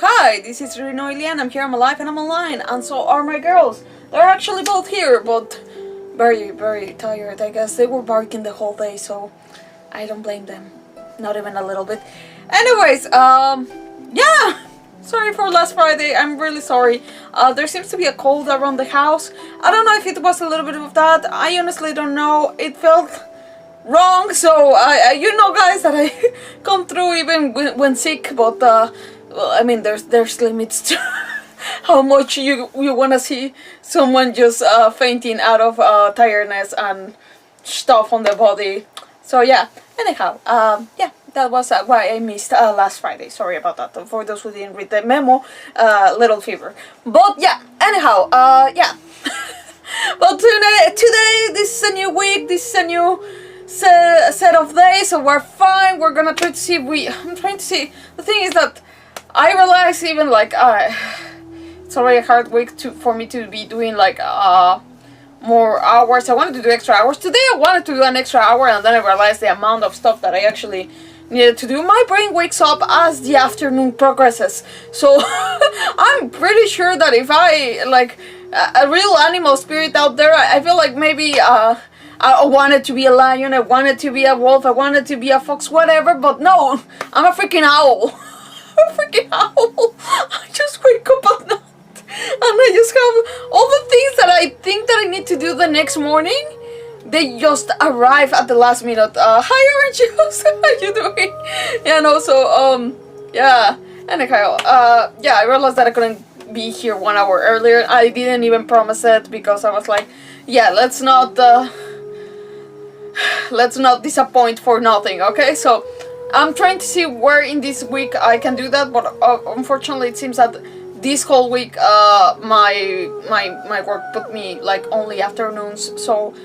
hi, this is RinoaIlian, I'm here, I'm alive and I'm online, and so are my girls. They're actually both here, but very, very tired, I guess. They were barking the whole day, so I don't blame them. Not even a little bit. Anyways, yeah, sorry for last Friday, I'm really sorry. There seems to be a cold around the house. I don't know if it was a little bit of that, I honestly don't know. It felt wrong, so you know, guys, that I come through even when sick, but well, I mean, there's limits to how much you want to see someone just fainting out of tiredness and stuff on the body. So yeah, anyhow, yeah, that was why I missed last Friday. Sorry about that. For those who didn't read the memo, little fever. But yeah, anyhow, yeah. Well, today this is a new week. This is a new set of days, so we're fine. We're gonna try to see if I'm trying to see. The thing is that I realize even like it's already a hard week for me to be doing like more hours. I wanted to do extra hours today. I wanted to do an extra hour, and then I realized the amount of stuff that I actually needed to do. My brain wakes up as the afternoon progresses, so I'm pretty sure that if I like a real animal spirit out there, I feel like maybe I wanted to be a lion, I wanted to be a wolf, I wanted to be a fox, whatever, but no, I'm a freaking owl. I'm a freaking owl. I just wake up at night and I just have all the things that I think that I need to do the next morning. They just arrive at the last minute. Hi, Orange Juice, how you doing? And also, yeah, anyhow, yeah, I realized that I couldn't be here 1 hour earlier. I didn't even promise it because I was like, yeah, let's not disappoint for nothing, okay? So I'm trying to see where in this week I can do that, but unfortunately it seems that this whole week my work put me like only afternoons, so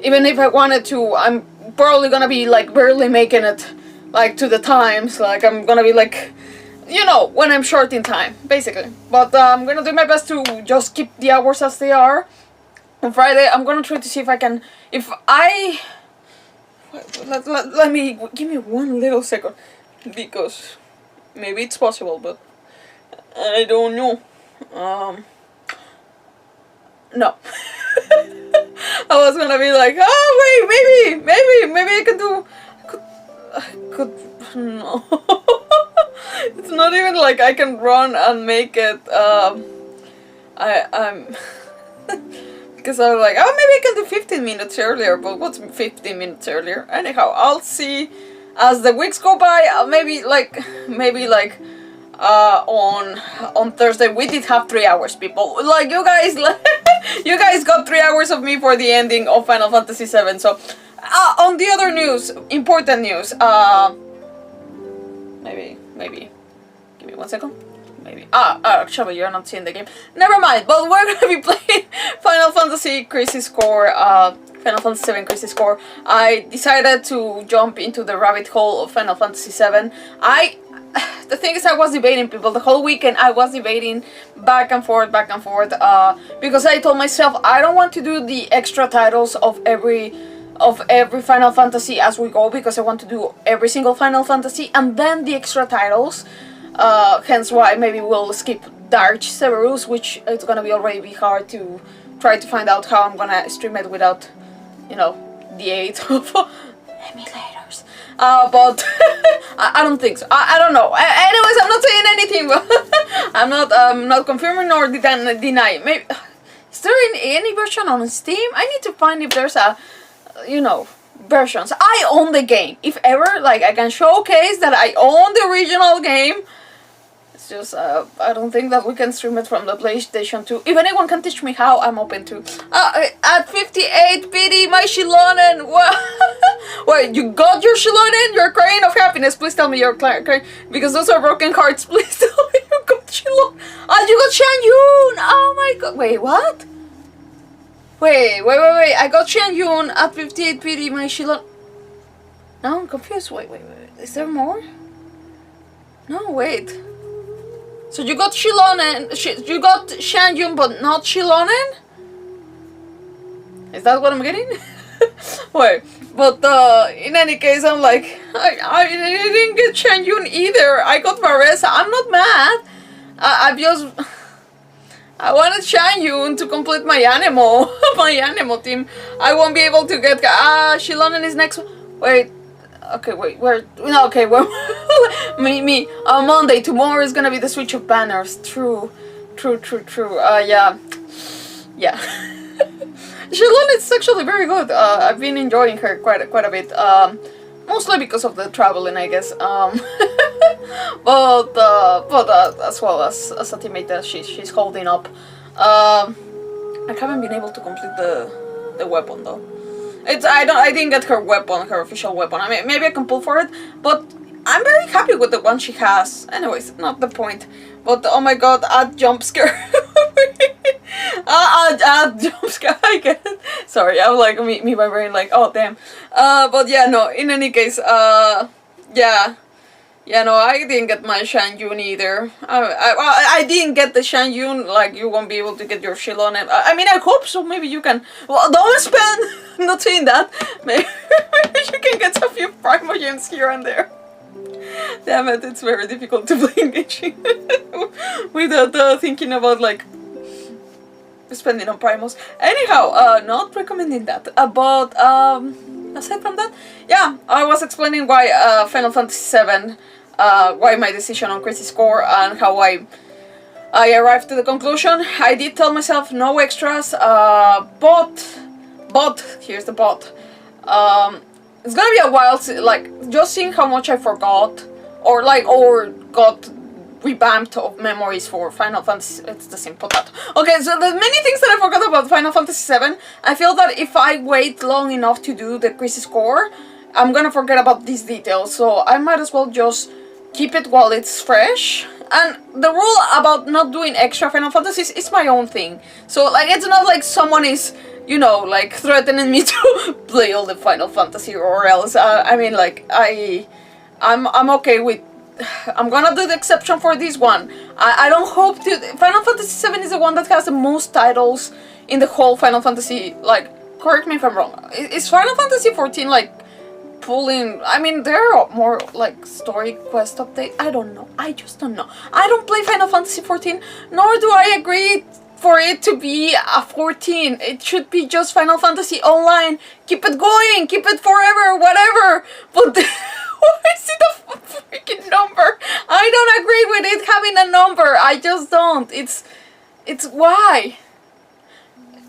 even if I wanted to, I'm probably gonna be like barely making it like to the times. Like I'm gonna be like, you know, when I'm short in time, basically. But I'm gonna do my best to just keep the hours as they are. On Friday I'm gonna try to see if I can, if I let me, give me 1 little second, because maybe it's possible, but I don't know. No. I was gonna be like, oh wait, maybe I could no. It's not even like I can run and make it. I'm because I was like, oh, maybe I can do 15 minutes earlier, but what's 15 minutes earlier? Anyhow, I'll see as the weeks go by. Maybe like on Thursday we did have 3 hours, people. Like you guys, you guys got 3 hours of me for the ending of Final Fantasy VII. So on the other news, important news. Maybe. Give me 1 second. Maybe. Actually, you're not seeing the game. Never mind. But we're gonna be playing Final Fantasy Crisis Core. Final Fantasy VII Crisis Core. I decided to jump into the rabbit hole of Final Fantasy VII. The thing is, I was debating, people, the whole weekend. I was debating back and forth, because I told myself I don't want to do the extra titles of every Final Fantasy as we go, because I want to do every single Final Fantasy and then the extra titles. Hence why maybe we'll skip Dark Severus, which it's gonna be already hard to try to find out how I'm gonna stream it without, you know, the aid of emulators. But I don't think so. I don't know. Anyways, I'm not saying anything. But I'm not confirming nor denying. Maybe is there any version on Steam? I need to find if there's a, you know, versions. I own the game. If ever, like, I can showcase that I own the original game. It's just I don't think that we can stream it from the PlayStation 2. If anyone can teach me how, I'm open to. At 58, pity my Shilonen. Wait, you got your Shilonen? You're crying of happiness. Please tell me you're crying, because those are broken hearts. Please tell me you got Shilonen. You got Shanyun. Oh my god. Wait, what? Wait. I got Shanyun at 58, pity my Shilonen. Now I'm confused. Wait. Is there more? No, wait. So you got Shilonen, you got Shanyun, but not Shilonen? Is that what I'm getting? Wait, but in any case, I'm like, I didn't get Shanyun either. I got Varese. I'm not mad. I wanted Shanyun to complete my animal, my animal team. I won't be able to get Shilonen is next. Wait, okay, wait, where? No, okay, well, me. On Monday, tomorrow is gonna be the switch of banners. True. Yeah. Shilonen is actually very good. I've been enjoying her quite a bit. Mostly because of the traveling, I guess. But as well as a teammate that she's holding up. I haven't been able to complete the weapon though. I didn't get her weapon, her official weapon. I mean, maybe I can pull for it, but I'm very happy with the one she has. Anyways, not the point. But oh my god, add jump scare. Add jump scare. I get it. Sorry, I'm like me my brain like, oh damn. But yeah, no. In any case, yeah. Yeah, no, I didn't get my Shanyun either. I didn't get the Shanyun, like, you won't be able to get your Shilonen. I mean, I hope so, maybe you can. Well, don't spend, I'm not saying that. Maybe you can get a few Primo gems here and there. Damn it, it's very difficult to play Genshin without thinking about, like, spending on Primos. Anyhow, not recommending that. But, aside from that, yeah, I was explaining why Final Fantasy VII, why my decision on Crazy Score, and how I arrived to the conclusion. I did tell myself no extras, but here's the but. It's gonna be a while, like, just seeing how much I forgot, or got revamped of memories for Final Fantasy. It's the same potato. Okay, so there's many things that I forgot about Final Fantasy VII. I feel that if I wait long enough to do the Crazy Score, I'm gonna forget about these details. So I might as well just keep it while it's fresh. And the rule about not doing extra Final Fantasies is my own thing. So like, it's not like someone is, you know, like threatening me to play all the Final Fantasy or else. I mean, like, I'm okay with. I'm gonna do the exception for this one. I don't hope to. Final Fantasy VII is the one that has the most titles in the whole Final Fantasy. Like, correct me if I'm wrong. Is Final Fantasy XIV like pulling? I mean, there are more like story quest updates. I don't know. I just don't know. I don't play Final Fantasy XIV, nor do I agree for it to be a 14. It should be just Final Fantasy Online. Keep it going. Keep it forever. Whatever. But. Why is it a freaking number? I don't agree with it having a number. I just don't. It's why?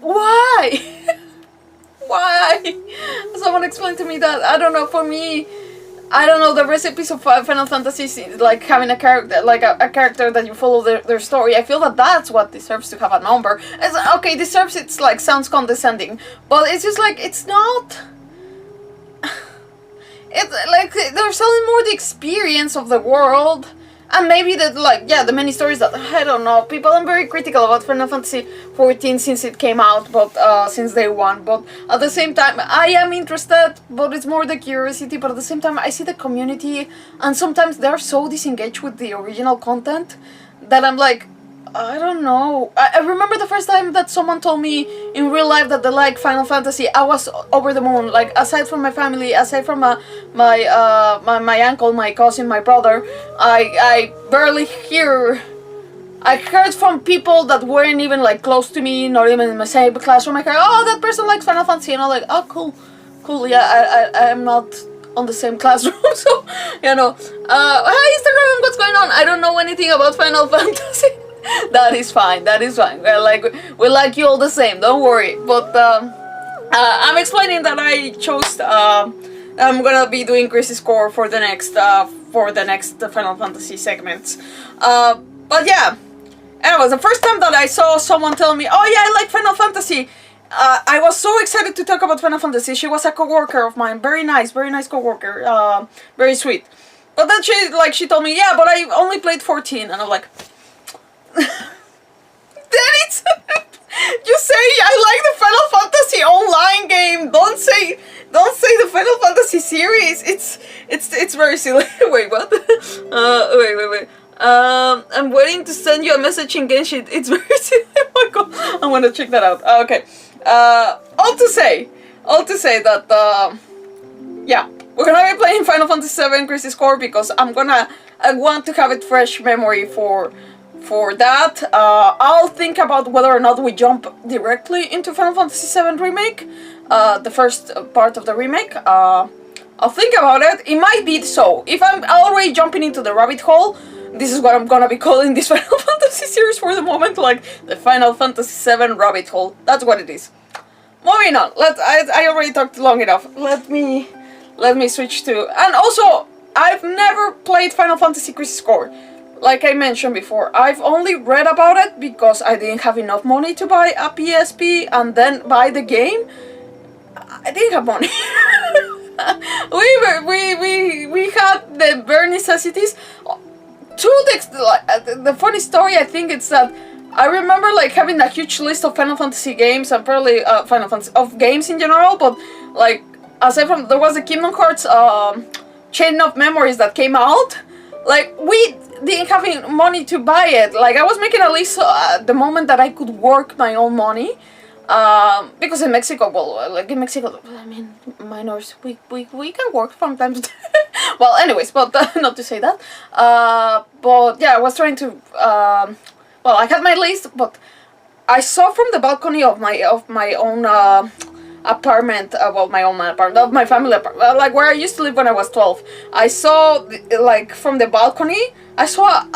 Why? Why? Someone explained to me that. I don't know, for me, I don't know, the recipes of Final Fantasy, like having a character, like a character that you follow their story. I feel that that's what deserves to have a number. It's, okay, deserves, it's like, sounds condescending, but it's just like, it's not. It's like they're selling more the experience of the world, and maybe that, like, yeah, the many stories that, I don't know, people are very critical about Final Fantasy XIV since it came out, but since day one, but at the same time I am interested, but it's more the curiosity. But at the same time I see the community, and sometimes they're so disengaged with the original content that I'm like, I don't know. I remember the first time that someone told me in real life that they like Final Fantasy. I was over the moon. Like, aside from my family, aside from my uncle, my cousin, my brother, I barely hear. I heard from people that weren't even like close to me, not even in my same classroom. I heard, oh, that person likes Final Fantasy, and I'm like, oh, cool. Yeah, I'm not on the same classroom, so you know. Hi Instagram, what's going on? I don't know anything about Final Fantasy. That is fine. We like you all the same. Don't worry. But I'm explaining that I chose. I'm gonna be doing Crazy Score for the next Final Fantasy segments. But yeah. Anyways, the first time that I saw someone tell me, "Oh yeah, I like Final Fantasy," I was so excited to talk about Final Fantasy. She was a coworker of mine. Very nice coworker. Very sweet. But then she told me, "Yeah, but I only played 14," and I'm like. Then it's you say I like the Final Fantasy Online game. Don't say the Final Fantasy series. It's very silly. Wait, what? Wait. I'm waiting to send you a message in Genshin. It's very silly. Oh my god, I'm gonna check that out. Okay. All to say that yeah, we're gonna be playing Final Fantasy VII Crazy Score because I want to have it fresh memory for for that. I'll think about whether or not we jump directly into Final Fantasy VII Remake, the first part of the remake. I'll think about it. It might be so. If I'm already jumping into the rabbit hole, this is what I'm gonna be calling this Final Fantasy series for the moment, like the Final Fantasy VII rabbit hole. That's what it is. Moving on. I already talked long enough. Let me switch to... And also, I've never played Final Fantasy Crisis Core. Like I mentioned before, I've only read about it because I didn't have enough money to buy a PSP and then buy the game. I didn't have money. we had the bare necessities. The funny story, I think, it's that I remember like having a huge list of Final Fantasy games and probably of games in general, but like aside from there was the Kingdom Hearts Chain of Memories that came out. Like we didn't have any money to buy it. Like I was making a list at the moment that I could work my own money. Because in Mexico, well, like in Mexico, I mean, minors, we can work sometimes. Well, anyways, but not to say that. But yeah, I was trying to. Well, I had my list, but I saw from the balcony of my own apartment. Well, my own apartment, of my family apartment, like where I used to live when I was 12. I saw like from the balcony, I saw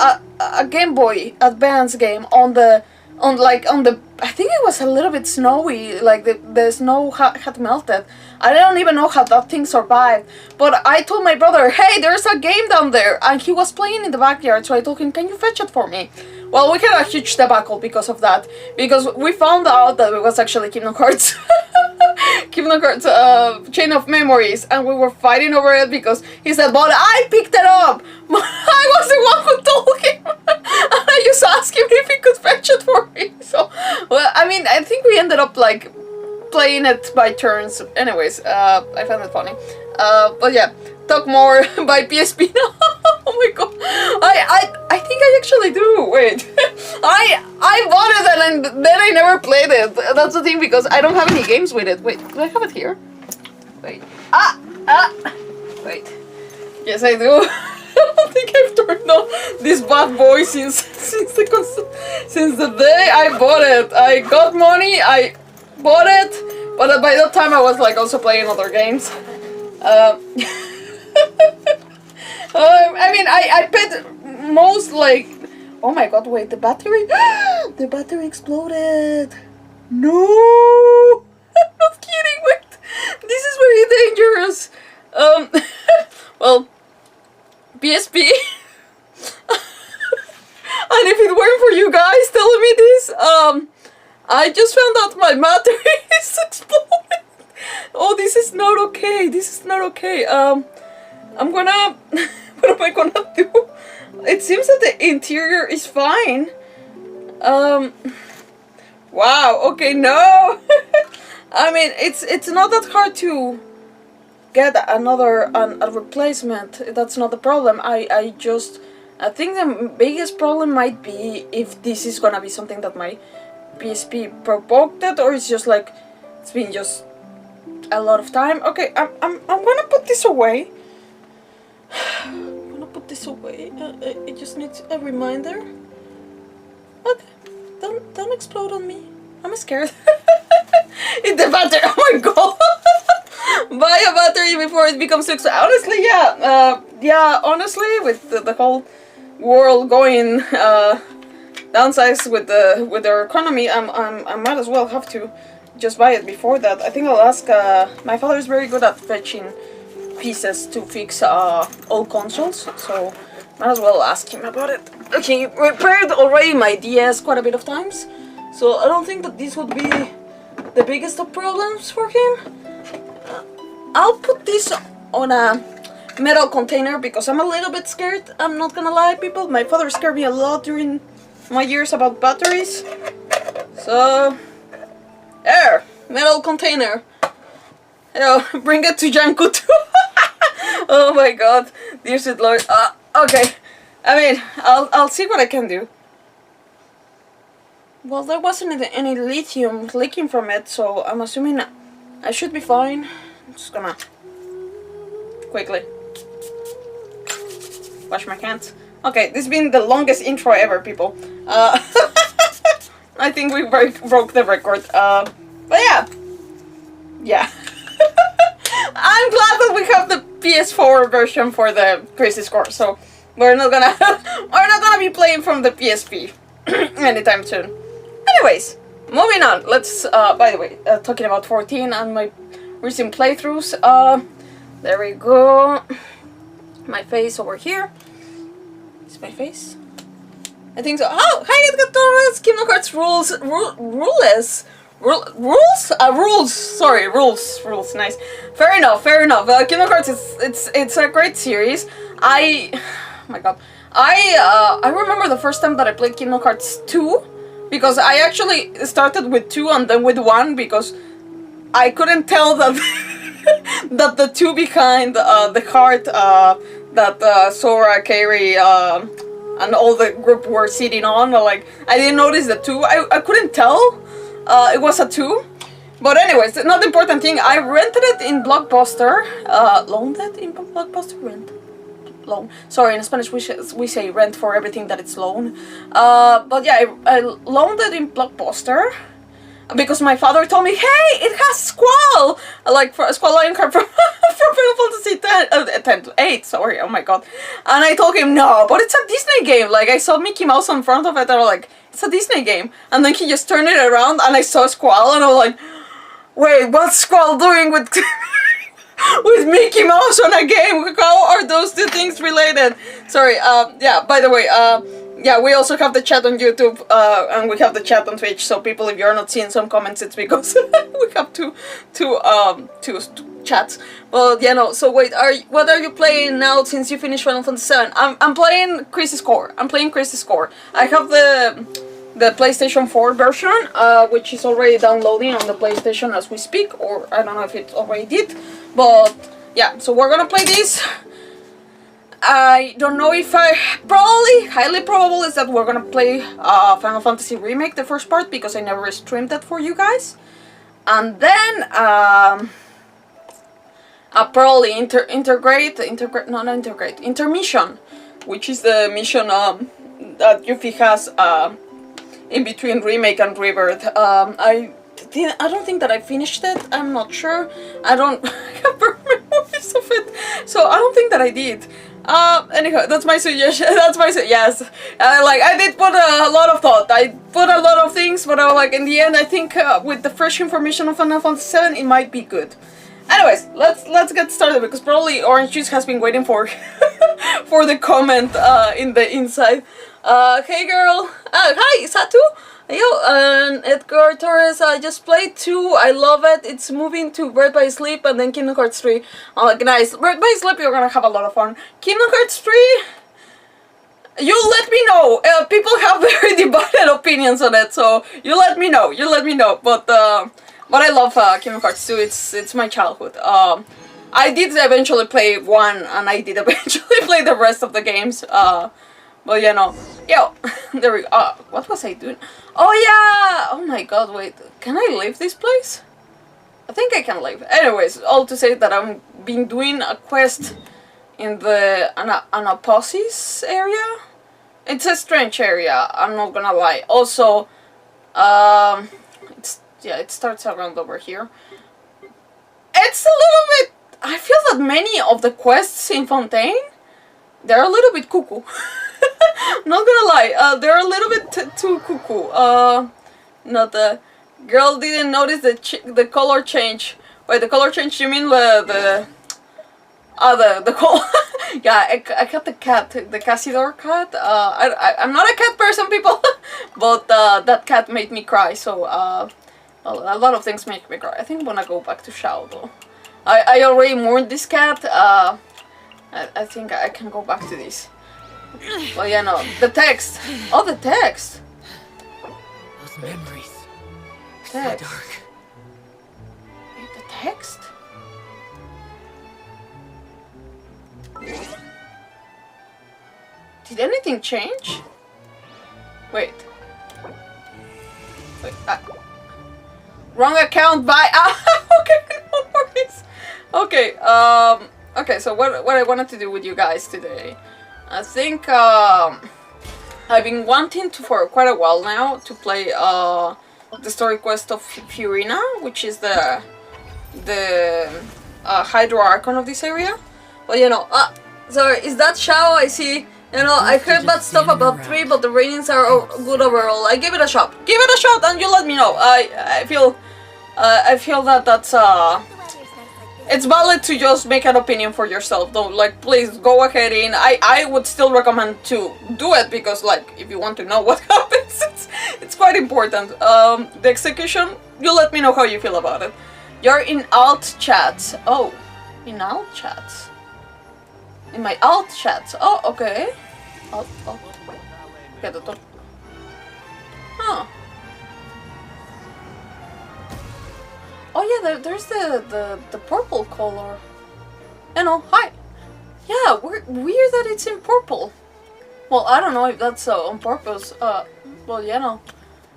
a Game Boy Advance game on the. I think it was a little bit snowy, like the snow had melted. I don't even know how that thing survived. But I told my brother, hey, there's a game down there. And he was playing in the backyard, so I told him, can you fetch it for me? Well, we had a huge debacle because of that. Because we found out that it was actually Kingdom Hearts. Kingdom Hearts Chain of Memories. And we were fighting over it because he said, but I picked it up. I was the one who told him. And I just asked him if he could fetch it for me. So, well, I mean, I think we ended up like playing it by turns. Anyways, I found it funny. But yeah, talk more by PSP now. Oh my god, I think I actually do. Wait, I bought it and then I never played it. That's the thing, because I don't have any games with it. Wait, do I have it here? Wait, wait. Yes, I do. I don't think I've turned on this bad boy since the day I bought it. I got money, I bought it, but by that time I was like also playing other games. I mean, I paid most like... Oh my god, wait, the battery... The battery exploded! No! I'm not kidding, wait! This is very dangerous! Well... PSP. And if it weren't for you guys telling me this, I just found out my battery is exploding. Oh, this is not okay. This is not okay. I'm gonna... What am I gonna do? It seems that the interior is fine. Wow, okay, no. I mean, it's not that hard to get a replacement. That's not the problem. I think the biggest problem might be if this is gonna be something that my PSP provoked it, or it's just like it's been just a lot of time. Okay, I'm gonna put this away. I'm gonna put this away. It just needs a reminder. Okay, don't explode on me. I'm scared. It's the battery. Oh my god. Buy a battery before it becomes too expensive. Honestly, yeah. Yeah, honestly, with the whole world going downsize with their economy, I might as well have to just buy it before that. I think I'll ask. My father is very good at fetching pieces to fix old consoles, so might as well ask him about it. He repaired already my DS quite a bit of times, so I don't think that this would be the biggest of problems for him. I'll put this on a metal container because I'm a little bit scared. I'm not gonna lie, people. My father scared me a lot during my years about batteries. So, there, metal container. Bring it to Janko too. Oh my god, dear sweet lord. Okay, I mean, I'll see what I can do. Well, there wasn't any lithium leaking from it, so I'm assuming I should be fine. I'm just gonna quickly wash my hands. Okay, this has been the longest intro ever, people. I think we broke the record. But yeah. Yeah. I'm glad that we have the PS4 version for the Crazy Score, so we're not gonna be playing from the PSP anytime soon. Anyways, moving on. Let's by the way, talking about 14 and my recent playthroughs. There we go. My face over here. Is my face? I think so. Oh, hi Edgar Torres! Kingdom Hearts rules. Nice. Fair enough. Kingdom Hearts it's a great series. Oh my god. I remember the first time that I played Kingdom Hearts 2, because I actually started with 2 and then with 1, because I couldn't tell that that the 2 behind the heart that Sora, Kairi, and all the group were sitting on. Like, I didn't notice the 2. I couldn't tell it was a 2. But anyways, not the important thing. I rented it in Blockbuster. Loaned it in Blockbuster? Loan. Sorry, in Spanish we say rent for everything that it's loan. But yeah, I loaned it in Blockbuster because my father told me, hey, it has Squall! Like, for a Squall Lion card from Final Fantasy 8, sorry, oh my god. And I told him, no, but it's a Disney game. Like, I saw Mickey Mouse in front of it, and I was like, it's a Disney game. And then he just turned it around, and I saw Squall, and I was like, wait, what's Squall doing with with Mickey Mouse on a game? How are those two things related? Sorry, yeah, by the way, yeah, we also have the chat on YouTube, and we have the chat on Twitch, so people, if you're not seeing some comments, it's because we have two chats. Well, yeah, no, so wait, what are you playing now since you finished Final Fantasy VII? I'm playing Crazy Score. I have the PlayStation 4 version, which is already downloading on the PlayStation as we speak, or I don't know if it already did, but yeah, so we're gonna play this. I don't know if highly probable is that we're gonna play Final Fantasy Remake, the first part, because I never streamed that for you guys. And then, I'll probably intermission, which is the mission that Yuffie has in between Remake and Rebirth. I don't think that I finished it, I'm not sure. I don't have memories of it, so I don't think that I did. Anyhow, that's my suggestion. Yes. Like, I did put a lot of thought. I put a lot of things, but like, in the end, I think with the fresh information of Final Fantasy VII, it might be good. Anyways, let's get started, because probably Orange Juice has been waiting for for the comment in the inside. Hey girl. Hi, Satu. Yo, and Edgar Torres, I just played 2, I love it, it's moving to Birth by Sleep and then Kingdom Hearts 3. Like, nice. Birth by Sleep, you're gonna have a lot of fun. Kingdom Hearts 3, you let me know. People have very divided opinions on it, so you let me know. But I love Kingdom Hearts 2, it's my childhood. I did eventually play 1, and I did eventually play the rest of the games. But you know, yo, there we go. What was I doing? Oh yeah! Oh my god, wait. Can I leave this place? I think I can leave. Anyways, all to say that I've been doing a quest in the Anaposis area. It's a strange area, I'm not gonna lie. Also, it starts around over here. It's a little bit... I feel that many of the quests in Fontaine, they're a little bit cuckoo. Not gonna lie, they're a little bit too cuckoo. Not the girl didn't notice the color change. Wait, the color change? You mean the color? Yeah, I got the cat, the Casidor cat. I'm not a cat person, people, but that cat made me cry. So a lot of things make me cry. I think I'm gonna go back to Shao though. I already mourned this cat. I think I can go back to this. Well, yeah, no. The text. Oh, the text. Those memories. Text. So dark. Wait, the text? Did anything change? Wait. Wrong account by... okay, no worries. Okay, okay, so what I wanted to do with you guys today. I think I've been wanting to for quite a while now to play the story quest of Fiorina, which is the Hydro Archon of this area. But you know, sorry, is that Shao? I see. You know, I heard bad stuff about 3, but the ratings are good overall. I give it a shot. Give it a shot, and you let me know. I feel that that's it's valid to just make an opinion for yourself. Don't, like, please go ahead in. I would still recommend to do it because, like, if you want to know what happens, it's quite important. The execution, you let me know how you feel about it. You're in alt chats. Oh, in alt chats. In my alt chats. Oh, okay. Oh. Huh. Oh yeah, there's the purple color. You know, hi. Yeah, weird that it's in purple. Well, I don't know if that's on purpose. Well, you know.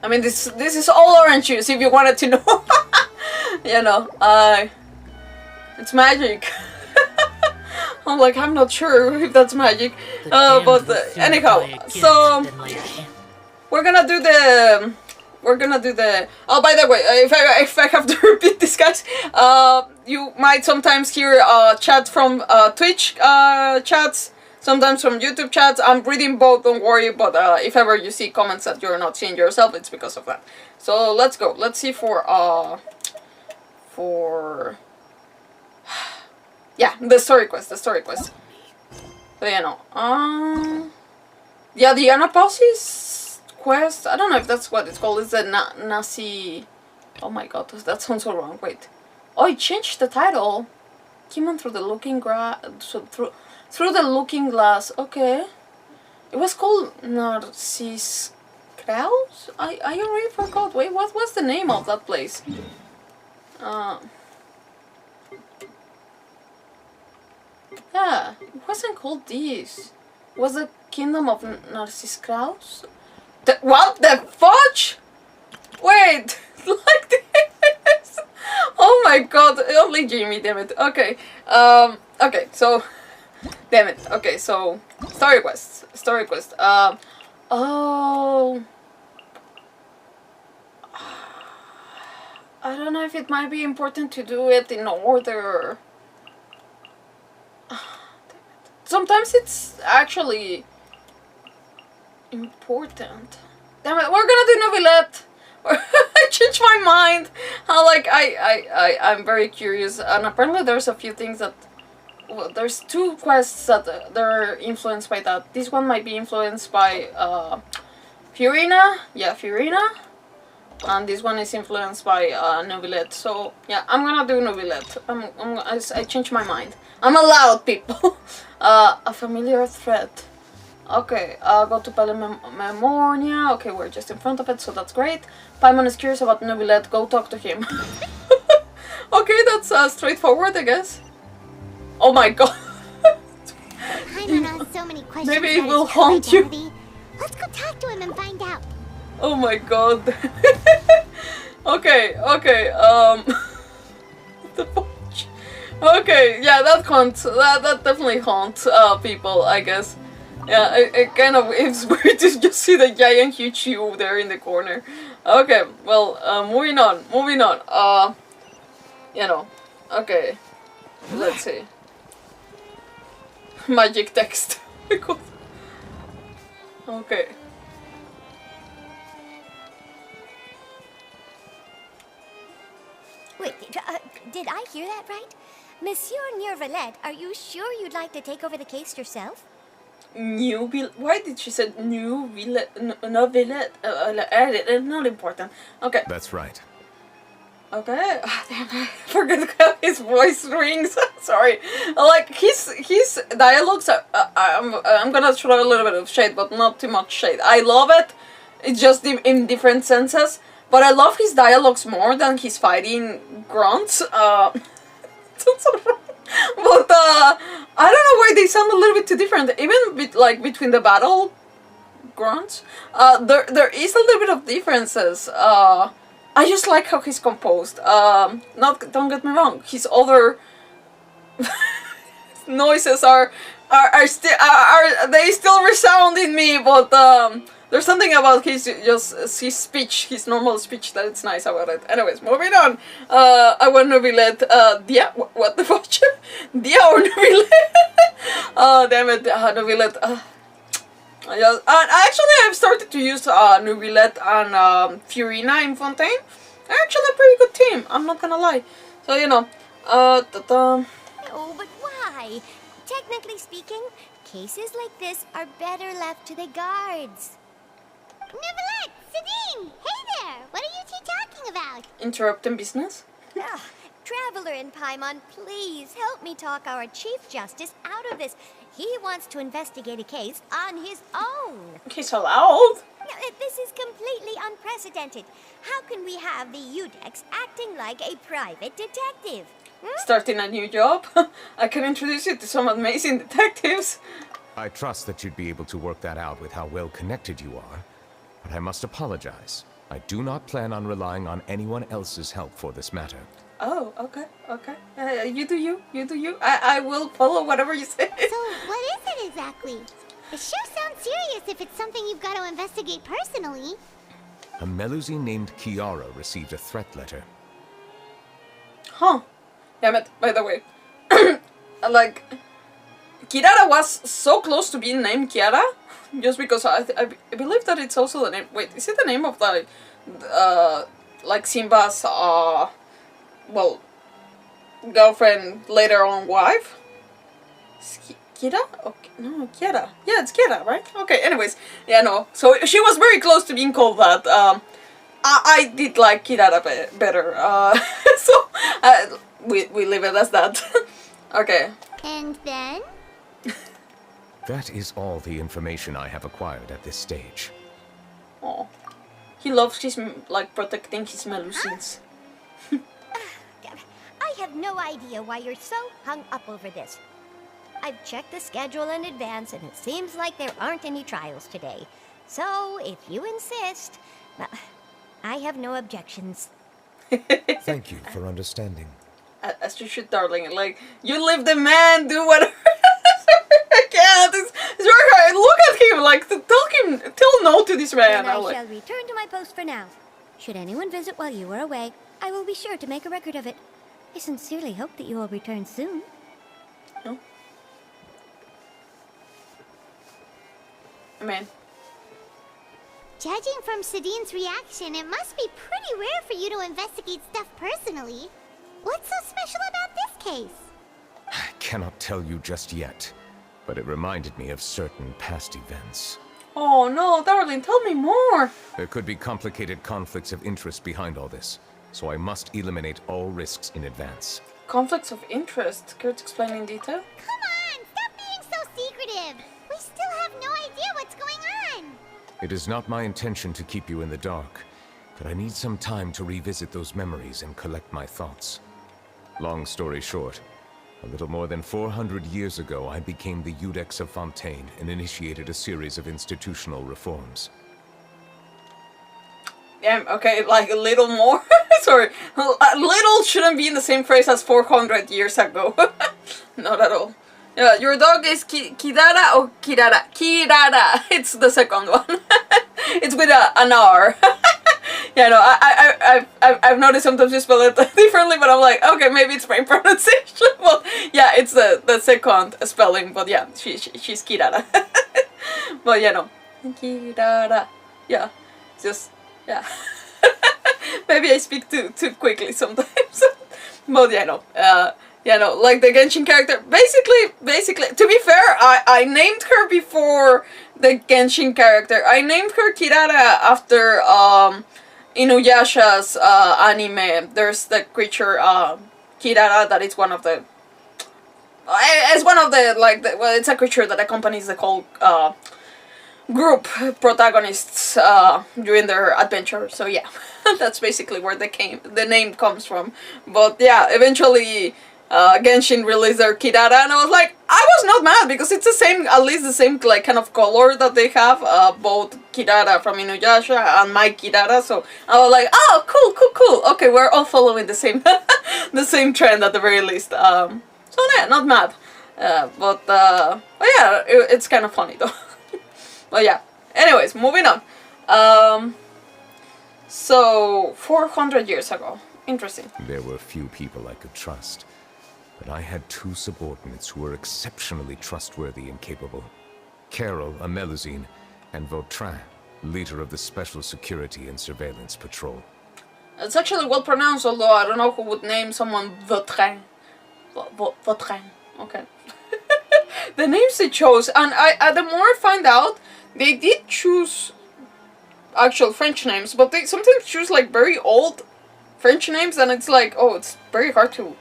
I mean, this is all orange juice, if you wanted to know. You know, it's magic. I'm like, I'm not sure if that's magic. But anyhow, so we're gonna do the. Oh, by the way, if I have to repeat this, guys, you might sometimes hear chat from Twitch chats, sometimes from YouTube chats. I'm reading both, don't worry. But if ever you see comments that you're not seeing yourself, it's because of that. So let's go. Let's see for yeah, the story quest. So, you know, yeah, the Anaposis quest. I don't know if that's what it's called. It's the Nasi. Oh my god, that sounds so wrong. Wait. Oh, it changed the title. Came on through the looking through the looking glass. Okay. It was called Narcissus Kraus. I already forgot. Wait, what was the name of that place? Yeah, it wasn't called this. It was the Kingdom of Narcissus Kraus? What the fudge? Wait, like this? Oh my god, only Jamie, damn it. Okay, okay, so, damn it. Okay, so, story quest. Oh, I don't know if it might be important to do it in order. Sometimes it's actually important. Damn it, we're gonna do Neuvillette. I changed my mind. Like I'm very curious, and apparently there's a few things that. Well, there's 2 quests that they're influenced by that. This one might be influenced by Fiorina. Yeah, Fiorina. And this one is influenced by Neuvillette. So yeah, I'm gonna do Neuvillette. I changed my mind. I'm allowed, people. A familiar threat. Okay, go to Memoria. Okay, we're just in front of it, so that's great. Paimon is curious about Neuvillette. Go talk to him. Okay, that's straightforward, I guess. Oh my god. Paimon has so many questions. Maybe it will haunt you. Let's go talk to him and find out. Oh my god. Okay. The fudge. Okay, yeah, that haunts. That definitely haunts people, I guess. Yeah, it kind of is weird to just see the giant huge you there in the corner. Okay, well, moving on. You know, okay. Let's see. Magic text. Okay. Wait, did I hear that right? Monsieur Neuvillette, are you sure you'd like to take over the case yourself? Neuvillette? Why did she say Neuvillette? Neuvillette? Not important. Okay. That's right. Okay. Damn, I forget how his voice rings. Sorry. Like his dialogues are. I'm gonna throw a little bit of shade, but not too much shade. I love it. It's just in different senses. But I love his dialogues more than his fighting grunts. But I don't know why they sound a little bit too different. Even between the battle grunts, there is a little bit of differences. I just like how he's composed. Don't get me wrong. His other noises are they still resound in me, but there's something about his speech, his normal speech, that it's nice about it. Anyways, moving on. I want Neuvillette. Dia, what the fuck? Dia or Neuvillette? Oh damn it, Neuvillette. Actually, I've started to use Neuvillette and Furina in Fontaine. They're actually a pretty good team, I'm not gonna lie. So, you know, Oh, but why? Technically speaking, cases like this are better left to the guards. Neuvillette! Sidine! Hey there! What are you two talking about? Interrupting business? Ugh, Traveler in Paimon, please help me talk our Chief Justice out of this. He wants to investigate a case on his own. He's allowed? This is completely unprecedented. How can we have the Udex acting like a private detective? Starting a new job? I can introduce you to some amazing detectives. I trust that you'd be able to work that out with how well connected you are. But I must apologize. I do not plan on relying on anyone else's help for this matter. Oh, okay, okay. You do you, you do you. I will follow whatever you say. So, what is it exactly? It sure sounds serious if it's something you've got to investigate personally. A Melusi named Kiara received a threat letter. Huh. Damn it, by the way. Like, Kirara was so close to being named Kiara, just because I believe that it's also the name. Wait, is it the name of the, like Simba's, well, girlfriend, later on wife? Kira? Okay, no, Kiara. Yeah, it's Kiara, right? Okay, anyways. Yeah, no. So she was very close to being called that. I did like Kirara better. So we leave it as that. Okay. And then? That is all the information I have acquired at this stage. Oh, he loves his, like, protecting his Melusines. I have no idea why you're so hung up over this. I've checked the schedule in advance, and it seems like there aren't any trials today. So, if you insist, I have no objections. Thank you for understanding. As you should, darling. Like, you leave the man, do whatever. I can't. It's very hard. Look at him. Like, tell no to this man. Then I like, shall return to my post for now. Should anyone visit while you are away, I will be sure to make a record of it. I sincerely hope that you will return soon. No. I mean, Judging from Sidine's reaction, it must be pretty rare for you to investigate stuff personally. What's so special about this case? I cannot tell you just yet, but it reminded me of certain past events. oh no, darling, tell me more. There could be complicated conflicts of interest behind all this, so I must eliminate all risks in advance. Conflicts of interest. Care to explain in detail? Come on, stop being so secretive. We still have no idea what's going on. It is not my intention to keep you in the dark, but I need some time to revisit those memories and collect my thoughts. Long story short, a little more than 400 years ago, I became the Udex of Fontaine and initiated a series of institutional reforms. Yeah, okay, like a little more. Sorry, a little shouldn't be in the same phrase as 400 years ago. Not at all. Yeah, your dog is Kidara or Kirara? Kirara. It's the second one. It's with an R. Yeah, no, I've noticed sometimes you spell it differently, but I'm like, okay, maybe it's my pronunciation. Well, yeah, it's the second spelling, but yeah, she's Kirara. But yeah, no, Kirara. Yeah, just yeah. Maybe I speak too quickly sometimes. But yeah, no. Yeah, no, like the Genshin character. Basically, to be fair, I named her before the Genshin character. I named her Kirara after Inuyasha's anime. There's the creature Kirara that is one of the. It's one of the well, it's a creature that accompanies the whole group protagonists during their adventure. So yeah, that's basically where the name comes from. But yeah, eventually. Genshin released their Kirara, and I was like, I was not mad because it's the same, at least the same like kind of color that they have, both Kirara from Inuyasha and my Kirara. So I was like, oh, cool. Okay, we're all following the same, the same trend at the very least. So yeah, not mad. Yeah, it's kind of funny though. But yeah. Anyways, moving on. So 400 years ago. Interesting. There were few people I could trust, but I had two subordinates who were exceptionally trustworthy and capable. Carol, a Melusine, and Vautrin, leader of the Special Security and Surveillance Patrol. It's actually well pronounced, although I don't know who would name someone Vautrin. Vautrin. Okay. The names they chose, and the more I find out, they did choose actual French names, but they sometimes choose like very old French names, and it's like, oh, it's very hard to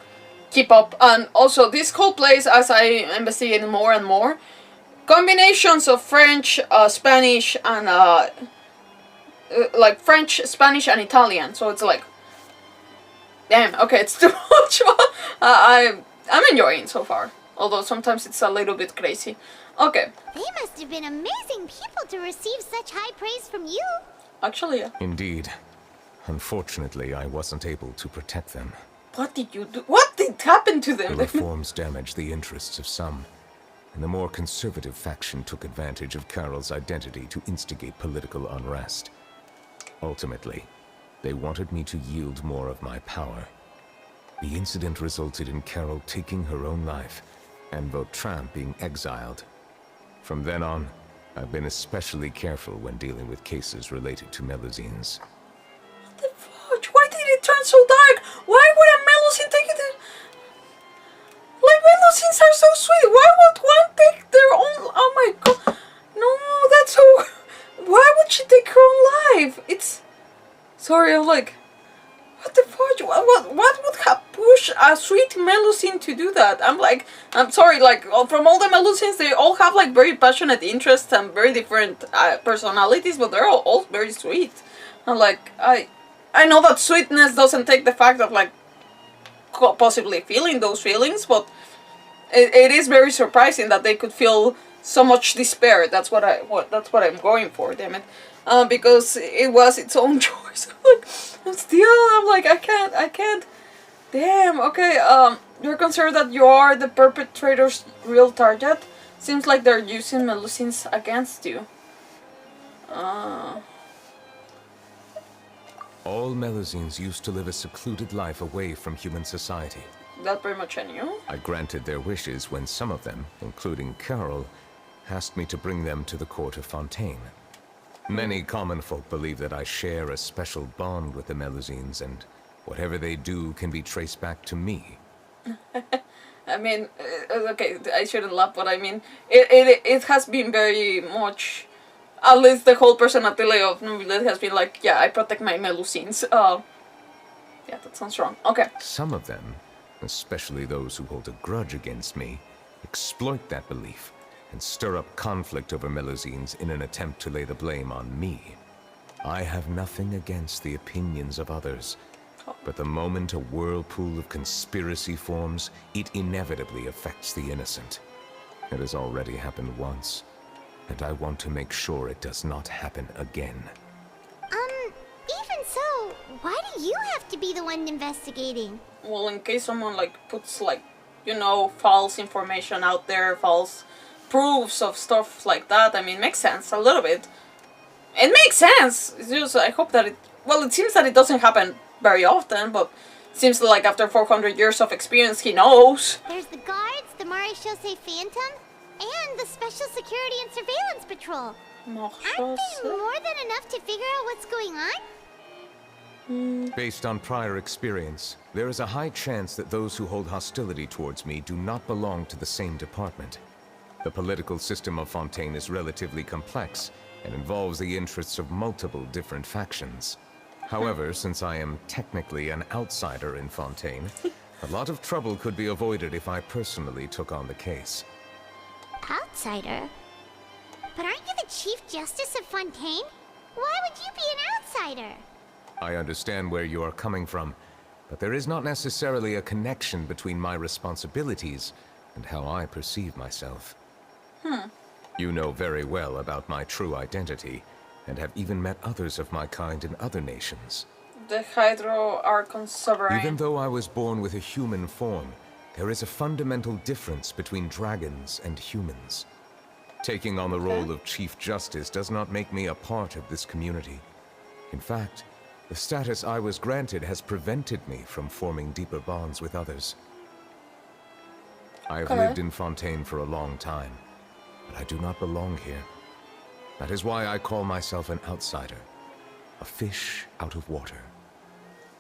keep up. And also, this whole place, as I investigated more and more, combinations of French, Spanish, and like French, Spanish, and Italian. So it's like, damn, okay, it's too much. I'm enjoying so far, although sometimes it's a little bit crazy. Okay. They must have been amazing people to receive such high praise from you. Actually, yeah. Indeed. Unfortunately, I wasn't able to protect them. What did you do? What did happen to them? The reforms damaged the interests of some, and the more conservative faction took advantage of Carol's identity to instigate political unrest. Ultimately, they wanted me to yield more of my power. The incident resulted in Carol taking her own life, and Vautrin being exiled. From then on, I've been especially careful when dealing with cases related to Melusines. What the fudge? Why did it turn so dark? Why would a Melusine take it? Like, Melusines are so sweet. Why would one take their own? Oh my god. No, that's so... Why would she take her own life? It's... Sorry, I'm like... What the fudge? What would have pushed a sweet Melusine to do that? I'm sorry, like, from all the Melusines, they all have, like, very passionate interests and very different personalities, but they're all very sweet. And, like, I know that sweetness doesn't take the fact of, like, possibly feeling those feelings, but it is very surprising that they could feel so much despair. That's what I'm going for, damn it. Because it was its own choice. I'm like, I can't. Damn, okay, you're concerned that you are the perpetrator's real target? Seems like they're using Melusines against you. All Melusines used to live a secluded life away from human society. That pretty much I knew. I granted their wishes when some of them, including Carol, asked me to bring them to the court of Fontaine. Many common folk believe that I share a special bond with the Melusines, and whatever they do can be traced back to me. I mean, okay, I shouldn't laugh, but I mean, it has been very much, at least the whole personality of Neuvillette has been like, yeah, I protect my Melusines. Yeah, that sounds wrong. Okay. Some of them, especially those who hold a grudge against me, exploit that belief and stir up conflict over Melusines in an attempt to lay the blame on me. I have nothing against the opinions of others, but the moment a whirlpool of conspiracy forms, it inevitably affects the innocent. It has already happened once, and I want to make sure it does not happen again. Even so, why do you have to be the one investigating? Well, in case someone, like, puts, like, you know, false information out there, false proofs of stuff like that, I mean, makes sense a little bit. It makes sense. It's just, I hope that it... Well, it seems that it doesn't happen very often, but it seems like after 400 years of experience, he knows. There's the guards, the Maréchaussée Phantom, and the Special Security and Surveillance Patrol. Aren't they more than enough to figure out what's going on? Based on prior experience, there is a high chance that those who hold hostility towards me do not belong to the same department. The political system of Fontaine is relatively complex and involves the interests of multiple different factions. However, since I am technically an outsider in Fontaine, a lot of trouble could be avoided if I personally took on the case. Outsider? But aren't you the Chief Justice of Fontaine? Why would you be an outsider? I understand where you are coming from, but there is not necessarily a connection between my responsibilities and how I perceive myself. You know very well about my true identity, and have even met others of my kind in other nations. The Hydro Archon Sovereign. Even though I was born with a human form, There is a fundamental difference between dragons and humans. Taking on the role of Chief Justice does not make me a part of this community. In fact, the status I was granted has prevented me from forming deeper bonds with others. I have lived in Fontaine for a long time, but I do not belong here. That is why I call myself an outsider, a fish out of water.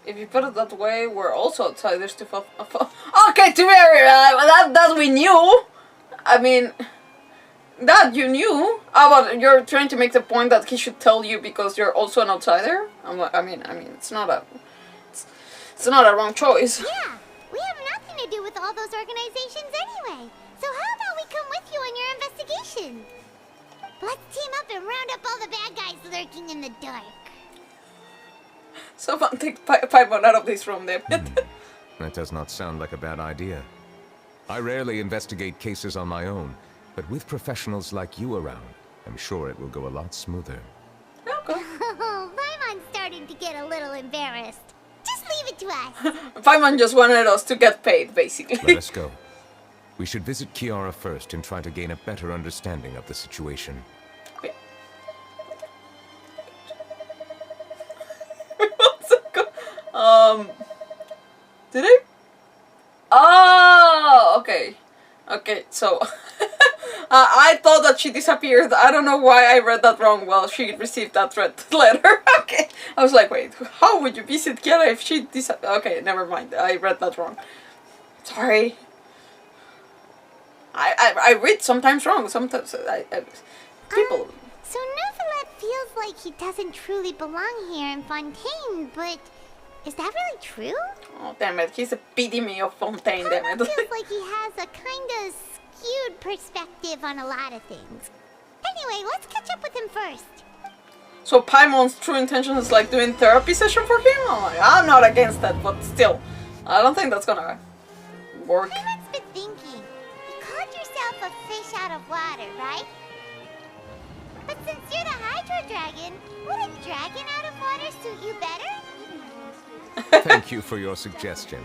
If you put it that way, we're also outsiders to Okay, to be that we knew. I mean, that you knew. But you're trying to make the point that he should tell you because you're also an outsider. I mean, it's not a wrong choice. Yeah, we have nothing to do with all those organizations anyway. So how about we come with you on your investigation? Let's team up and round up all the bad guys lurking in the dark. Someone take Paimon out of this room then. That does not sound like a bad idea. I rarely investigate cases on my own, but with professionals like you around, I'm sure it will go a lot smoother. Okay. Oh, Paimon's starting to get a little embarrassed. Just leave it to us. Paimon just wanted us to get paid, basically. Let us go. We should visit Kiara first and try to gain a better understanding of the situation. Did I? Oh, okay. Okay, so I thought that she disappeared. I don't know why I read that wrong. Well, she received that red letter. Okay, I was like, wait, how would you visit Kiara if she disappeared? Okay, never mind. I read that wrong. Sorry. I read sometimes wrong. Sometimes people. So Neuvillette feels like he doesn't truly belong here in Fontaine, but is that really true? Oh, damn it. He's epitome of Fontaine, damn it. Feels like he has a kind of skewed perspective on a lot of things. Anyway, let's catch up with him first. So Paimon's true intention is like doing therapy session for him? Oh, I'm not against that, but still. I don't think that's gonna work. Paimon's been thinking. You called yourself a fish out of water, right? But since you're the Hydro Dragon, would a dragon out of water suit you better? Thank you for your suggestion.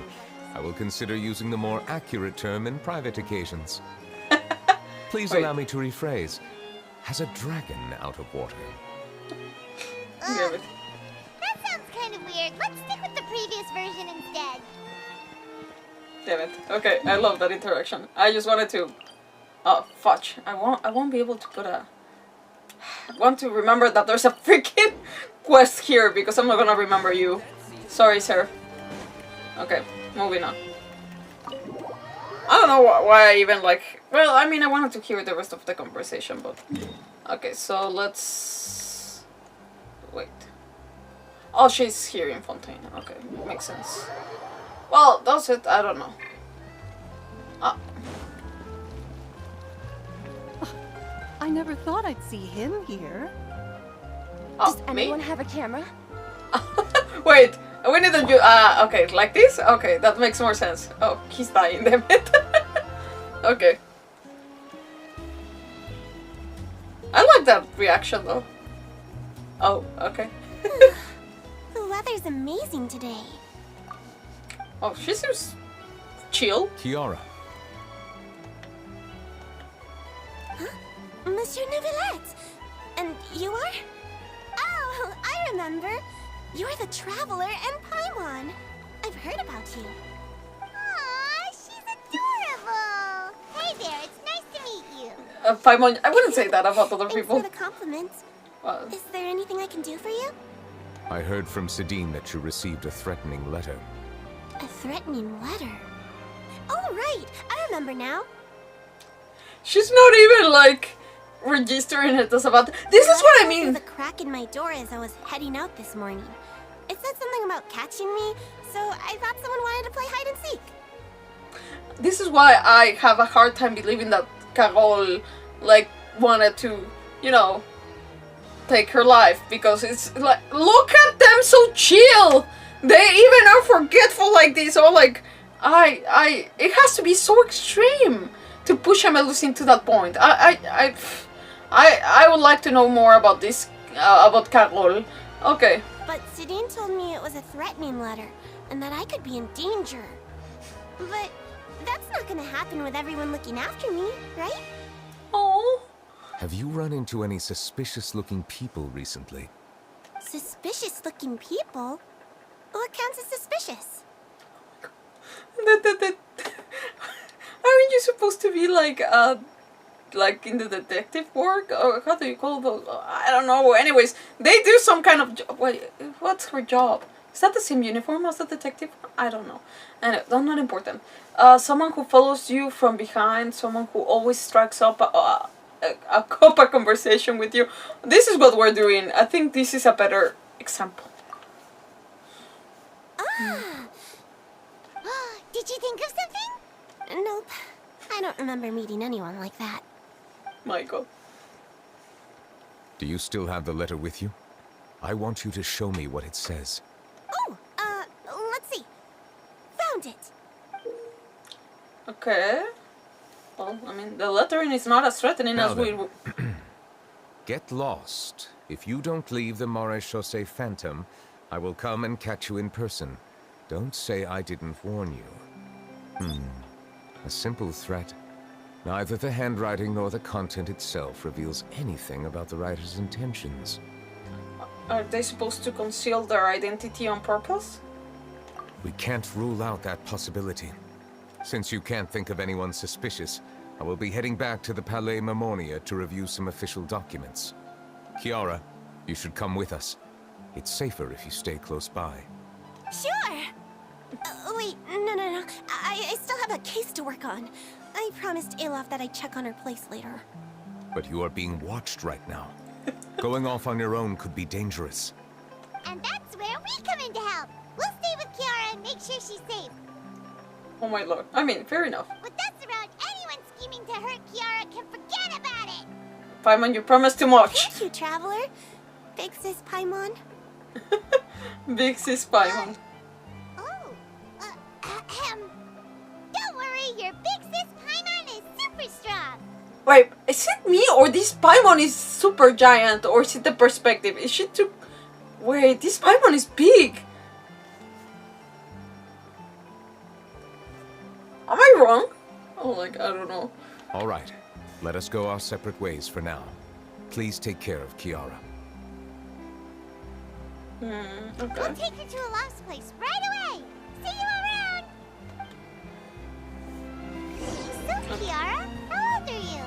I will consider using the more accurate term in private occasions. Please allow me to rephrase. Has a dragon out of water? That sounds kind of weird. Let's stick with the previous version instead. Damn it. Okay, I love that interaction. I just wanted to... Oh, fudge. I won't be able to put a... I want to remember that there's a freaking quest here because I'm not gonna remember you. Sorry, sir. Okay, moving on. I don't know why I even like... Well, I mean, I wanted to hear the rest of the conversation, but... Okay, so let's... Wait. Oh, she's here in Fontaine. Okay, makes sense. Well, that's it. I don't know. I never thought I'd see him here. Oh, Does anyone have a camera? Wait, we need to do... okay, like this? Okay, that makes more sense. Oh, he's dying, damn it. Okay. I like that reaction, though. Oh, okay. The weather's amazing today. Oh, she seems chill. Kiara. Monsieur Neuvillette! And you are? Oh, I remember. You're the Traveler and Paimon. I've heard about you. Aww, she's adorable. Hey there, it's nice to meet you. Paimon, I wouldn't say that about other people. Thanks for the compliments. Uh, Is there anything I can do for you? I heard from Sidine that you received a threatening letter. A threatening letter? Oh, right. I remember now. she's not even, like, registering it as about... This is what I mean. The crack in my door as I was heading out this morning. It said something about catching me, so I thought someone wanted to play hide and seek. This is why I have a hard time believing that Carol, like, wanted to, you know, take her life. Because it's like, look at them so chill! They even are forgetful like this, or like, it has to be so extreme to push Amelus to that point. I would like to know more about this, about Carol. Okay. But Sidine told me it was a threatening letter, and that I could be in danger. But that's gonna happen with everyone looking after me, right? Oh. Have you run into any suspicious-looking people recently? Suspicious-looking people? What counts as suspicious? Aren't you supposed to be like in the detective work? Or how do you call those? I don't know. Anyways, they do some kind of wait, what's her job? Is that the same uniform as the detective? I don't know. Anyway, that's not important. Someone who follows you from behind, someone who always strikes up a conversation with you. This is what we're doing. I think this is a better example. Did you think of something? Nope. I don't remember meeting anyone like that. My God. Do you still have the letter with you? I want you to show me what it says. Oh, let's see. Found it. Okay. Well, I mean, the lettering is not as threatening Now as we... Get lost. If you don't leave the Maréchaussée Phantom, I will come and catch you in person. Don't say I didn't warn you. A simple threat. Neither the handwriting nor the content itself reveals anything about the writer's intentions. Are they supposed to conceal their identity on purpose? We can't rule out that possibility. Since you can't think of anyone suspicious, I will be heading back to the Palais Mermonia to review some official documents. Kiara, you should come with us. It's safer if you stay close by. Sure. Wait, no. I still have a case to work on. I promised Alof that I'd check on her place later. But you are being watched right now. Going off on your own could be dangerous. And that's where we come in to help. We'll stay with Kiara and make sure she's safe. Oh my lord. I mean, fair enough. With us around, anyone scheming to hurt Kiara can forget about it. Paimon, you promised too much. Thank you, Traveler. Big Sis Paimon. Big sis Paimon. Don't worry, your Big Sis Paimon is super strong. Wait, is it me or this Paimon is super giant, or is it the perspective? Is she too... Wait, this Paimon is big. Am I wrong? Oh, like, I don't know. All right, let us go our separate ways for now. Please take care of Kiara. Okay. We'll take her to Alaf's place right away. See you around. So, Kiara, how old are you?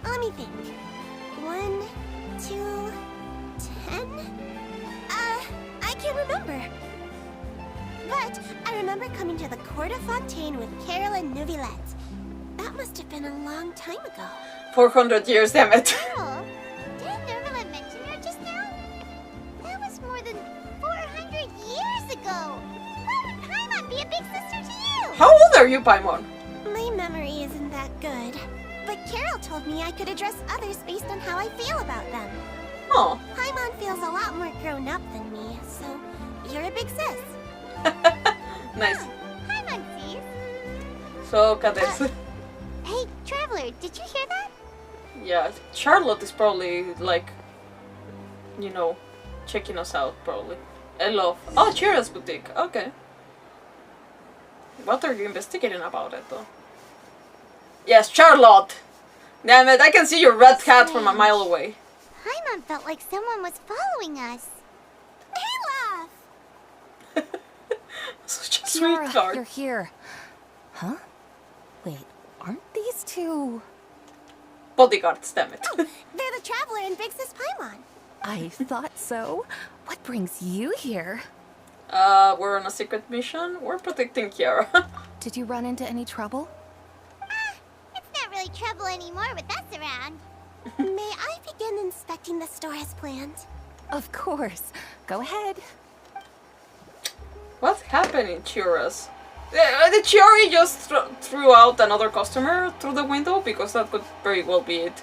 Let me think. 1, 2, 10? I can't remember. But I remember coming to the court of Fontaine with Carol and Neuvillette. That must have been a long time ago. 400 years, damn it. Oh, didn't Neuvillette mention her just now? That was more than 400 years ago. How would Paimon be a big sister to you? How old are you, Paimon? My memory isn't that good. But Carol told me I could address others based on how I feel about them. Oh. Paimon feels a lot more grown up than me, so you're a big sis. Nice. Paimon sees. So, Kades. Hey, Traveler, did you hear that? Yeah, Charlotte is probably, like, you know, checking us out, probably. I love... Oh, Chira's boutique. Okay. What are you investigating about it, though? Yes, Charlotte! Damn it, I can see your red hat from a mile away. Paimon felt like someone was following us. Hey, Love! Such a Kiara, sweetheart. you're here. Huh? Wait, aren't these two... Bodyguards, damn it. They're the Traveler and Big Sis Paimon. I thought so. What brings you here? We're on a secret mission. We're protecting Kiara. Did you run into any trouble? It's not really trouble anymore with us around. May I begin inspecting the store as planned? Of course. Go ahead. What's happening, Chira's? Did Chiori just threw out another customer through the window? Because that could very well be it.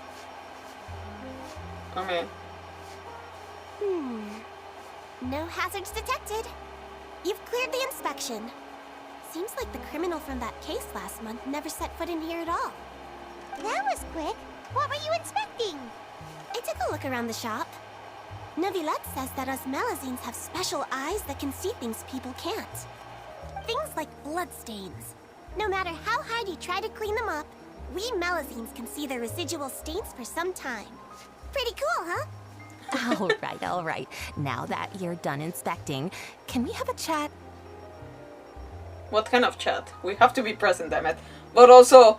I mean... No hazards detected. You've cleared the inspection. Seems like the criminal from that case last month never set foot in here at all. That was quick. What were you inspecting? I took a look around the shop. Neuvillette says that us Melazines have special eyes that can see things people can't. Things like bloodstains, No matter how hard you try to clean them up, we Melazines can see the residual stains for some time. Pretty cool, huh? All right. Now that you're done inspecting, can we have a chat? What kind of chat? We have to be present, damn it. But also,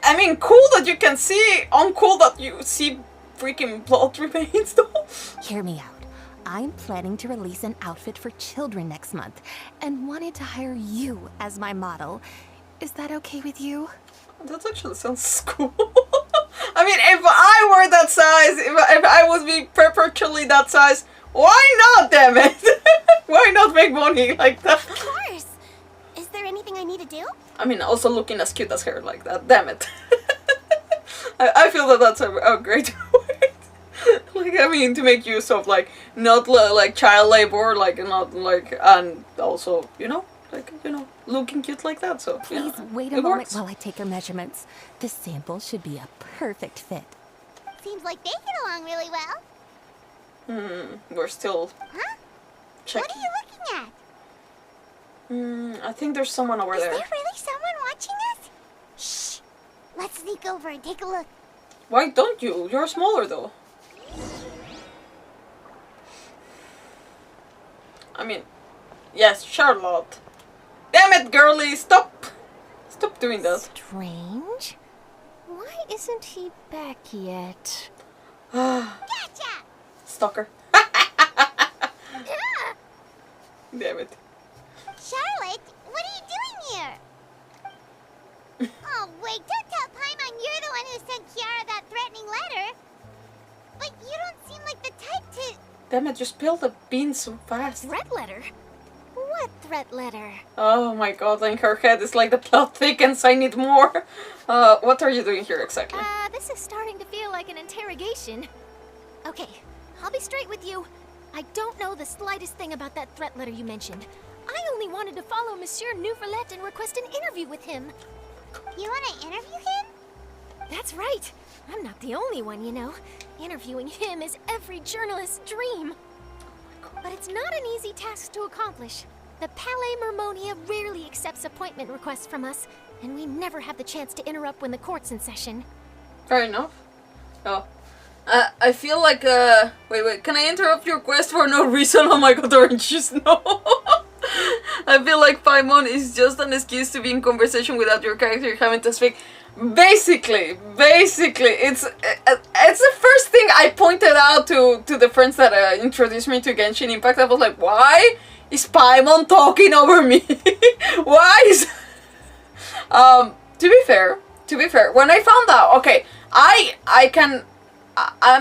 I mean, cool that you can see, uncool that you see freaking blood remains though. Hear me out. I'm planning to release an outfit for children next month and wanted to hire you as my model. Is that okay with you? That actually sounds cool. I mean, if I were that size, if I would be perpetually that size, why not, damn it? Why not make money like that? Of course! Is there anything I need to do? I mean, also looking as cute as her like that, damn it. I feel that that's a great way. Like, I mean, to make use of, like, not like child labor, like, not like, and also, you know, like, you know, looking cute like that, so, Please yeah, wait a it moment works. while I take your measurements. This sample should be a perfect fit. Seems like they get along really well. We're still Huh? checking. What are you looking at? I think there's someone over Is there. there really someone watching us? Shh! Let's sneak over and take a look. Why don't you? You're smaller, though. I mean, yes, Charlotte. Damn it, girlie, stop! Stop doing that. Strange. Why isn't he back yet? Gotcha! Stalker. Damn it. Charlotte, what are you doing here? Oh, wait, don't tell Paimon you're the one who sent Kiara that threatening letter. But you don't seem like the type to... Damn it, you spilled the beans so fast. Threat letter? What threat letter? Oh my god, in her head it's like the plot thickens, I need more. What are you doing here exactly? This is starting to feel like an interrogation. Okay, I'll be straight with you. I don't know the slightest thing about that threat letter you mentioned. I only wanted to follow Monsieur Neuvillette and request an interview with him. You want to interview him? That's right. I'm not the only one, you know. Interviewing him is every journalist's dream. But it's not an easy task to accomplish. The Palais Mermonia rarely accepts appointment requests from us, and we never have the chance to interrupt when the court's in session. Fair enough. Oh. I feel like, wait, can I interrupt your quest for no reason? Oh my god, orange juice, no. I feel like Paimon is just an excuse to be in conversation without your character having to speak. Basically, it's the first thing I pointed out to the friends that introduced me to Genshin Impact. I was like, why is Paimon talking over me? Why is... to be fair, when I found out, okay, I'm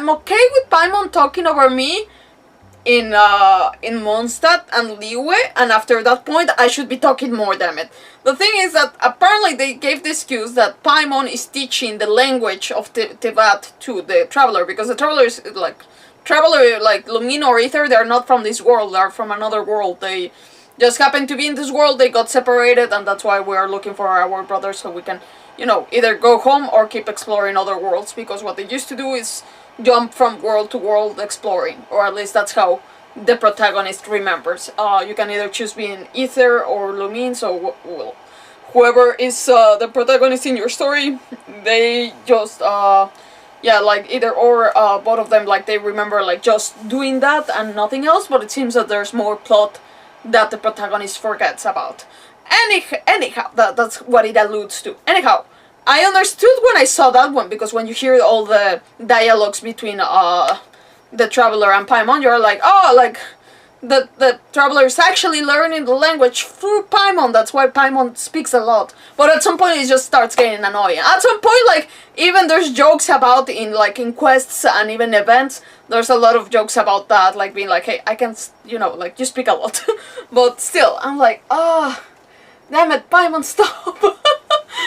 okay with Paimon talking over me in Mondstadt and Liyue, and after that point I should be talking more, damn it. The thing is that apparently they gave the excuse that Paimon is teaching the language of Teyvat to the Traveler, because the Traveler is like... Traveler, like Lumine or Ether, they're not from this world, they're from another world. They just happen to be in this world, they got separated, and that's why we are looking for our brothers so we can, you know, either go home or keep exploring other worlds, because what they used to do is jump from world to world exploring, or at least that's how the protagonist remembers. You can either choose being Ether or Lumine, so well, whoever is the protagonist in your story, they just yeah, like either or, both of them, like they remember like just doing that and nothing else, but it seems that there's more plot that the protagonist forgets about. Anyhow, that's what it alludes to. Anyhow, I understood when I saw that one, because when you hear all the dialogues between the Traveler and Paimon, you're like, oh, like the Traveler is actually learning the language through Paimon. That's why Paimon speaks a lot. But at some point it just starts getting annoying. At some point, like, even there's jokes about in quests and even events, there's a lot of jokes about that, like being like, hey, I can, you know, like, you speak a lot. But still, I'm like, oh, damn it, Paimon, stop.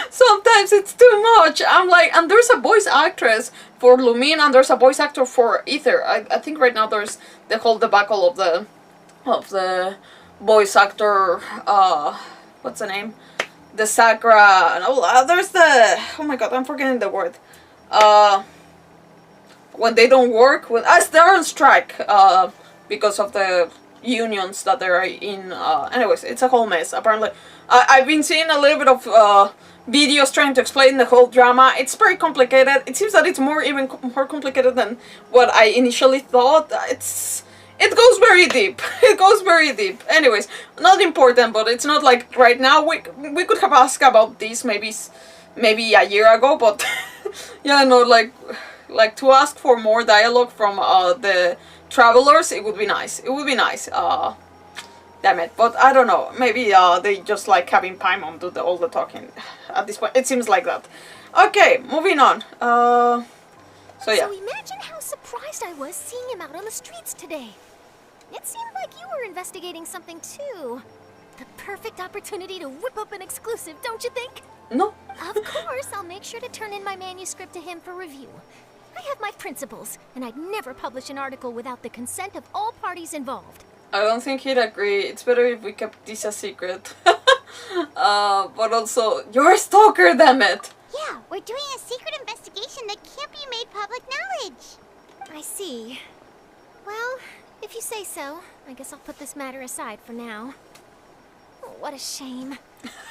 Sometimes it's too much. I'm like, and there's a voice actress for Lumine and there's a voice actor for Ether. I think right now there's the whole debacle of the voice actor, what's the name? The Sakura, no, there's the, oh my god, I'm forgetting the word. When they don't work, they're on strike, because of the unions that they're in, anyways, it's a whole mess. Apparently, I've been seeing a little bit of videos trying to explain the whole drama. It's very complicated. It seems that it's more complicated than what I initially thought. It goes very deep. It goes very deep. Anyways, not important, but it's not like right now. We could have asked about this maybe a year ago, but yeah, no, like to ask for more dialogue from the travelers, it would be nice. It would be nice. Damn it. But I don't know. Maybe they just like having Paimon do all the talking at this point. It seems like that. Okay, moving on. So yeah. So imagine how surprised I was seeing him out on the streets today. It seemed like you were investigating something too. The perfect opportunity to whip up an exclusive, don't you think? No. Of course, I'll make sure to turn in my manuscript to him for review. I have my principles, and I'd never publish an article without the consent of all parties involved. I don't think he'd agree. It's better if we kept this a secret. But also, you're a stalker, damn it! Yeah, we're doing a secret investigation that can't be made public knowledge. I see. Well, if you say so, I guess I'll put this matter aside for now. Oh, what a shame.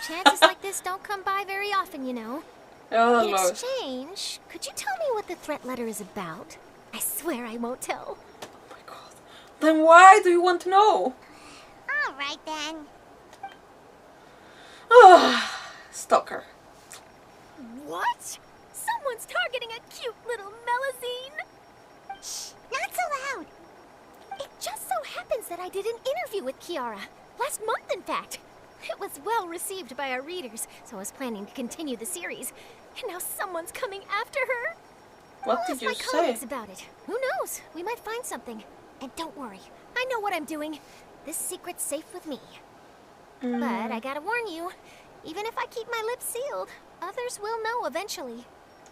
Chances like this don't come by very often, you know. Oh, In Lord. exchange, could you tell me what the threat letter is about? I swear I won't tell. Oh my god. Then why do you want to know? All right, then. Stalker. What? Someone's targeting a cute little Melazine? Shh, not so loud. It just so happens that I did an interview with Kiara. Last month, in fact. It was well received by our readers, so I was planning to continue the series. And now someone's coming after her. What I'll did ask you my say? colleagues about it. Who knows? We might find something. And don't worry, I know what I'm doing. This secret's safe with me. But I gotta warn you, even if I keep my lips sealed, others will know eventually.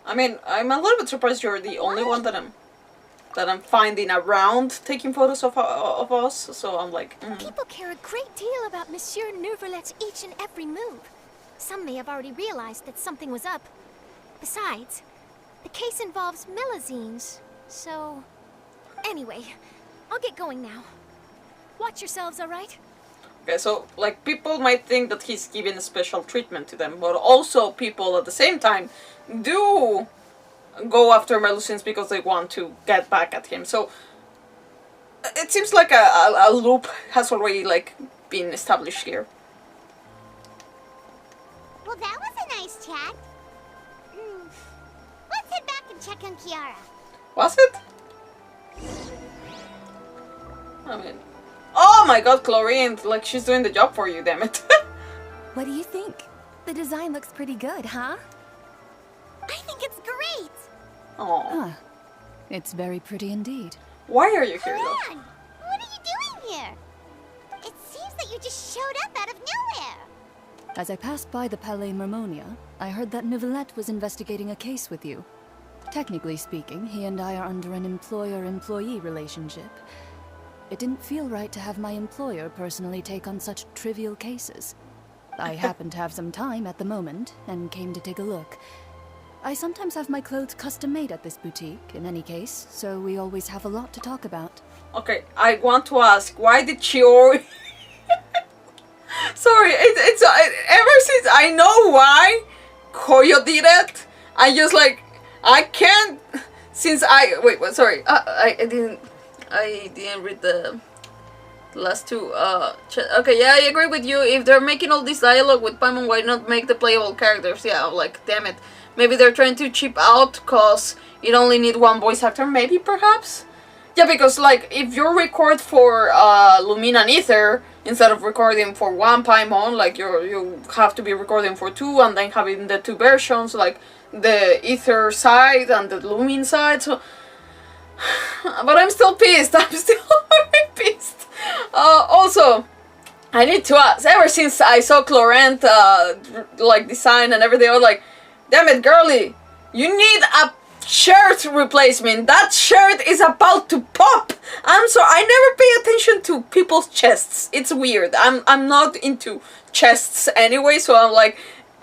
I mean, I'm a little bit surprised you're the only one that I'm finding around taking photos of us. So I'm like, People care a great deal about Monsieur Neuvillette's each and every move. Some may have already realized that something was up. Besides, the case involves Melazines, so... Anyway, I'll get going now. Watch yourselves, alright? Okay, so like people might think that he's giving a special treatment to them, but also people at the same time do go after Melusines because they want to get back at him. So it seems like a loop has already like been established here. Well, that was a nice chat. Let's head back and check on Kiara. Was it? I mean, oh my god, Chlorine, like she's doing the job for you, damn it. What do you think? The design looks pretty good, huh? I think it's great. Oh, Huh. It's very pretty indeed. why are you here though? Come on, what are you doing here? It seems that you just showed up out of nowhere. As I passed by the Palais Mermonia, I heard that Neuvillette was investigating a case with you. Technically speaking, he and I are under an employer-employee relationship. It didn't feel right to have my employer personally take on such trivial cases. I happened to have some time at the moment, and came to take a look. I sometimes have my clothes custom-made at this boutique, in any case, so we always have a lot to talk about. Okay, I want to ask, why did she already... Sorry, it's ever since I know why Koyo did it, I just like, I can't, since I, wait, what, sorry, I didn't read the last two, okay, yeah, I agree with you. If they're making all this dialogue with Paimon, why not make the playable characters? Yeah, I'm like, damn it. Maybe they're trying to cheap out because you only need one voice actor, maybe, perhaps? Yeah, because, like, if you record for Lumina and Ether, instead of recording for one Paimon, like, you have to be recording for two and then having the two versions, like, the Ether side and the Lumin side, so... But I'm still pissed. I'm still very pissed. Also, I need to ask. Ever since I saw Clorent, like design and everything, I was like, damn it, girly, you need a shirt replacement. That shirt is about to pop. I'm sorry. I never pay attention to people's chests. It's weird. I'm not into chests anyway, so I'm like.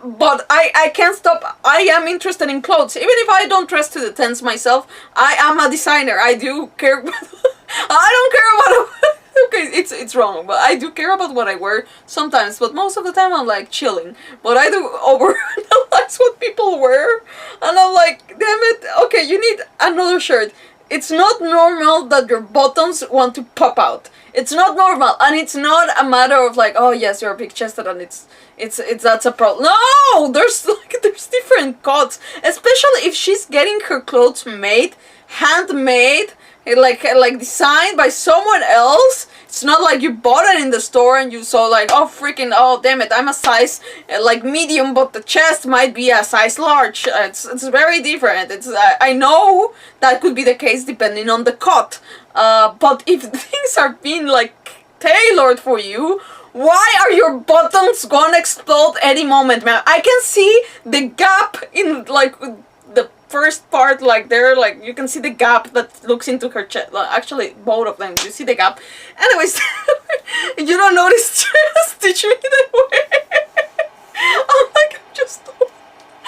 But I can't stop. I am interested in clothes. Even if I don't dress to the tens myself, I am a designer. I do care. I don't care about Okay, it's wrong, but I do care about what I wear sometimes, but most of the time I'm like chilling. But I do overanalyze what people wear, and I'm like, damn it, okay, you need another shirt. It's not normal that your buttons want to pop out. It's not normal, and it's not a matter of like, oh yes, you're big chested and it's that's a problem. No, there's different cuts, especially if she's getting her clothes made, handmade, like designed by someone else. It's not like you bought it in the store and you saw like, oh freaking, oh damn it, I'm a size like medium, but the chest might be a size large. It's very different. I know that could be the case depending on the cut. But if things are being like tailored for you, why are your buttons gonna explode any moment, man? I can see the gap in like the first part, like there, like you can see the gap that looks into her chest. Actually, both of them, you see the gap. Anyways, you don't notice chest. Teach me that way. I'm like, I'm just.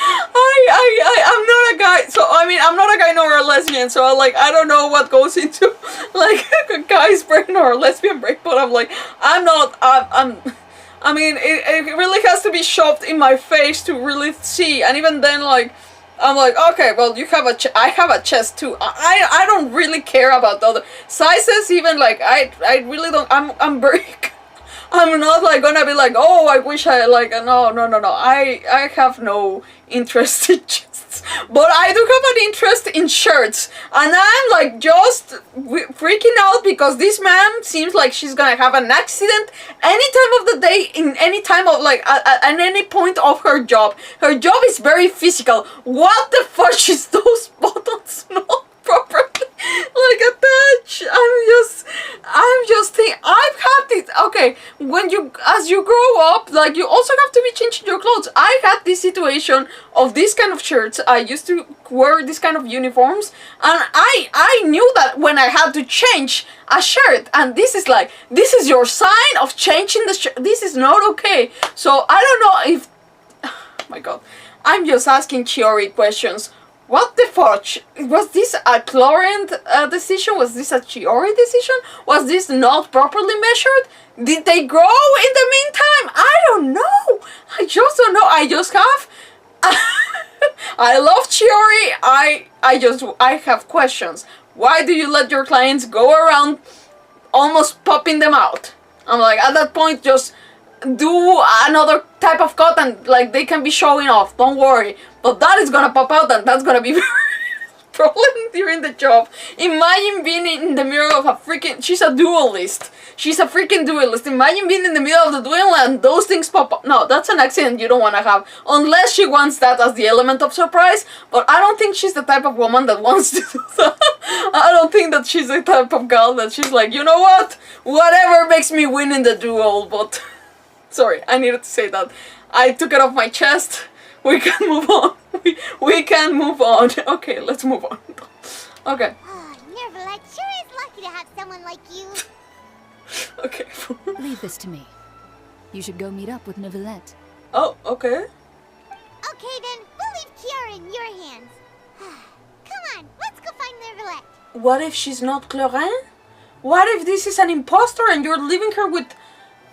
I'm not a guy, so I mean I'm not a guy nor a lesbian, so I don't know what goes into like a guy's brain or a lesbian brain, but I'm like, I mean it really has to be shoved in my face to really see, and even then like I'm like, okay, well you have I have a chest too. I don't really care about the other sizes, even like I really don't. I'm very. I'm not like gonna be like, oh, I wish I like, no. I have no interest in chests, but I do have an interest in shirts, and I'm like just freaking out because this man seems like she's gonna have an accident any time of the day, in any time of like at any point of her job. Her job is very physical. What the fudge is those buttons not properly like attached? I'm just thinking, I've had this, okay, as you grow up, like you also have to be changing your clothes. I had this situation of this kind of shirts. I used to wear this kind of uniforms, and I knew that when I had to change a shirt, and this is your sign of changing the shirt. This is not okay. So I don't know if, oh my god, I'm just asking Chiori questions. What the fudge? Was this a Clorent decision? Was this a Chiori decision? Was this not properly measured? Did they grow in the meantime? I don't know. I just don't know. I just have... I love Chiori. I have questions. Why do you let your clients go around almost popping them out? I'm like, at that point, just do another type of cut and like they can be showing off. Don't worry. But that is gonna pop out and that's gonna be problem during the job. Imagine being in the middle of a freaking... She's a duelist. She's a freaking duelist. Imagine being in the middle of the duel and those things pop up. No, that's an accident you don't want to have. Unless she wants that as the element of surprise. But I don't think she's the type of woman that wants to do that. I don't think that she's the type of girl that she's like, you know what? Whatever makes me win in the duel. But... Sorry, I needed to say that. I took it off my chest. We can move on. We can move on. Okay, let's move on. Okay. Oh, Neuvillette sure is lucky to have someone like you. Okay. Leave this to me. You should go meet up with Neuvillette. Oh, okay. Okay then, we'll leave Kiara in your hands. Come on, let's go find Neuvillette. What if she's not Clorent? What if this is an imposter and you're leaving her with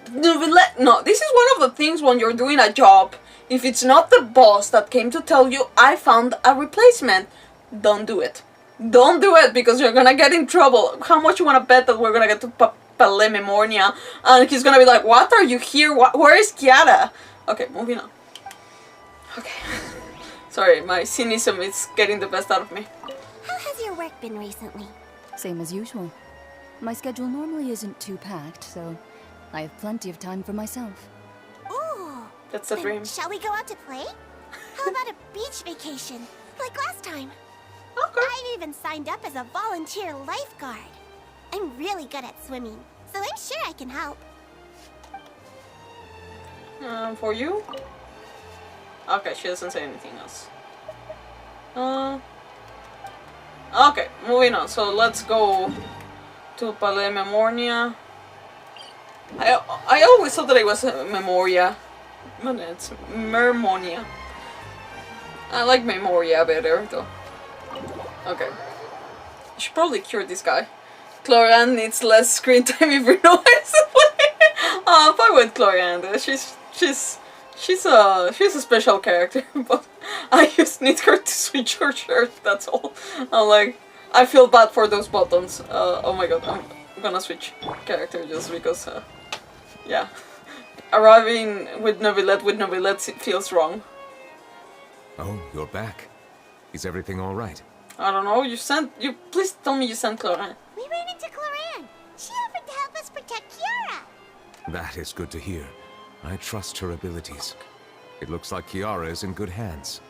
Neuvillette? No, this is one of the things when you're doing a job. If it's not the boss that came to tell you, I found a replacement, don't do it. Don't do it because you're gonna get in trouble. How much you wanna bet that we're gonna get to Palais Memornia and he's gonna be like, what are you here? Where is Kiara? Okay, moving on. Okay. Sorry, my cynicism is getting the best out of me. How has your work been recently? Same as usual. My schedule normally isn't too packed, so I have plenty of time for myself. Ooh. That's the dream. Shall we go out to play? How about a beach vacation, like last time? Okay. I've even signed up as a volunteer lifeguard. I'm really good at swimming, so I'm sure I can help. For you? Okay, she doesn't say anything else. Okay, moving on. So let's go to Palais Memornia. I always thought that it was Memoria. But it's Mermonia. I like Memoria better though. Okay. I should probably cure this guy. Clorian needs less screen time if Rinoa is playing. Fine with Clorian. She's a special character, but I just need her to switch her shirt. That's all. I'm like, I feel bad for those buttons. Oh my god, I'm gonna switch character just because. Yeah, arriving with Neuvillette it feels wrong. Oh, you're back. Is everything all right? I don't know. You please tell me you sent Clorian. We ran into Cloran. She offered to help us protect Kiara. That is good to hear. I trust her abilities. It looks like Kiara is in good hands.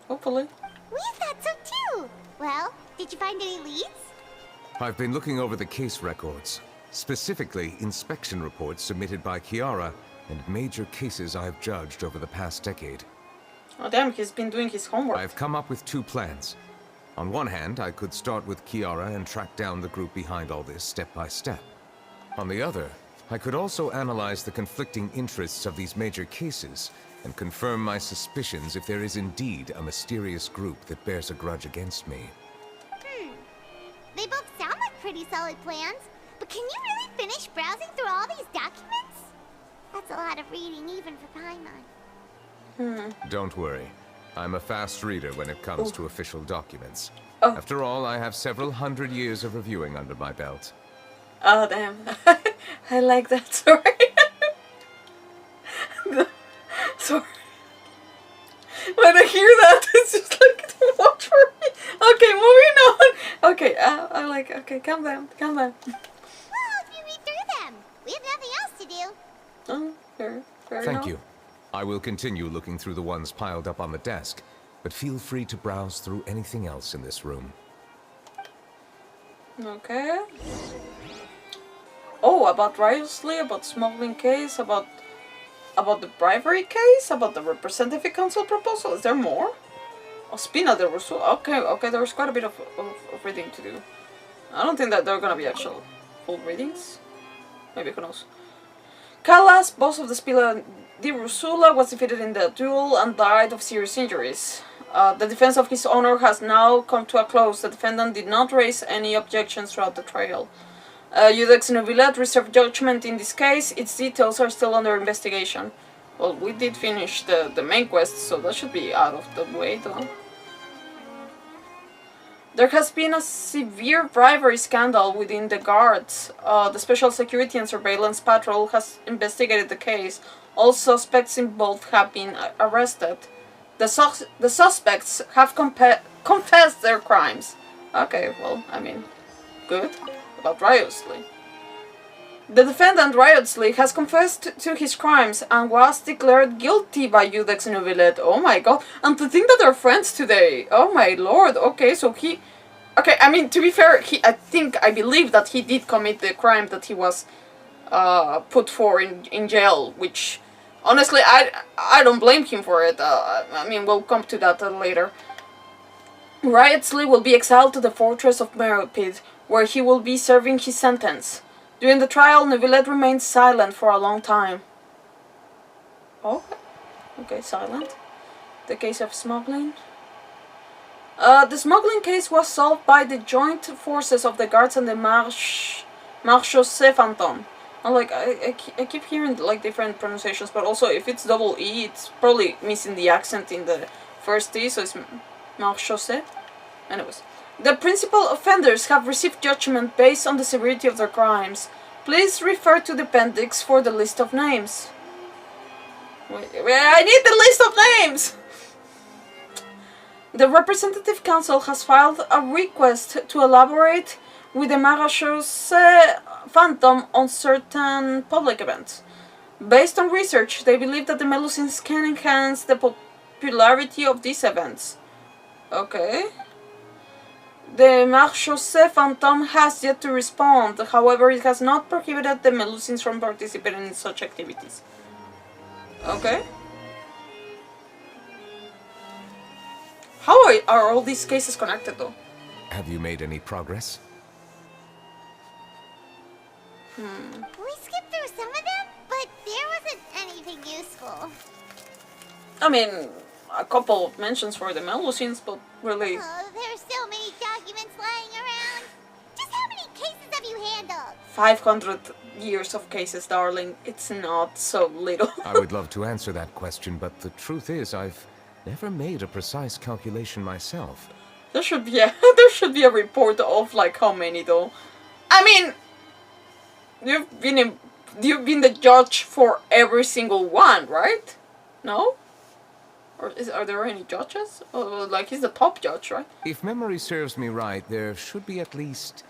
Hopefully. We thought so too. Well, did you find any leads? I've been looking over the case records, specifically inspection reports submitted by Kiara and major cases I've judged over the past decade. Oh damn, he's been doing his homework. I've come up with two plans. On one hand, I could start with Kiara and track down the group behind all this step by step. On the other, I could also analyze the conflicting interests of these major cases and confirm my suspicions if there is indeed a mysterious group that bears a grudge against me. They both sound like pretty solid plans, but can you really finish browsing through all these documents? That's a lot of reading even for Paimon. Don't worry. I'm a fast reader when it comes to official documents. Oh. After all, I have several hundred years of reviewing under my belt. Oh damn. I like that story. Sorry. When I hear that, it's just like too much for me. Okay, moving on. Okay, okay, calm down. Well, if you read through them, we have nothing else to do. Oh, fair Thank enough. you. I will continue looking through the ones piled up on the desk, but feel free to browse through anything else in this room. Okay. Oh, about Riosley, about smuggling case, about the bribery case, about the representative council proposal. Is there more? Oh, Spina de Russo. Okay, there's quite a bit of reading to do. I don't think that there are gonna be actual full readings. Maybe, who knows. Callas, boss of the Spina di Rusula, was defeated in the duel and died of serious injuries. The defense of his honor has now come to a close. The defendant did not raise any objections throughout the trial. Iudex Neuvillette reserved judgment in this case. Its details are still under investigation. Well, we did finish the main quest, so that should be out of the way, though. There has been a severe bribery scandal within the guards. The Special Security and Surveillance Patrol has investigated the case. All suspects involved have been arrested. The suspects have confessed their crimes. Okay, well, I mean, good. About Riosley. The defendant, Riosley, has confessed to his crimes and was declared guilty by Iudex Neuvillette. Oh my god. And to think that they're friends today. Oh my lord. Okay, so he... Okay, I mean, to be fair, I believe that he did commit the crime that he was put for in jail, which... Honestly, I don't blame him for it. I mean, we'll come to that later. Riosley will be exiled to the fortress of Meropid, where he will be serving his sentence. During the trial, Neuvillette remained silent for a long time. Oh, okay, silent. The case of smuggling. The smuggling case was solved by the joint forces of the guards and the Marchaussee Fontaine. Like, I keep hearing like different pronunciations, but also if it's double E, it's probably missing the accent in the first T, so it's Marchaussee. Anyways. The principal offenders have received judgment based on the severity of their crimes. Please refer to the appendix for the list of names. Wait, I need the list of names! The Representative Council has filed a request to elaborate with the Marchaussee Phantom on certain public events. Based on research, they believe that the Melusines can enhance the popularity of these events. Okay. The Marchaussee Phantom has yet to respond, however it has not prohibited the Melusines from participating in such activities. Okay. How are all these cases connected though? Have you made any progress? We skipped through some of them, but there wasn't anything useful. I mean, a couple of mentions for the Melusines, but really... Oh, there's so many documents lying around. Just how many cases handled. 500 years of cases, darling. It's not so little. I would love to answer that question, but the truth is I've never made a precise calculation myself. There should be a there should be a report of like how many though. I mean, you've been the judge for every single one, right? No? Or are there any judges? Oh, like he's the top judge, right? If memory serves me right, there should be at least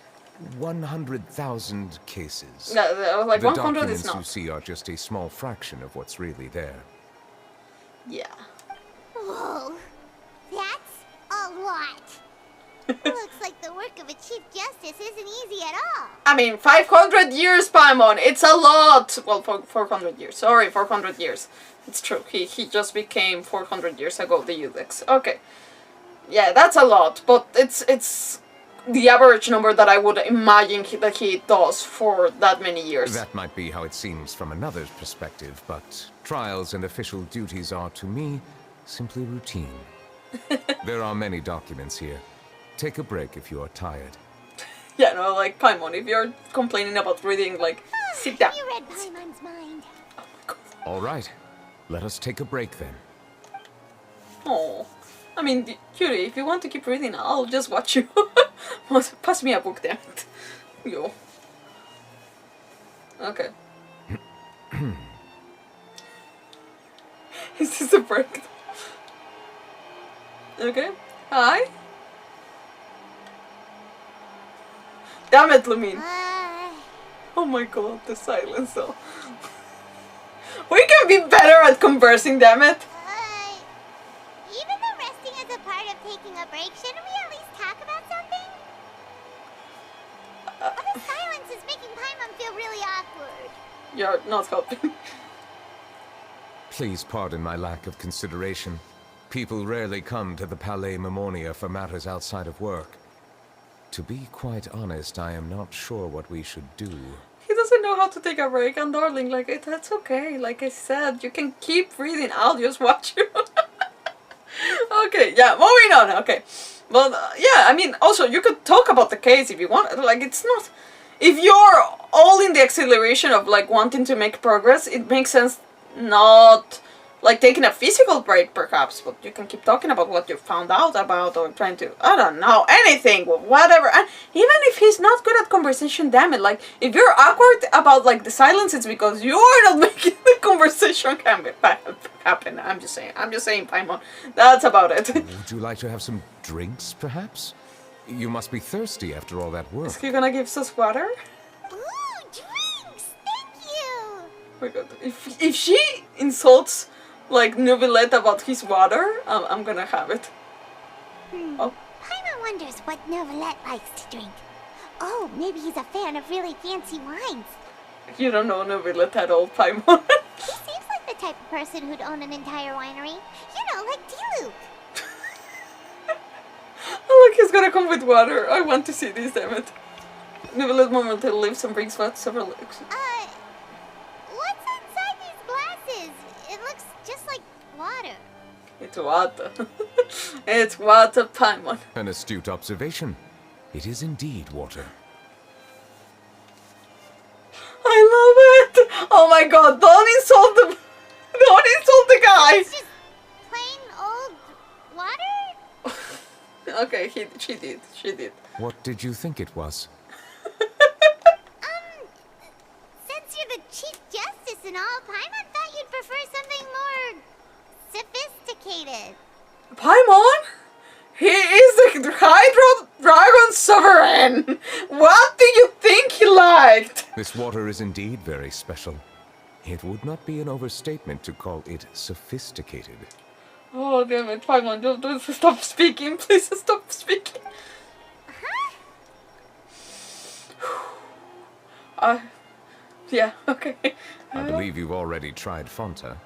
100,000 cases. No, like The 100 documents is you not. see are just a small fraction of what's really there. Yeah. Whoa, that's a lot. Looks like the work of a Chief Justice isn't easy at all. I mean, 500 years, Paimon. It's a lot. Well, 400 years. Sorry, 400 years. It's true. He just became 400 years ago the Udex. Okay. Yeah, that's a lot, but it's the average number that I would imagine that he does for that many years. That might be how it seems from another's perspective, but trials and official duties are, to me, simply routine. There are many documents here. Take a break if you are tired. Yeah, no, like, Paimon, if you're complaining about reading, like, sit down. You read Paimon's mind. All right, let us take a break then. Oh, I mean, cutie, if you want to keep reading, I'll just watch you. Pass me a book, damn it. Yo. Okay. Is this a break? Okay. Hi. Damn it, Lumine. Oh my god, the silence though. We can be better at conversing, damn it. Even though resting is a part of taking a break, shouldn't we at least talk about something? The silence is making Paimon feel really awkward. You're not helping. Please pardon my lack of consideration. People rarely come to the Palais Mermonia for matters outside of work. To be quite honest, I am not sure what we should do. He doesn't know how to take a break, and darling, like, that's okay. Like I said, you can keep reading, I'll just watch you. Okay, yeah, moving on, okay. Well, yeah, I mean, also, you could talk about the case if you want. Like, it's not... If you're all in the acceleration of, like, wanting to make progress, it makes sense not... Like, taking a physical break, perhaps, but you can keep talking about what you found out about, or trying to, I don't know, anything, whatever. And even if he's not good at conversation, damn it, like, if you're awkward about, like, the silence, it's because you're not making the conversation happen. I'm just saying, Paimon. That's about it. Would you like to have some drinks, perhaps? You must be thirsty after all that work. Is he gonna give us water? Ooh, drinks! Thank you! Oh my god, if she insults... like Neuvillette about his water, I'm gonna have it. Oh. Paimon wonders what Neuvillette likes to drink. Oh, maybe he's a fan of really fancy wines. You don't know Neuvillette at all, Paimon. He seems like the type of person who'd own an entire winery. You know, like D-Luke. Oh, look, he's gonna come with water. I want to see this, damn it. Neuvillette momentarily leaves and brings back several eggs. What's inside these glasses? It looks just like water. It's water. It's water, Paimon. An astute observation. It is indeed water. I love it! Oh my god, don't insult the guy! It's just plain old water? Okay, she did. What did you think it was? Since you're the Chief Justice and all, Paimon thought you'd prefer something more sophisticated. Paimon? He is the Hydro Dragon Sovereign! What do you think he liked? This water is indeed very special. It would not be an overstatement to call it sophisticated. Oh, damn it, Paimon, don't stop speaking. Please stop speaking. Yeah, okay. I believe you've already tried Fonta.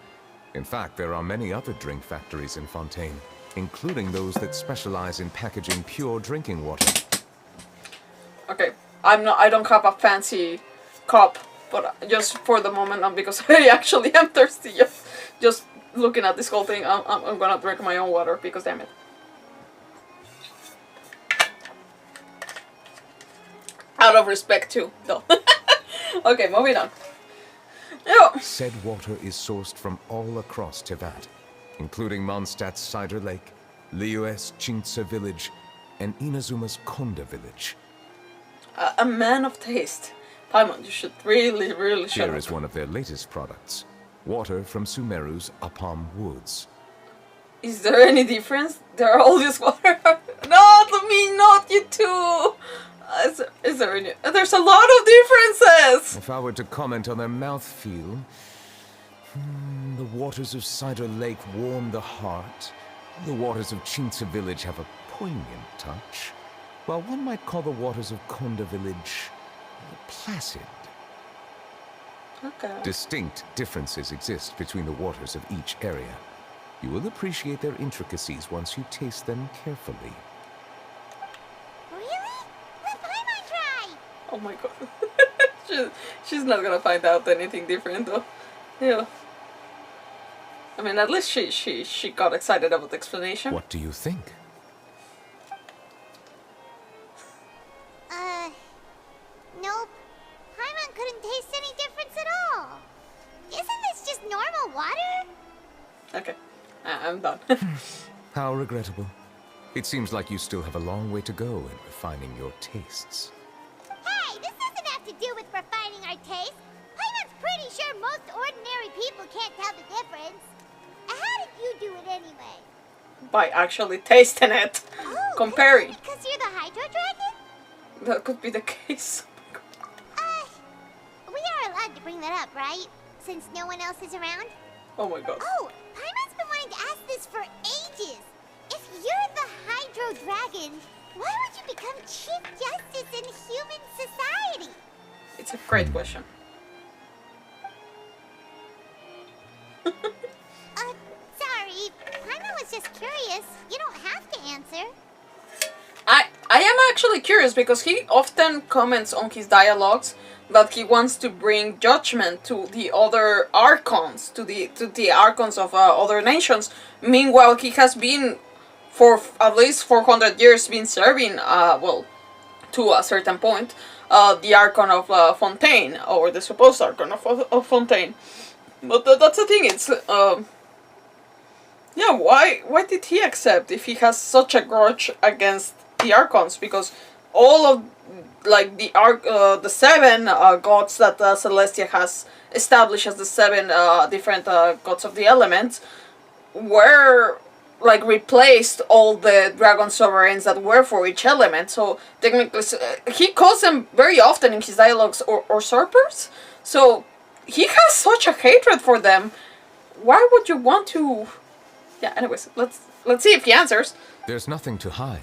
In fact, there are many other drink factories in Fontaine, including those that specialize in packaging pure drinking water. Okay, I don't have a fancy cup, but just for the moment, because I actually am thirsty. Just looking at this whole thing, I'm gonna drink my own water, because damn it. Out of respect too, though. Okay, moving on. Ew. Said water is sourced from all across Tevat, including Mondstadt's Cider Lake, Liyue's Chintsa village, and Inazuma's Konda village. A man of taste. Paimon, you should really shut Here up. is one of their latest products. Water from Sumeru's Apam Woods. Is there any difference? They're all this water. Not me, not you too. Is there any? There's a lot of differences. If I were to comment on their mouthfeel, the waters of Cider Lake warm the heart. The waters of Chintsa village have a poignant touch, while one might call the waters of Konda village placid. Okay. Distinct differences exist between the waters of each area. You will appreciate their intricacies once you taste them carefully. Really? Let Paimon try! Oh my god. she's not gonna find out anything different though. Yeah. I mean, at least she got excited about the explanation. What do you think? Nope. Paimon couldn't taste any difference at all. Isn't this just normal water? Okay. I'm done. How regrettable. It seems like you still have a long way to go in refining your tastes. Hey, this doesn't have to do with refining our taste. Paimon's pretty sure most ordinary people can't tell the difference. How did you do it anyway? By actually tasting it. Oh, Comparing. because you're the Hydro Dragon? That could be the case. We are allowed to bring that up, right? Since no one else is around? Oh my god. Oh, Paimon's been wanting to ask this for ages. If you're the Hydro Dragon, why would you become Chief Justice in human society? It's a great question. Sorry. Paimon was just curious. You don't have to answer. I am actually curious because he often comments on his dialogues that he wants to bring judgment to the other archons, to the archons of other nations. Meanwhile, he has been for at least 400 years been serving, well, to a certain point, the archon of Fontaine, or the supposed archon of Fontaine. But that's the thing. It's yeah. Why did he accept if he has such a grudge against the archons? Because all of like the seven gods that Celestia has established as the seven different gods of the elements were like replaced all the dragon sovereigns that were for each element. So technically, he calls them very often in his dialogues usurpers. So he has such a hatred for them. Why would you want to? Yeah. Anyways, let's see if he answers. There's nothing to hide.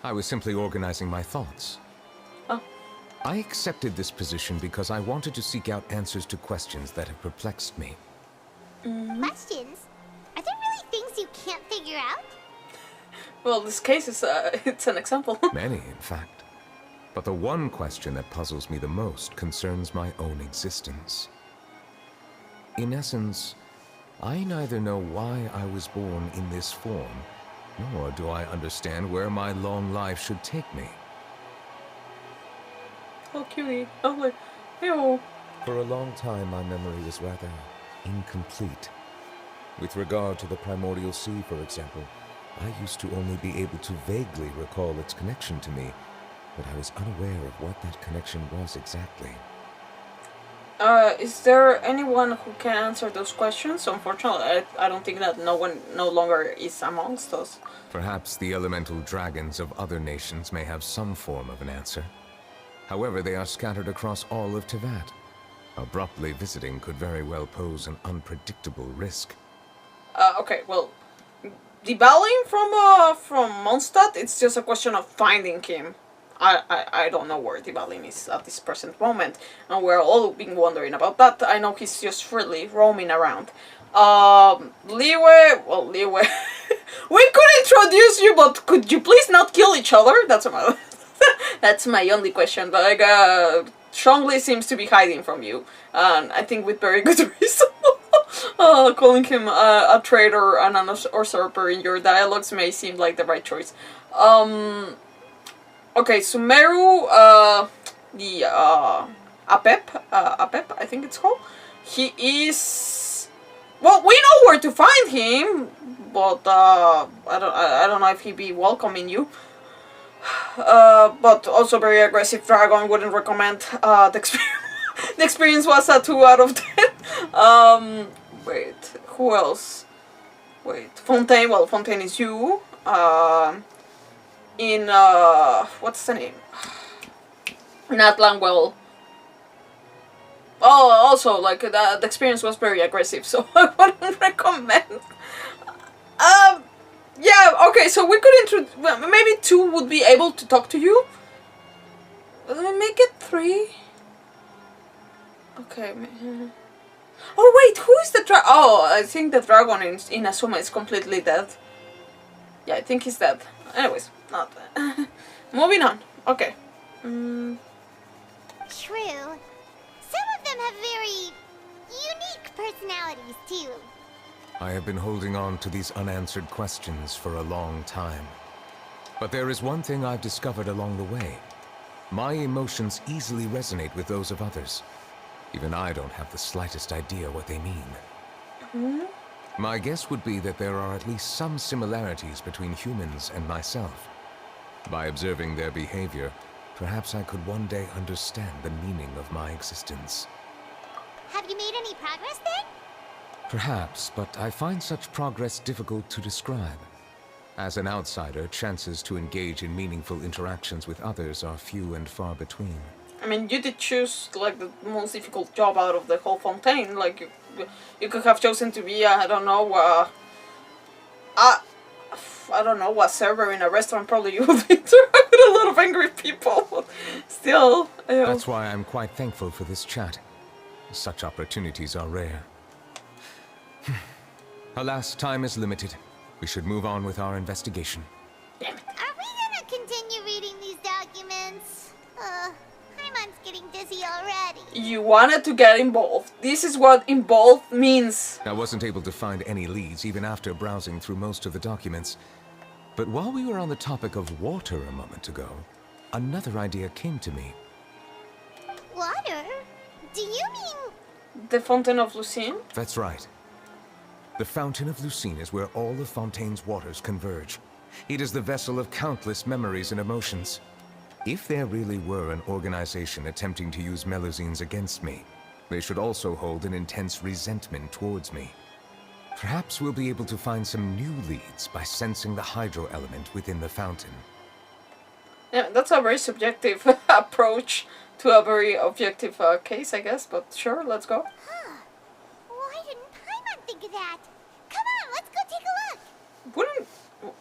I was simply organizing my thoughts. Oh. I accepted this position because I wanted to seek out answers to questions that have perplexed me. Questions? Are there really things you can't figure out? Well, this case is it's an example. Many, in fact. But the one question that puzzles me the most concerns my own existence. In essence, I neither know why I was born in this form, nor do I understand where my long life should take me. Oh, cutie. Oh, like, ew. For a long time, my memory was rather incomplete. With regard to the primordial sea, for example, I used to only be able to vaguely recall its connection to me, but I was unaware of what that connection was exactly. Is there anyone who can answer those questions? Unfortunately, I don't think that no longer is amongst us. Perhaps the elemental dragons of other nations may have some form of an answer. However, they are scattered across all of Tevat. Abruptly visiting could very well pose an unpredictable risk. Okay, well, deballing from Mondstadt, it's just a question of finding him. I don't know where Debalin is at this present moment, and we're all been wondering about that. I know he's just freely roaming around. Liyue, we could introduce you, but could you please not kill each other? That's my that's my only question. Like, Shongli seems to be hiding from you, and I think with very good reason. Calling him a traitor and an usurper in your dialogues may seem like the right choice. Okay, Sumeru, the Apep, I think it's called. He is, well, we know where to find him, but I don't know if he'd be welcoming you. But also very aggressive dragon. Wouldn't recommend. The experience. The experience was a 2 out of 10. Wait, who else? Wait, Fontaine. Well, Fontaine is you. In what's the name? Natlan. Well. Oh, also like the experience was very aggressive, so I wouldn't recommend. Yeah. Okay, so we could well, maybe 2 would be able to talk to you. Make it 3. Okay. Oh wait, who is the dragon? Oh, I think the dragon in Asuma is completely dead. Yeah, I think he's dead. Anyways, not. Moving on. Okay. True. Some of them have very unique personalities, too. I have been holding on to these unanswered questions for a long time. But there is one thing I've discovered along the way. My emotions easily resonate with those of others. Even I don't have the slightest idea what they mean. My guess would be that there are at least some similarities between humans and myself. By observing their behavior, perhaps I could one day understand the meaning of my existence. Have you made any progress then? Perhaps, but I find such progress difficult to describe. As an outsider, chances to engage in meaningful interactions with others are few and far between. I mean, you did choose like the most difficult job out of the whole Fontaine. Like you could have chosen to be I don't know a server in a restaurant. Probably you would interact with a lot of angry people. But still, That's why I'm quite thankful for this chat. Such opportunities are rare. Alas, time is limited. We should move on with our investigation. Damn it. Are we gonna continue reading these documents? Paimon's getting dizzy already. You wanted to get involved. This is what involved means. I wasn't able to find any leads even after browsing through most of the documents. But while we were on the topic of water a moment ago, another idea came to me. Water? Do you mean... The Fontaine of Lucine? That's right. The Fountain of Lucine is where all of Fontaine's waters converge. It is the vessel of countless memories and emotions. If there really were an organization attempting to use Melusines against me, they should also hold an intense resentment towards me. Perhaps we'll be able to find some new leads by sensing the hydro element within the fountain. Yeah, that's a very subjective approach to a very objective case, I guess. But sure, let's go. Why didn't Paimon think of that? Come on, let's go take a look. Wouldn't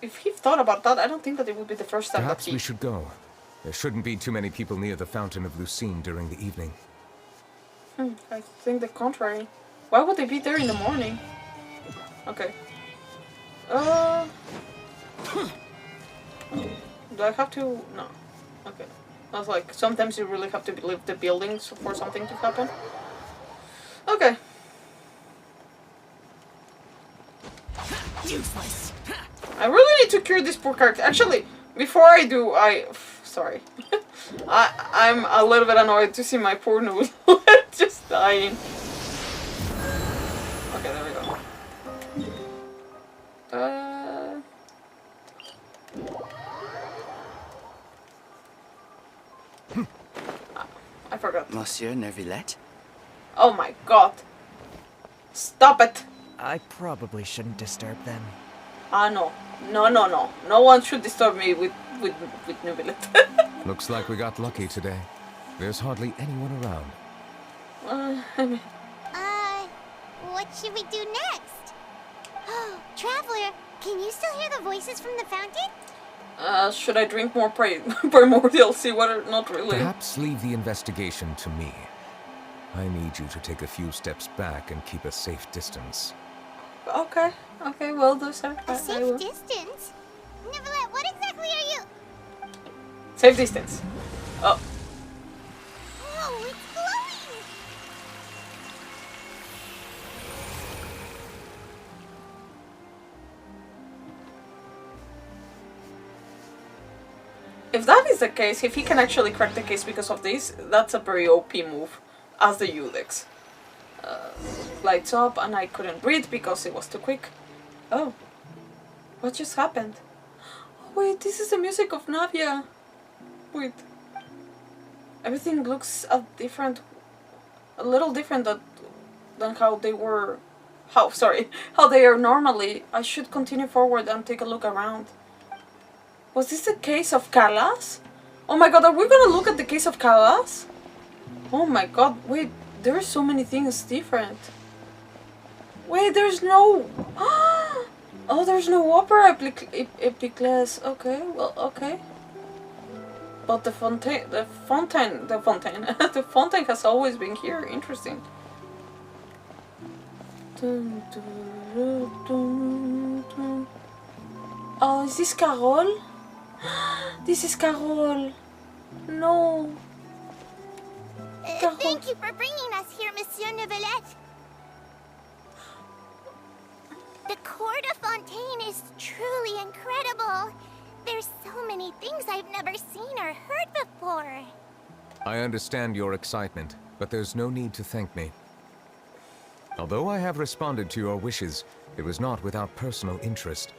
if he thought about that? I don't think that it would be the first time Perhaps that he... we should go. There shouldn't be too many people near the Fountain of Lucine during the evening. I think the contrary. Why would they be there in the morning? Okay. Do I have to? No. Okay. I was like, sometimes you really have to leave the buildings for something to happen. Okay. Useless. I really need to cure this poor character. Actually, before I do, sorry. I'm a little bit annoyed to see my poor Neuvillette just dying. Okay, there we go. I forgot. Monsieur Neuvillette? Oh my god. Stop it. I probably shouldn't disturb them. No. No. No one should disturb me with Neuvillette. Looks like we got lucky today. There's hardly anyone around. What should we do next? Oh, Traveler, can you still hear the voices from the fountain? Should I drink more primordial sea water? Not really. Perhaps leave the investigation to me. I need you to take a few steps back and keep a safe distance. Okay, will do, sir. A safe distance? Neuvillette, what exactly are you... Safe distance. Oh. Oh, it's glowing! If that is the case, if he can actually crack the case because of this, that's a very OP move as the Ulex. Lights up and I couldn't breathe because it was too quick. Oh. What just happened? Oh, wait, this is the music of Navia. Wait. Everything looks a little different than how they were... how they are normally. I should continue forward and take a look around. Was this the case of Kalas? Oh my god, are we gonna look at the case of Kalas? Oh my god, wait, there are so many things different. Wait, there's no... Oh, there's no opera epiclese. Okay, well, okay. But the Fontaine has always been here. Interesting. Oh, is this Carol? This is Carol. No. Carol. Thank you for bringing us here, Monsieur Neuvillette. The court of Fontaine is truly incredible. There's so many things I've never seen or heard before. I understand your excitement, but there's no need to thank me. Although I have responded to your wishes, it was not without personal interest.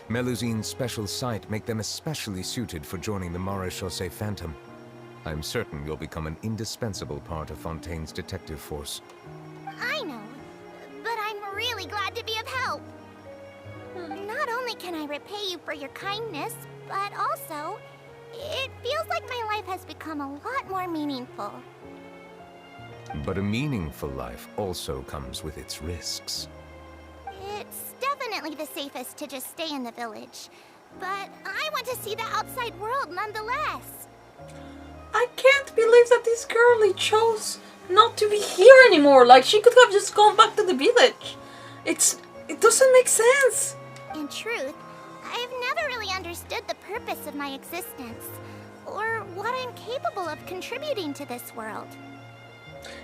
Melusine's special sight make them especially suited for joining the Maréchaussée Phantom. I'm certain you'll become an indispensable part of Fontaine's detective force. I know, but I'm really glad to be of help. Not only can I repay you for your kindness, but also, it feels like my life has become a lot more meaningful. But a meaningful life also comes with its risks. It's definitely the safest to just stay in the village, but I want to see the outside world nonetheless. I can't believe that this girl chose not to be here anymore. Like, she could have just gone back to the village. It doesn't make sense. In truth, I've never really understood the purpose of my existence, or what I'm capable of contributing to this world.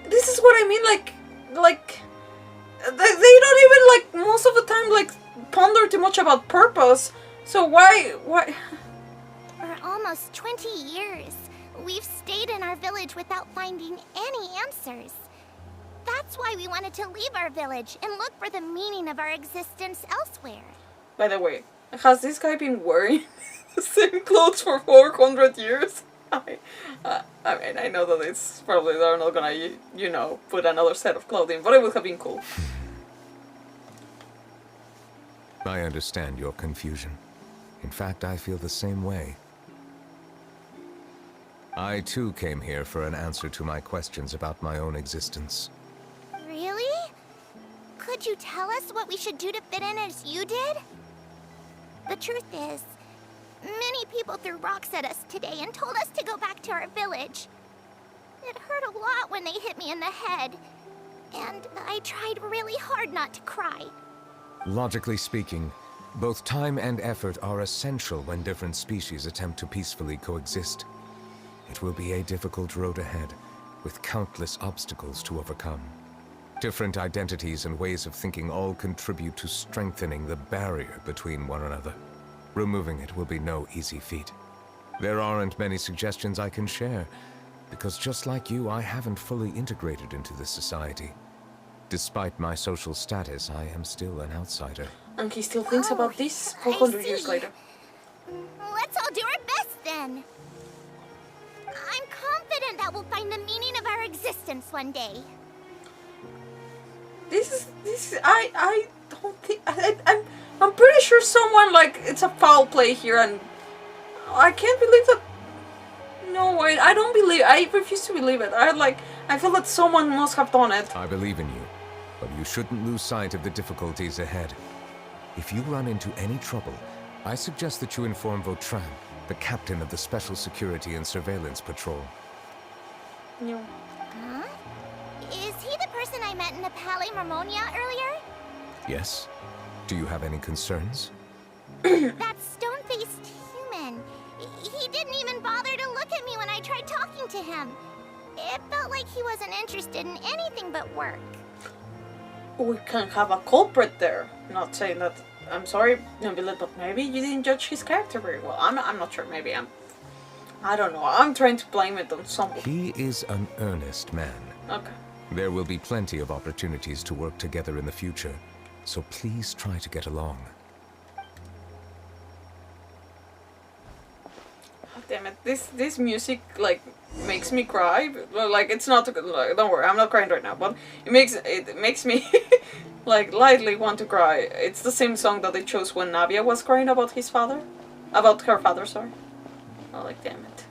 This is what I mean, like, they don't even, like, most of the time, like, ponder too much about purpose. So why? For almost 20 years, we've stayed in our village without finding any answers. That's why we wanted to leave our village and look for the meaning of our existence elsewhere. By the way, has this guy been wearing the same clothes for 400 years? I mean, I know that it's probably they're not gonna, you know, put another set of clothing, but it would have been cool. I understand your confusion. In fact, I feel the same way. I too came here for an answer to my questions about my own existence. Really? Could you tell us what we should do to fit in as you did? The truth is, many people threw rocks at us today and told us to go back to our village. It hurt a lot when they hit me in the head, and I tried really hard not to cry. Logically speaking, both time and effort are essential when different species attempt to peacefully coexist. It will be a difficult road ahead, with countless obstacles to overcome. Different identities and ways of thinking all contribute to strengthening the barrier between one another. Removing it will be no easy feat. There aren't many suggestions I can share, because just like you, I haven't fully integrated into this society. Despite my social status, I am still an outsider. And he still thinks about this 400 years later. Let's all do our best then. I'm confident that we'll find the meaning of our existence one day. I don't think, I'm pretty sure someone, like, it's a foul play here, and I can't believe that. No, I don't believe, I refuse to believe it. I feel that someone must have done it. I believe in you, but you shouldn't lose sight of the difficulties ahead. If you run into any trouble, I suggest that you inform Vautrin, the captain of the Special Security and Surveillance Patrol. No. Huh? Is he the person I met in the Palais Marmonia earlier? Yes? Do you have any concerns? That stone-faced human. He didn't even bother to look at me when I tried talking to him. It felt like he wasn't interested in anything but work. We can have a culprit there. Not saying that, I'm sorry, Neuvillette, but maybe you didn't judge his character very well. I'm not sure, maybe I'm I don't know. I'm trying to blame it on someone. He is an earnest man. Okay. There will be plenty of opportunities to work together in the future, so please try to get along. Oh, damn it. This music, like, makes me cry. Like, it's not... Like, don't worry, I'm not crying right now, but it makes me, like, lightly want to cry. It's the same song that they chose when Navia was crying about his father. About her father, sorry. Oh, like, damn it.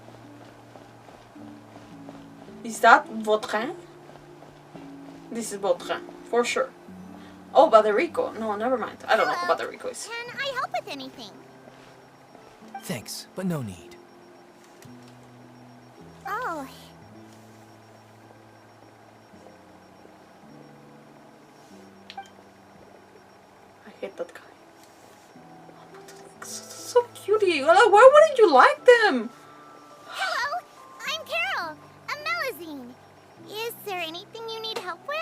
Is that Vautrin? This is Vautrin, for sure. Oh, Baderico. No, never mind. I don't know who Baderico is. Can I help with anything? Thanks, but no need. Oh. I hate that guy. Oh, but so cutie. Why wouldn't you like them? Hello, I'm Carol, a Melazine. Is there anything you need help with?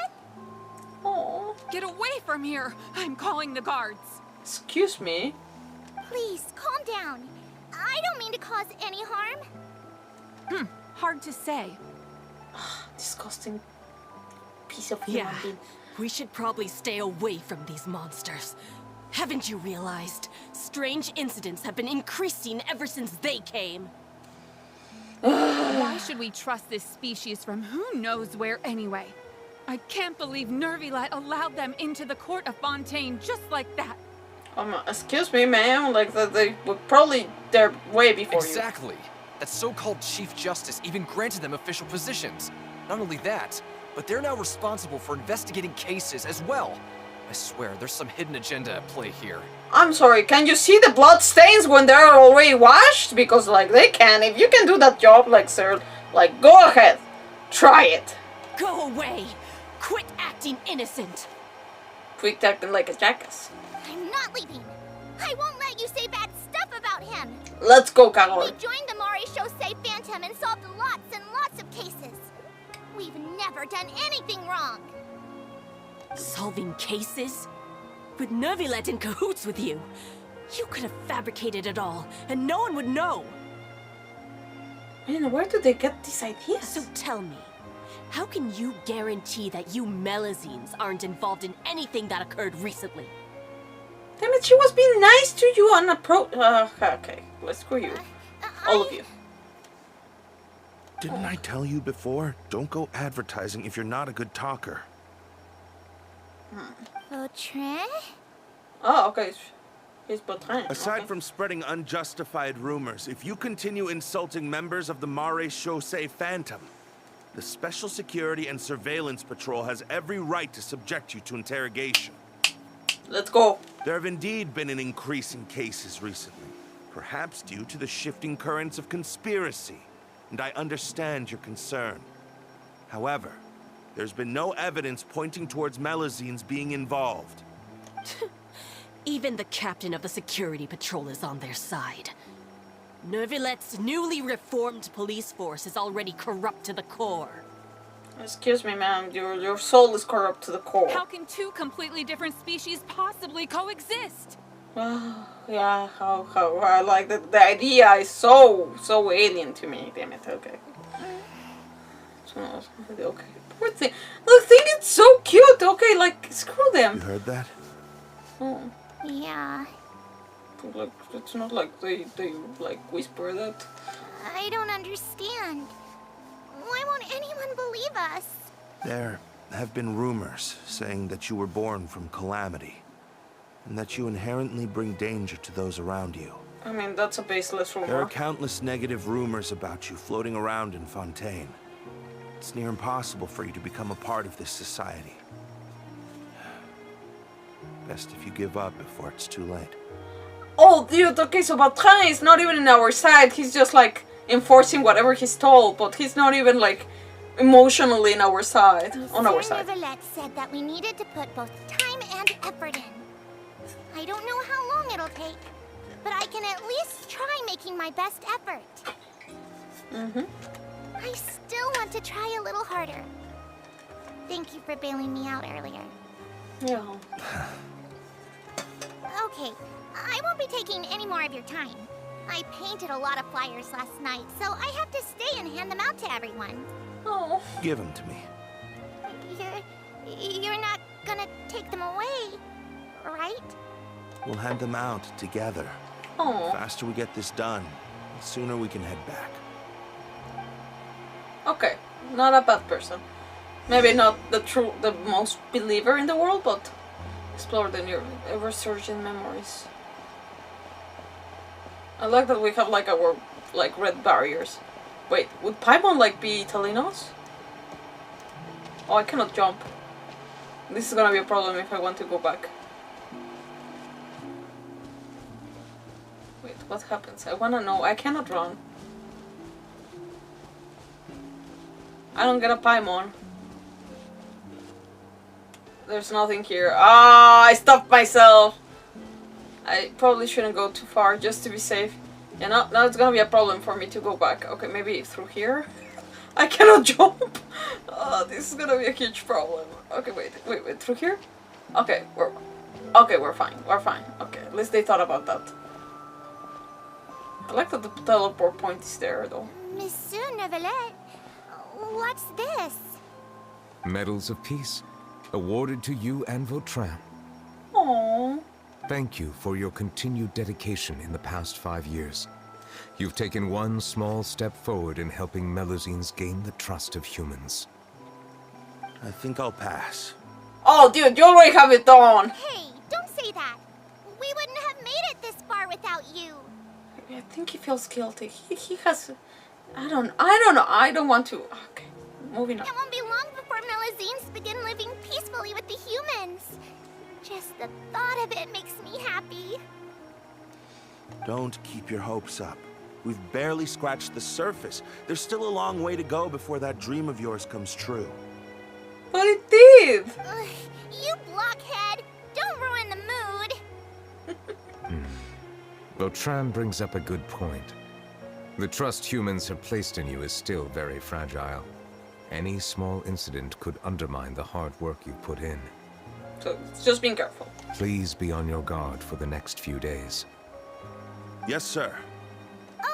Oh, Get away from here! I'm calling the guards. excuse me. Please, calm down. I don't mean to cause any harm. Hard to say. Disgusting piece of human being. We should probably stay away from these monsters. Haven't you realized? Strange incidents have been increasing ever since they came. Why should we trust this species from who knows where anyway? I can't believe Neuvillette allowed them into the court of Fontaine just like that. Excuse me, ma'am. Like, they were probably there way before you. Exactly. That so-called Chief Justice even granted them official positions. Not only that, but they're now responsible for investigating cases as well. I swear, there's some hidden agenda at play here. I'm sorry, can you see the blood stains when they're already washed? Because, like, they can. If you can do that job, like, sir, like, go ahead. Try it. Go away! Quit acting innocent! Quick acting like a jackass. I'm not leaving. I won't let you say bad stuff about him. Let's go, We Carol. joined the Mare Chaussee Phantom and solved lots and lots of cases. We've never done anything wrong. Solving cases? With Neuvillette in cahoots with you. You could have fabricated it all, and no one would know. Man, where do they get these ideas? So tell me, how can you guarantee that you Melazines aren't involved in anything that occurred recently? Damn it, she was being nice to you on okay, let's screw you. All of you. Didn't I tell you before? Don't go advertising if you're not a good talker. Vautrin? Oh, okay. He's Vautrin. Aside okay. from spreading unjustified rumors, if you continue insulting members of the Mare Chaussee Phantom, the Special Security and Surveillance Patrol has every right to subject you to interrogation. Let's go. There have indeed been an increase in cases recently, perhaps due to the shifting currents of conspiracy, and I understand your concern. However, there's been no evidence pointing towards Melazines being involved. Even the captain of the security patrol is on their side. Neuvillette's newly reformed police force is already corrupt to the core. Excuse me, ma'am. Your soul is corrupt to the core. How can two completely different species possibly coexist? Yeah, how I like that. The idea is so alien to me. Damn it. Okay. So, okay. Poor thing. The thing is so cute. Okay, like screw You them. heard that? Oh, Yeah. like it's not like they like whisper that. I don't understand. Why won't anyone believe us? There have been rumors saying that you were born from calamity, and that you inherently bring danger to those around you. I mean, that's a baseless There are rumor. countless negative rumors about you floating around in Fontaine. It's near impossible for you to become a part of this society. Best if you give up before it's too late. Oh, dude. Okay, so Vautrin is not even in our side. He's just like enforcing whatever he's told, but he's not even like emotionally in our side. On our Sir side. Neuvillette said that we needed to put both time and effort in. I don't know how long it'll take, but I can at least try making my best effort. I still want to try a little harder. Thank you for bailing me out earlier. Yeah. Okay, I won't be taking any more of your time. I painted a lot of flyers last night, so I have to stay and hand them out to everyone. Oh. Give them to me. You're not gonna take them away, right? We'll hand them out together. Oh. The faster we get this done, the sooner we can head back. Okay, not a bad person. Maybe not the most believer in the world, but explore the new resurgent memories. I like that we have like our red barriers. Wait, would Paimon like be telling us? Oh, I cannot jump. This is gonna be a problem if I want to go back. Wait, what happens? I wanna know. I cannot run. I don't get a Paimon. There's nothing here. Ah, I stopped myself. I probably shouldn't go too far just to be safe. Yeah, now it's gonna be a problem for me to go back. Okay, maybe through here? I cannot jump! Oh, this is gonna be a huge problem. Okay, wait, through here? Okay, we're fine, Okay, at least they thought about that. I like that the teleport point is there, though. Monsieur Neuvillette, what's this? Medals of Peace, awarded to you and Vautrin. Aww. Thank you for your continued dedication in the past 5 years. You've taken one small step forward in helping Melusines gain the trust of humans. I think I'll pass. Oh, dude, you already have it done! Hey, don't say that! We wouldn't have made it this far without you! I think he feels guilty. He has... I don't know. I don't want to... Okay, moving on. It won't be long before Melusines begin living peacefully with the humans. Just the thought of it makes me happy. Don't keep your hopes up. We've barely scratched the surface. There's still a long way to go before that dream of yours comes true. But it did! Ugh, you blockhead! Don't ruin the mood! Vautrin brings up a good point. The trust humans have placed in you is still very fragile. Any small incident could undermine the hard work you put in. So, just being careful. Please be on your guard for the next few days. Yes, sir.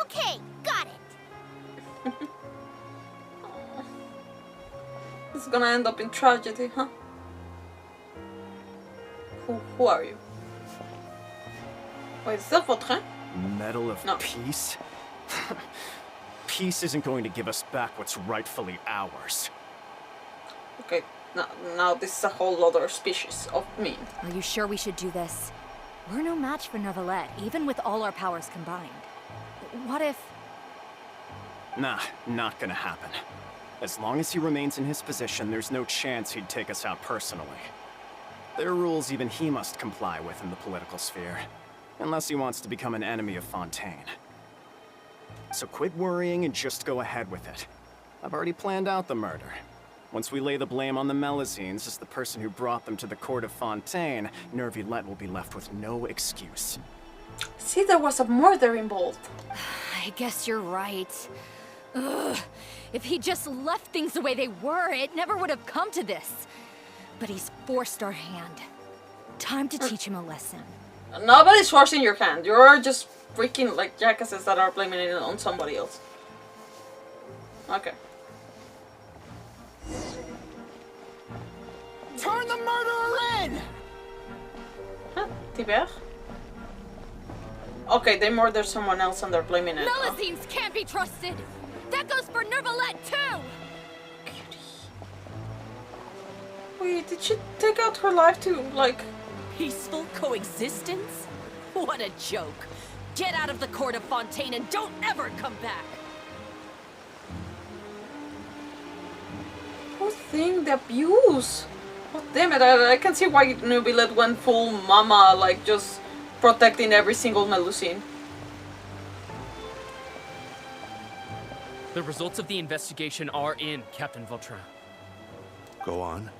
Okay, got it. This is gonna end up in tragedy, huh? Who are you? Wait, is that Vautrin? Medal of No. Peace? Peace isn't going to give us back what's rightfully ours. Okay, now this is a whole other species of mean. Are you sure we should do this? We're no match for Neuvillette, even with all our powers combined. What if... Nah, not gonna happen. As long as he remains in his position, there's no chance he'd take us out personally. There are rules even he must comply with in the political sphere. Unless he wants to become an enemy of Fontaine. So quit worrying and just go ahead with it. I've already planned out the murder. Once we lay the blame on the Melusines as the person who brought them to the court of Fontaine, Neuvillette will be left with no excuse. See, there was a murder involved. I guess you're right. Ugh. If he just left things the way they were, it never would have come to this. But he's forced our hand. Time to teach him a lesson. Nobody's forcing your hand. You're just freaking like jackasses that are blaming it on somebody else. Okay. Turn the murderer in! Huh? Tiber? Okay, they murdered someone else and they're blaming it. Melusines can't be trusted! That goes for Neuvillette too! Wait, did she take out her life to, like... Peaceful coexistence? What a joke. Get out of the court of Fontaine and don't ever come back! Poor thing, the abuse! Oh, damn it, I can see why Neuvillette went full mama, like just protecting every single Melusine. The results of the investigation are in, Captain Vautrin. Go on.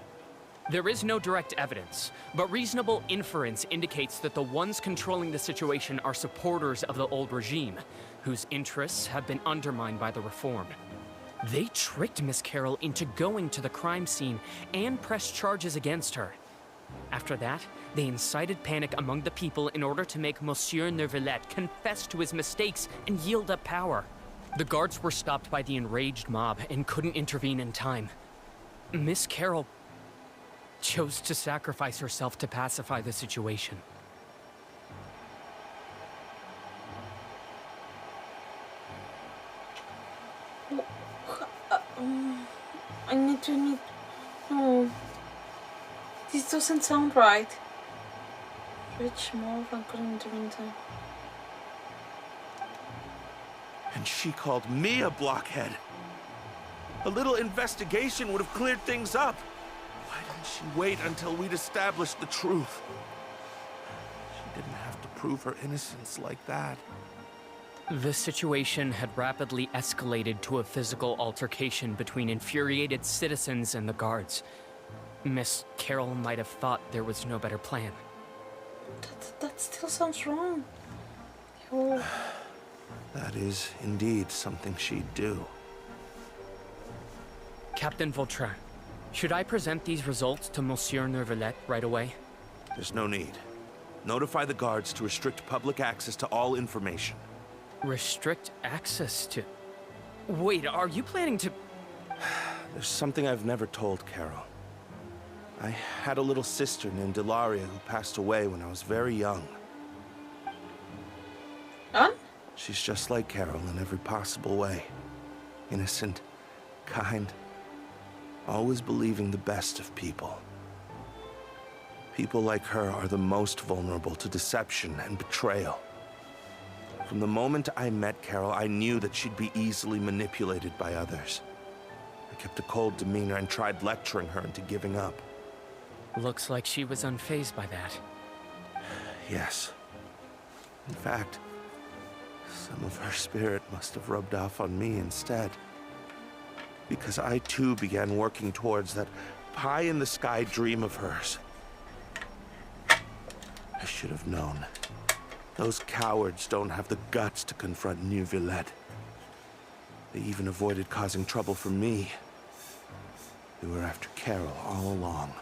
There is no direct evidence, but reasonable inference indicates that the ones controlling the situation are supporters of the old regime, whose interests have been undermined by the reform. They tricked Miss Carroll into going to the crime scene and pressed charges against her. After that, They incited panic among the people in order to make Monsieur Neuvillette confess to his mistakes and yield up power. The guards were stopped by the enraged mob and couldn't intervene in time. Miss Carroll chose to sacrifice herself to pacify the situation. I need to. No. This doesn't sound right. Rich mob and couldn't intervene in time. And she called me a blockhead. A little investigation would have cleared things up. Why didn't she wait until we'd established the truth? She didn't have to prove her innocence like that. The situation had rapidly escalated to a physical altercation between infuriated citizens and the guards. Miss Carroll might have thought there was no better plan. That still sounds wrong. Oh. That is indeed something she'd do. Captain Vautrin, should I present these results to Monsieur Neuvillette right away? There's no need. Notify the guards to restrict public access to all information. Restrict access to... Wait, are you planning to... There's something I've never told Carol. I had a little sister named Ilaria who passed away when I was very young. Huh? She's just like Carol in every possible way. Innocent, kind, always believing the best of people. People like her are the most vulnerable to deception and betrayal. From the moment I met Carol, I knew that she'd be easily manipulated by others. I kept a cold demeanor and tried lecturing her into giving up. Looks like she was unfazed by that. Yes. In fact, some of her spirit must have rubbed off on me instead. Because I too began working towards that pie-in-the-sky dream of hers. I should have known. Those cowards don't have the guts to confront Neuvillette. They even avoided causing trouble for me. They were after Carol all along.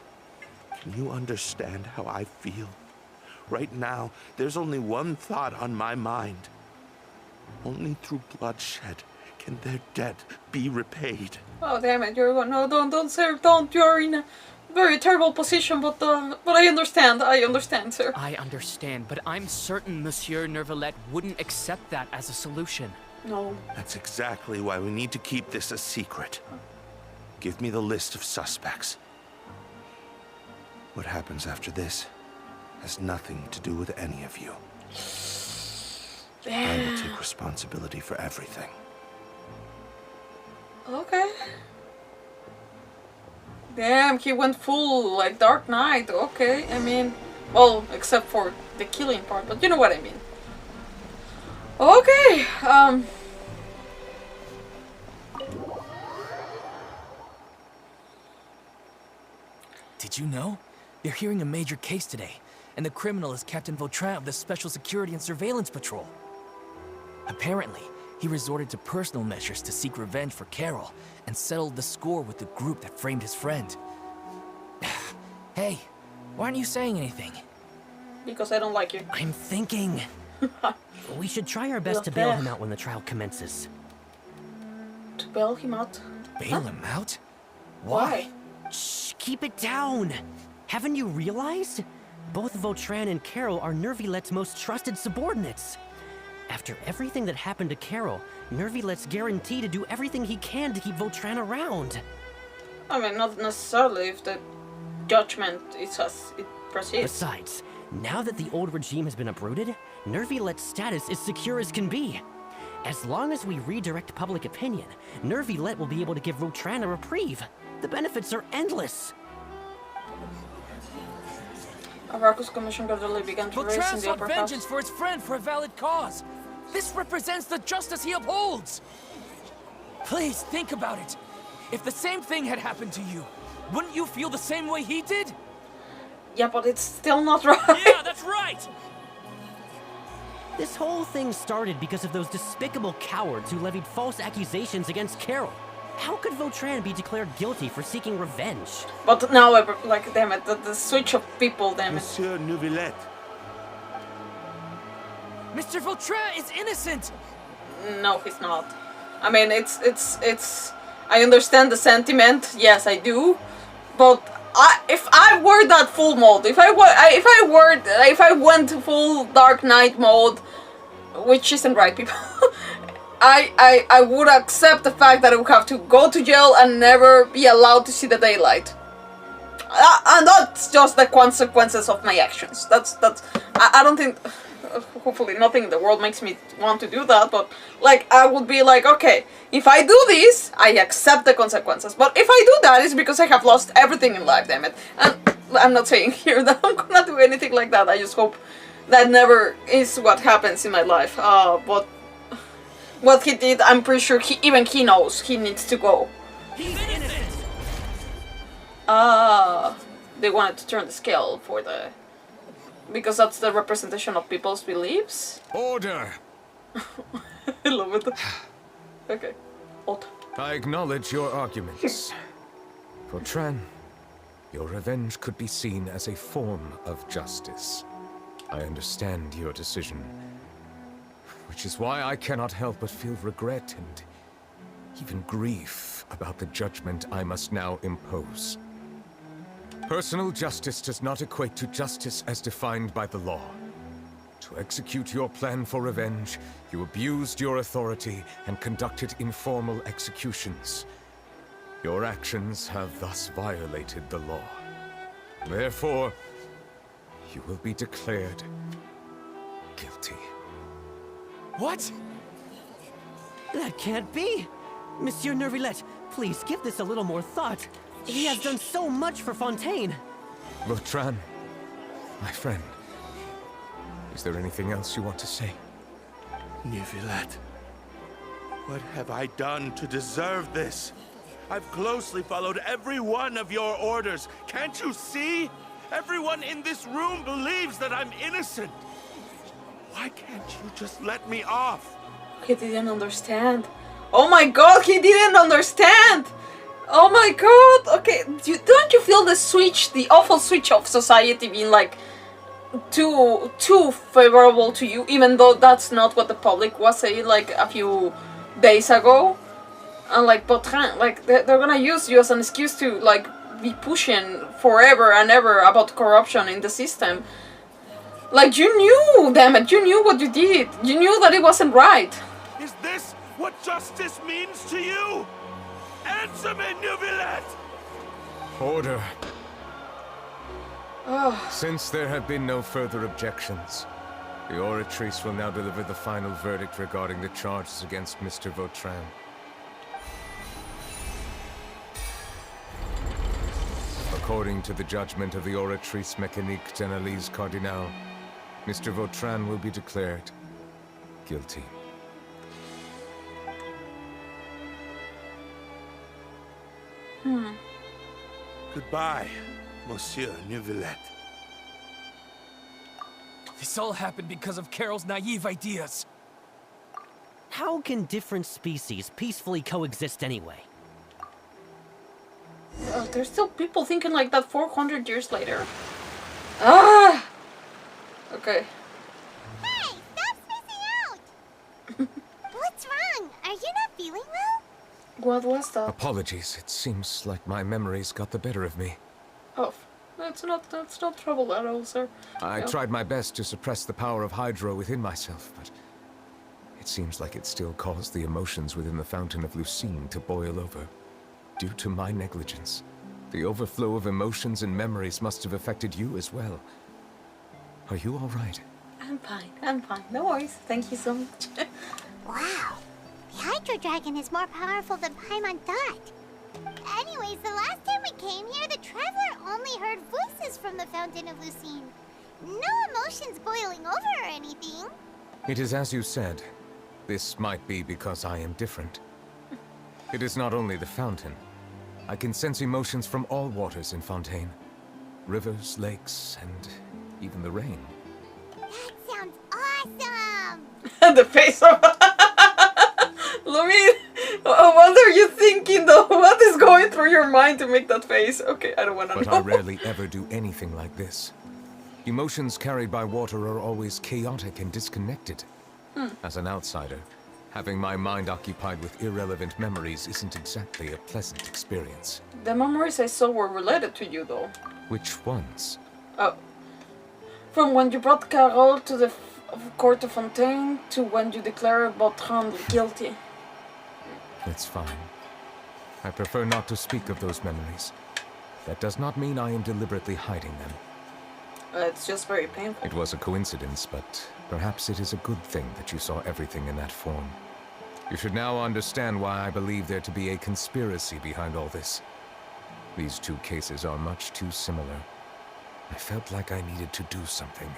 Can you understand how I feel? Right now, there's only one thought on my mind. Only through bloodshed can their debt be repaid. Oh damn it! No, don't, sir, don't. You're in a very terrible position, but I understand. I understand, sir. I understand, but I'm certain Monsieur Neuvillette wouldn't accept that as a solution. No. That's exactly why we need to keep this a secret. Give me the list of suspects. What happens after this has nothing to do with any of you. I will take responsibility for everything. Okay. Damn, he went full, like, Dark Knight. Okay, I mean... Well, except for the killing part, but you know what I mean. Okay, Did you know? They're hearing a major case today, and the criminal is Captain Vautrin of the Special Security and Surveillance Patrol. Apparently, he resorted to personal measures to seek revenge for Carol, and settled the score with the group that framed his friend. Hey, why aren't you saying anything? Because I don't like you. I'm thinking... we should try our best to bail him out when the trial commences. To bail him out? Bail him out? Why? Shh, keep it down! Haven't you realized? Both Vautrin and Carol are Neuvillette's most trusted subordinates. After everything that happened to Carol, Neuvillette's guaranteed to do everything he can to keep Vautrin around. I mean, not necessarily if the judgment is as it proceeds. Besides, now that the old regime has been uprooted, Neuvillette's status is secure as can be. As long as we redirect public opinion, Neuvillette will be able to give Vautrin a reprieve. The benefits are endless. Arcus Commission gradually began to raise in the upper house. Vengeance for his friend for a valid cause. This represents the justice he upholds. Please think about it. If the same thing had happened to you, wouldn't you feel the same way he did? Yeah, but it's still not right. Yeah, that's right. This whole thing started because of those despicable cowards who levied false accusations against Carol. How could Vautrin be declared guilty for seeking revenge? But now, like, damn it, the switch of people, damn it. Monsieur Neuvillette. Mr. Vautrin is innocent! No, he's not. I mean, it's. I understand the sentiment. Yes, I do. But if I were that full mode, if I went full Dark Knight mode, which isn't right, people, I would accept the fact that I would have to go to jail and never be allowed to see the daylight. And that's just the consequences of my actions. I don't think. Hopefully nothing in the world makes me want to do that, but like I would be like, okay, if I do this, I accept the consequences. But if I do that, it's because I have lost everything in life, damn it. And I'm not saying here that I'm gonna do anything like that. I just hope that never is what happens in my life. But what he did, I'm pretty sure even he knows he needs to go. He's innocent! They wanted to turn the scale for the... Because that's the representation of people's beliefs? Order! I love it. Okay. I acknowledge your arguments. Vautrin, your revenge could be seen as a form of justice. I understand your decision, which is why I cannot help but feel regret and even grief about the judgment I must now impose. Personal justice does not equate to justice as defined by the law. To execute your plan for revenge, you abused your authority and conducted informal executions. Your actions have thus violated the law. Therefore, you will be declared guilty. What? That can't be! Monsieur Neuvillette, please give this a little more thought. He has done so much for Fontaine. Vautrin, my friend, is there anything else you want to say? Neuvillette, what have I done to deserve this? I've closely followed every one of your orders. Can't you see? Everyone in this room believes that I'm innocent. Why can't you just let me off? He didn't understand. Oh my god, he didn't understand! Oh my god! Okay, don't you feel the switch, the awful switch of society being like too favorable to you, even though that's not what the public was saying like a few days ago? And like Vautrin, like they're gonna use you as an excuse to like be pushing forever and ever about corruption in the system. Like you knew, damn it, you knew what you did. You knew that it wasn't right. Is this what justice means to you? Answer me, Neuvillette! Order. Since there have been no further objections, the Oratrice will now deliver the final verdict regarding the charges against Mr. Vautrin. According to the judgment of the Oratrice Mécanique d'Analyse Cardinal, Mr. Vautrin will be declared guilty. Goodbye, Monsieur Neuvillette. This all happened because of Carol's naive ideas. How can different species peacefully coexist anyway? There's still people thinking like that 400 years later. Ah! Okay. Hey, stop spacing out! What's wrong? Are you not feeling well? What was that? Apologies, it seems like my memories got the better of me. Oh, that's not trouble at all, sir. I No. tried my best to suppress the power of Hydro within myself, but it seems like it still caused the emotions within the Fountain of Lucine to boil over. Due to my negligence, the overflow of emotions and memories must have affected you as well. Are you all right? I'm fine. No worries. Thank you so much. Wow. The Hydro Dragon is more powerful than Paimon thought. Anyways, the last time we came here, the Traveler only heard voices from the Fountain of Lucine. No emotions boiling over or anything. It is as you said. This might be because I am different. It is not only the fountain. I can sense emotions from all waters in Fontaine. Rivers, lakes, and even the rain. That sounds awesome! The face of... Lumine, What are you thinking though? What is going through your mind to make that face? Okay, I don't want to know. But I rarely ever do anything like this. Emotions carried by water are always chaotic and disconnected. As an outsider, having my mind occupied with irrelevant memories isn't exactly a pleasant experience. The memories I saw were related to you though. Which ones? Oh. From when you brought Carole to the court of Fontaine to when you declared Bertrand guilty. It's fine. I prefer not to speak of those memories. That does not mean I am deliberately hiding them. It's just very painful. It was a coincidence, but perhaps it is a good thing that you saw everything in that form. You should now understand why I believe there to be a conspiracy behind all this. These two cases are much too similar. I felt like I needed to do something.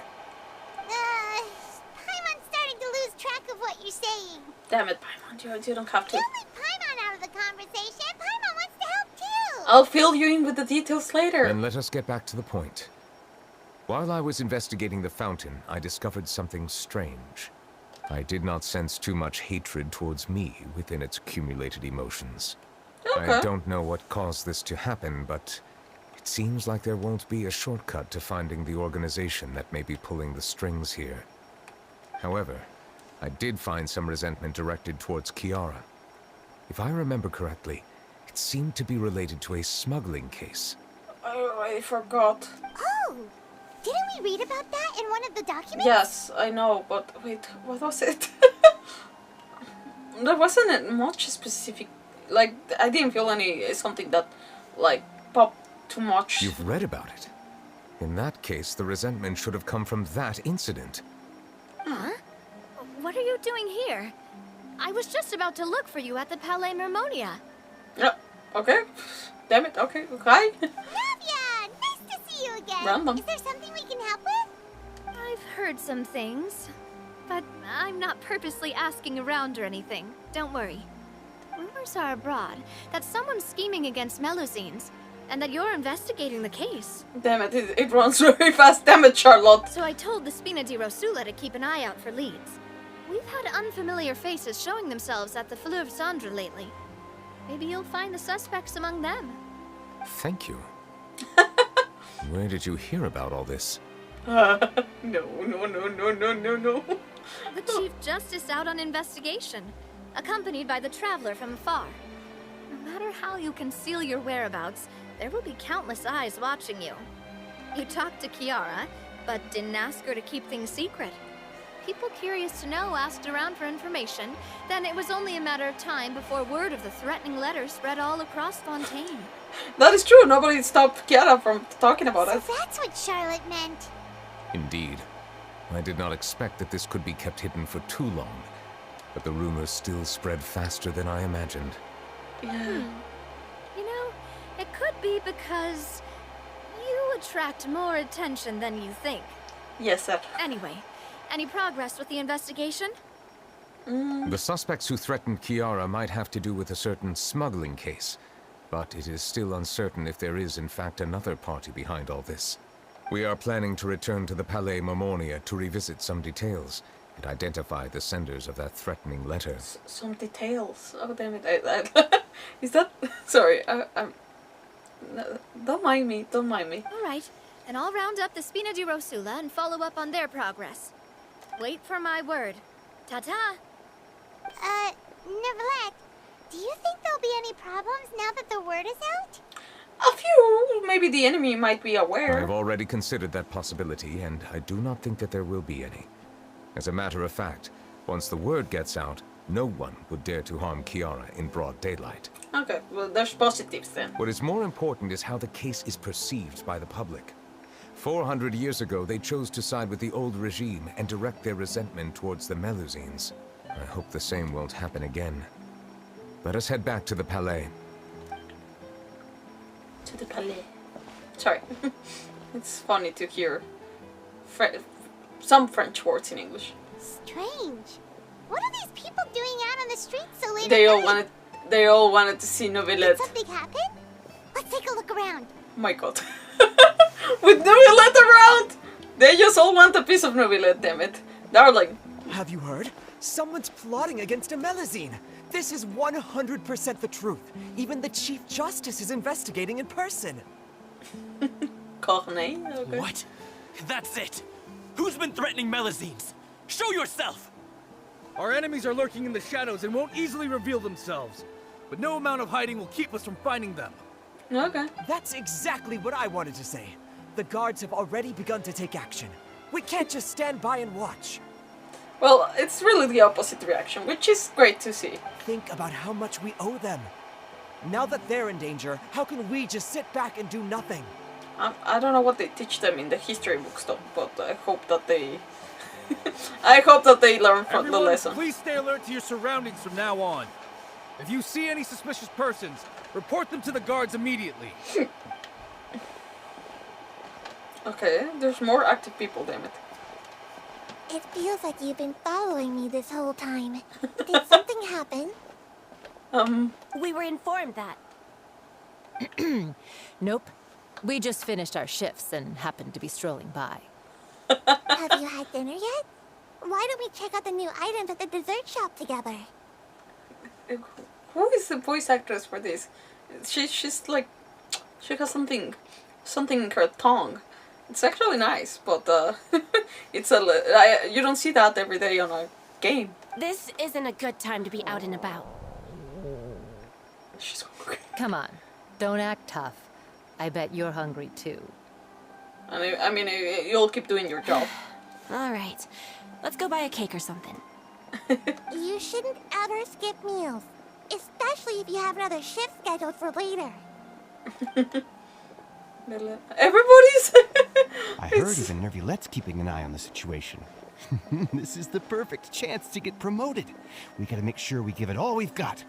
Paimon's starting to lose track of what you're saying. Damn it, Paimon, you don't have to. Don't leave Paimon out of the conversation. Paimon wants to help too. I'll fill you in with the details later. Then let us get back to the point. While I was investigating the fountain, I discovered something strange. I did not sense too much hatred towards me within its accumulated emotions. Okay. I don't know what caused this to happen, but it seems like there won't be a shortcut to finding the organization that may be pulling the strings here. However, I did find some resentment directed towards Kiara. If I remember correctly, it seemed to be related to a smuggling case. I forgot. Oh, didn't we read about that in one of the documents? Yes, I know, but wait, what was it? There wasn't much specific. Like, I didn't feel something that, like, popped too much. You've read about it. In that case, the resentment should have come from that incident. Huh? What are you doing here? I was just about to look for you at the Palais Mermonia. Yeah, okay. Damn it, okay, hi. Neuvillette, nice to see you again. Random. Is there something we can help with? I've heard some things, but I'm not purposely asking around or anything. Don't worry. Rumors are abroad that someone's scheming against Melusines, and that you're investigating the case. Damn it, it runs very fast. Damn it, Charlotte. So I told the Spina di Rosula to keep an eye out for leads. We've had unfamiliar faces showing themselves at the Fleuve Cendre lately. Maybe you'll find the suspects among them. Thank you. Where did you hear about all this? No. The Chief Justice out on investigation, accompanied by the Traveler from afar. No matter how you conceal your whereabouts, there will be countless eyes watching you. You talked to Kiara, but didn't ask her to keep things secret. People curious to know asked around for information, then it was only a matter of time before word of the threatening letter spread all across Fontaine. That is true, nobody stopped Kiara from talking about it. So that's what Charlotte meant. Indeed. I did not expect that this could be kept hidden for too long, but the rumors still spread faster than I imagined. Yeah. You know, it could be because you attract more attention than you think. Yes, sir. Anyway, any progress with the investigation? The suspects who threatened Kiara might have to do with a certain smuggling case, but it is still uncertain if there is in fact another party behind all this. We are planning to return to the Palais Mermonia to revisit some details and identify the senders of that threatening letter. Some details. Oh, damn it. Is that... Sorry, no, don't mind me, don't mind me. All right, then I'll round up the Spina di Rosula and follow up on their progress. Wait for my word. Ta-ta! Neuvillette, do you think there'll be any problems now that the word is out? A few. Maybe the enemy might be I aware. have already considered that possibility, and I do not think that there will be any. As a matter of fact, once the word gets out, no one would dare to harm Kiara in broad daylight. Okay, well, there's positives then. What is more important is how the case is perceived by the public. 400 years ago, they chose to side with the old regime and direct their resentment towards the Melusines. I hope the same won't happen again. Let us head back to the Palais. To the Palais. Sorry. It's funny to hear some French words in English. Strange. What are these people doing out on the streets so late They at all night? wanted to see Neuvillette. Did something happen? Let's take a look around. My god. With Neuvillette around! They just all want a piece of Neuvillette, damn it. Darling. Have you heard? Someone's plotting against a Melazine. This is 100% the truth. Even the Chief Justice is investigating in person. Corneille? Okay. What? That's it! Who's been threatening Melazines? Show yourself! Our enemies are lurking in the shadows and won't easily reveal themselves. But no amount of hiding will keep us from finding them. Okay. That's exactly what I wanted to say. The guards have already begun to take action. We can't just stand by and watch. Well, it's really the opposite reaction, which is great to see. Think about how much we owe them. Now that they're in danger, how can we just sit back and do nothing? I don't know what they teach them in the history books though, but I hope that they... I hope that they learn from the lesson. Please stay alert to your surroundings from now on. If you see any suspicious persons, report them to the guards immediately. Okay, there's more active people, damn it. It feels like you've been following me this whole time. Did something happen? We were informed that. Nope. We just finished our shifts and happened to be strolling by. Have you had dinner yet? Why don't we check out the new items at the dessert shop together? Who is the voice actress for this? She's like... She has something in her tongue. It's actually nice, but it's you don't see that every day on a game. This isn't a good time to be out and about. She's hungry. Come on, don't act tough. I bet you're hungry too. I mean, you'll keep doing your job. All right, let's go buy a cake or something. You shouldn't ever skip meals, especially if you have another shift scheduled for later. Everybody's... I heard even Neuvillette's keeping an eye on the situation. This is the perfect chance to get promoted. We gotta make sure we give it all we've got.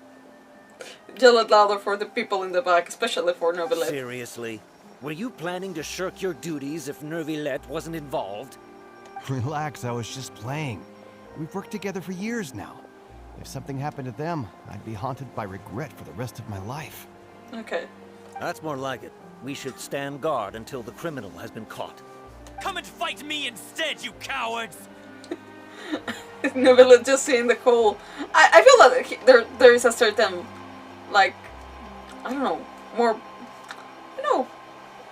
Yell it louder for the people in the back, especially for Neuvillette. Seriously? Were you planning to shirk your duties if Neuvillette wasn't involved? Relax, I was just playing. We've worked together for years now. If something happened to them, I'd be haunted by regret for the rest of my life. Okay. That's more like it. We should stand guard until the criminal has been caught. Come and fight me instead, you cowards! Neuvillette just seeing the cool... I feel that there is a certain, like, I don't know, more... You know,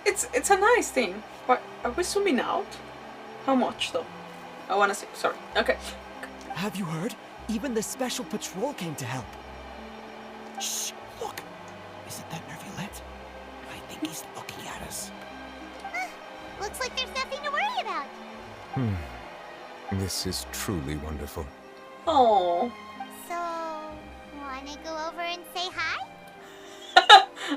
it's a nice thing. What, are we zooming out? How much, though? I want to see. Sorry. Okay. Have you heard? Even the special patrol came to help. Shh! Look! Isn't that Neuvillette? I think he's looking at us. Looks like there's nothing to worry about. This is truly wonderful. Oh. So, wanna go over and say hi?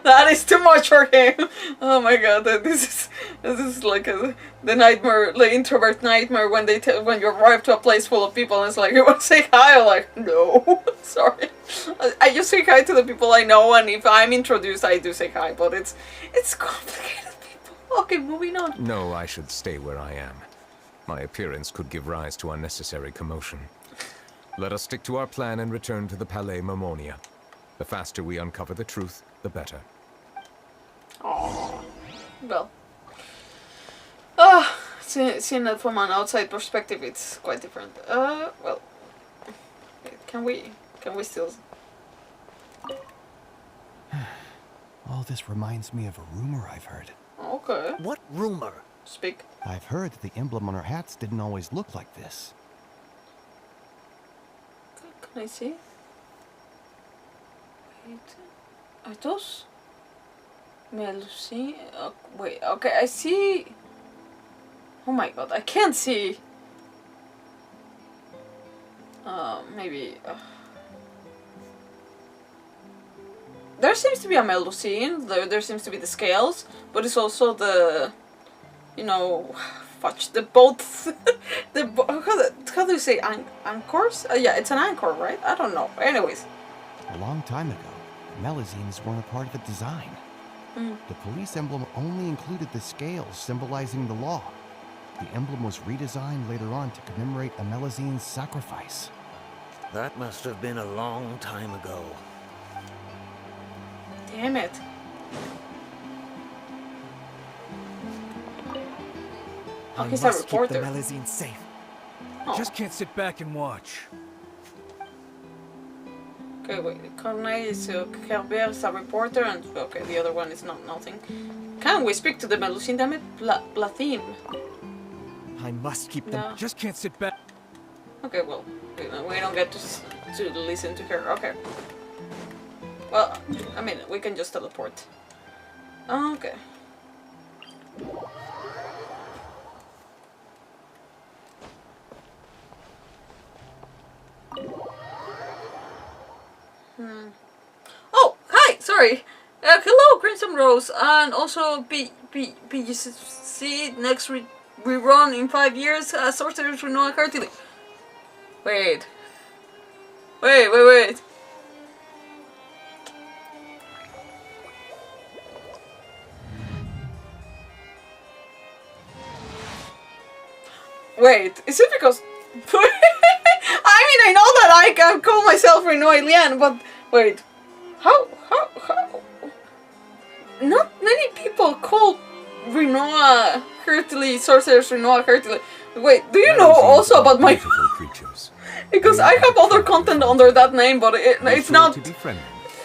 That is too much for him. Oh my god, this is like the nightmare, the introvert nightmare when when you arrive to a place full of people and it's like, you want to say hi? I'm like, no, sorry. I just say hi to the people I know, and if I'm introduced, I do say hi. But it's complicated, people. Okay, moving on. No, I should stay where I am. My appearance could give rise to unnecessary commotion. Let us stick to our plan and return to the Palais Mermonia. The faster we uncover the truth, the better. Oh, well. Seeing it from an outside perspective, it's quite different. Well, can we still? All this reminds me of a rumor I've heard. Okay. What rumor? Speak. I've heard that the emblem on our hats didn't always look like this. Can I see? Wait. Are those? Melusine? Wait, okay, I see. Oh my god, I can't see. Maybe. There seems to be a Melusine. There seems to be the scales, but it's also the, you know, fudge. The both. How do you say anchors? Yeah, it's an anchor, right? I don't know. Anyways. A long time ago, Melazines weren't a part of the design. The police emblem only included the scales symbolizing the law. The emblem was redesigned later on to commemorate a Melazine's sacrifice. That must have been a long time ago. Damn it. I must keep the Melazine safe. Just can't sit back and watch. Okay, wait. Corneille is Kerber is a reporter, and okay, the other one is nothing. Can we speak to the Melusine Damet Blathim? I must keep them. No. Just can't sit back. Okay, well, we don't get to listen to her. Okay. Well, I mean, we can just teleport. Okay. Oh, hi! Sorry. Hello, Crimson Rose, and also BGC next rerun in 5 years. Sorcerer's Rinoa Cartilly. Wait. Wait. Wait, is it because... I mean, I know that I can call myself RinoaIlian, but wait. How? Not many people call Rinoa Cartilly Sorcerer's Rinoa Cartilly. Wait, do you know also about my... Because I have other content under that name, but it's not...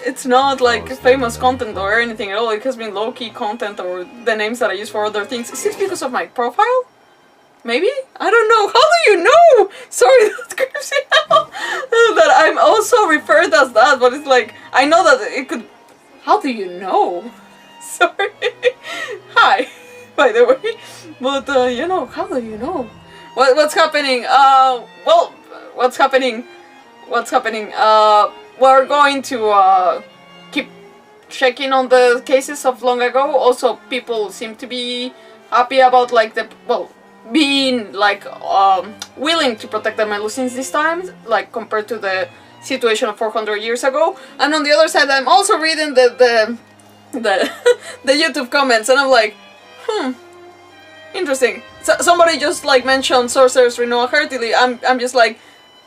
It's not like famous content or anything at all. It has been low-key content or the names that I use for other things. Is it because of my profile? Maybe? I don't know. How do you know? Sorry, that creeps me out. That I'm also referred as that, but it's like, I know that it could... How do you know? Sorry. Hi, by the way. But, you know, how do you know? What's happening? Well, what's happening? We're going to, keep checking on the cases of long ago. Also, people seem to be happy about, like, the... Well, being like willing to protect the Melusines this time, like compared to the situation of 400 years ago. And on the other side, I'm also reading the YouTube comments, and I'm like, interesting. So, somebody just like mentioned Sorcerer's Rinoa Cartilly. I'm just like,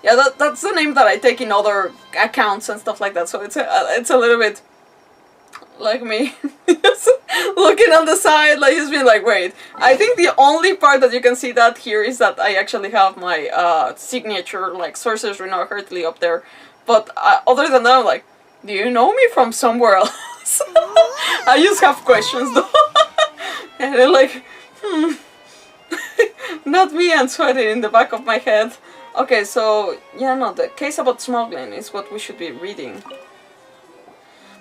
yeah, that's the name that I take in other accounts and stuff like that. So it's a little bit like me, just looking on the side, like just being like, wait. I think the only part that you can see that here is that I actually have my signature, like Sorcerer's Rinoa Cartilly up there. But other than that, I'm like, do you know me from somewhere else? I just have questions though. And they're like, not me, and sweating in the back of my head. Okay, so, yeah, no, the case about smuggling is what we should be reading.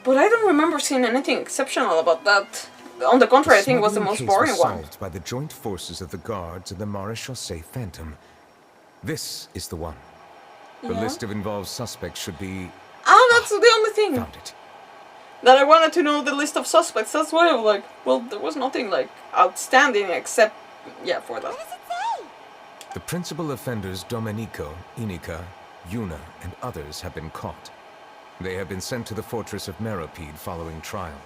But I don't remember seeing anything exceptional about that. On the contrary, I think it was the most boring one. Solved by the joint forces of the guards and the Maréchaussée Phantom. This is the one. The list of involved suspects should be... Ah, that's the only thing. Found it. That I wanted to know the list of suspects. That's why I was like, well, there was nothing like outstanding except, yeah, for that. What does it say? The principal offenders Domenico, Inica, Yuna, and others have been caught. They have been sent to the fortress of Meropide following trial.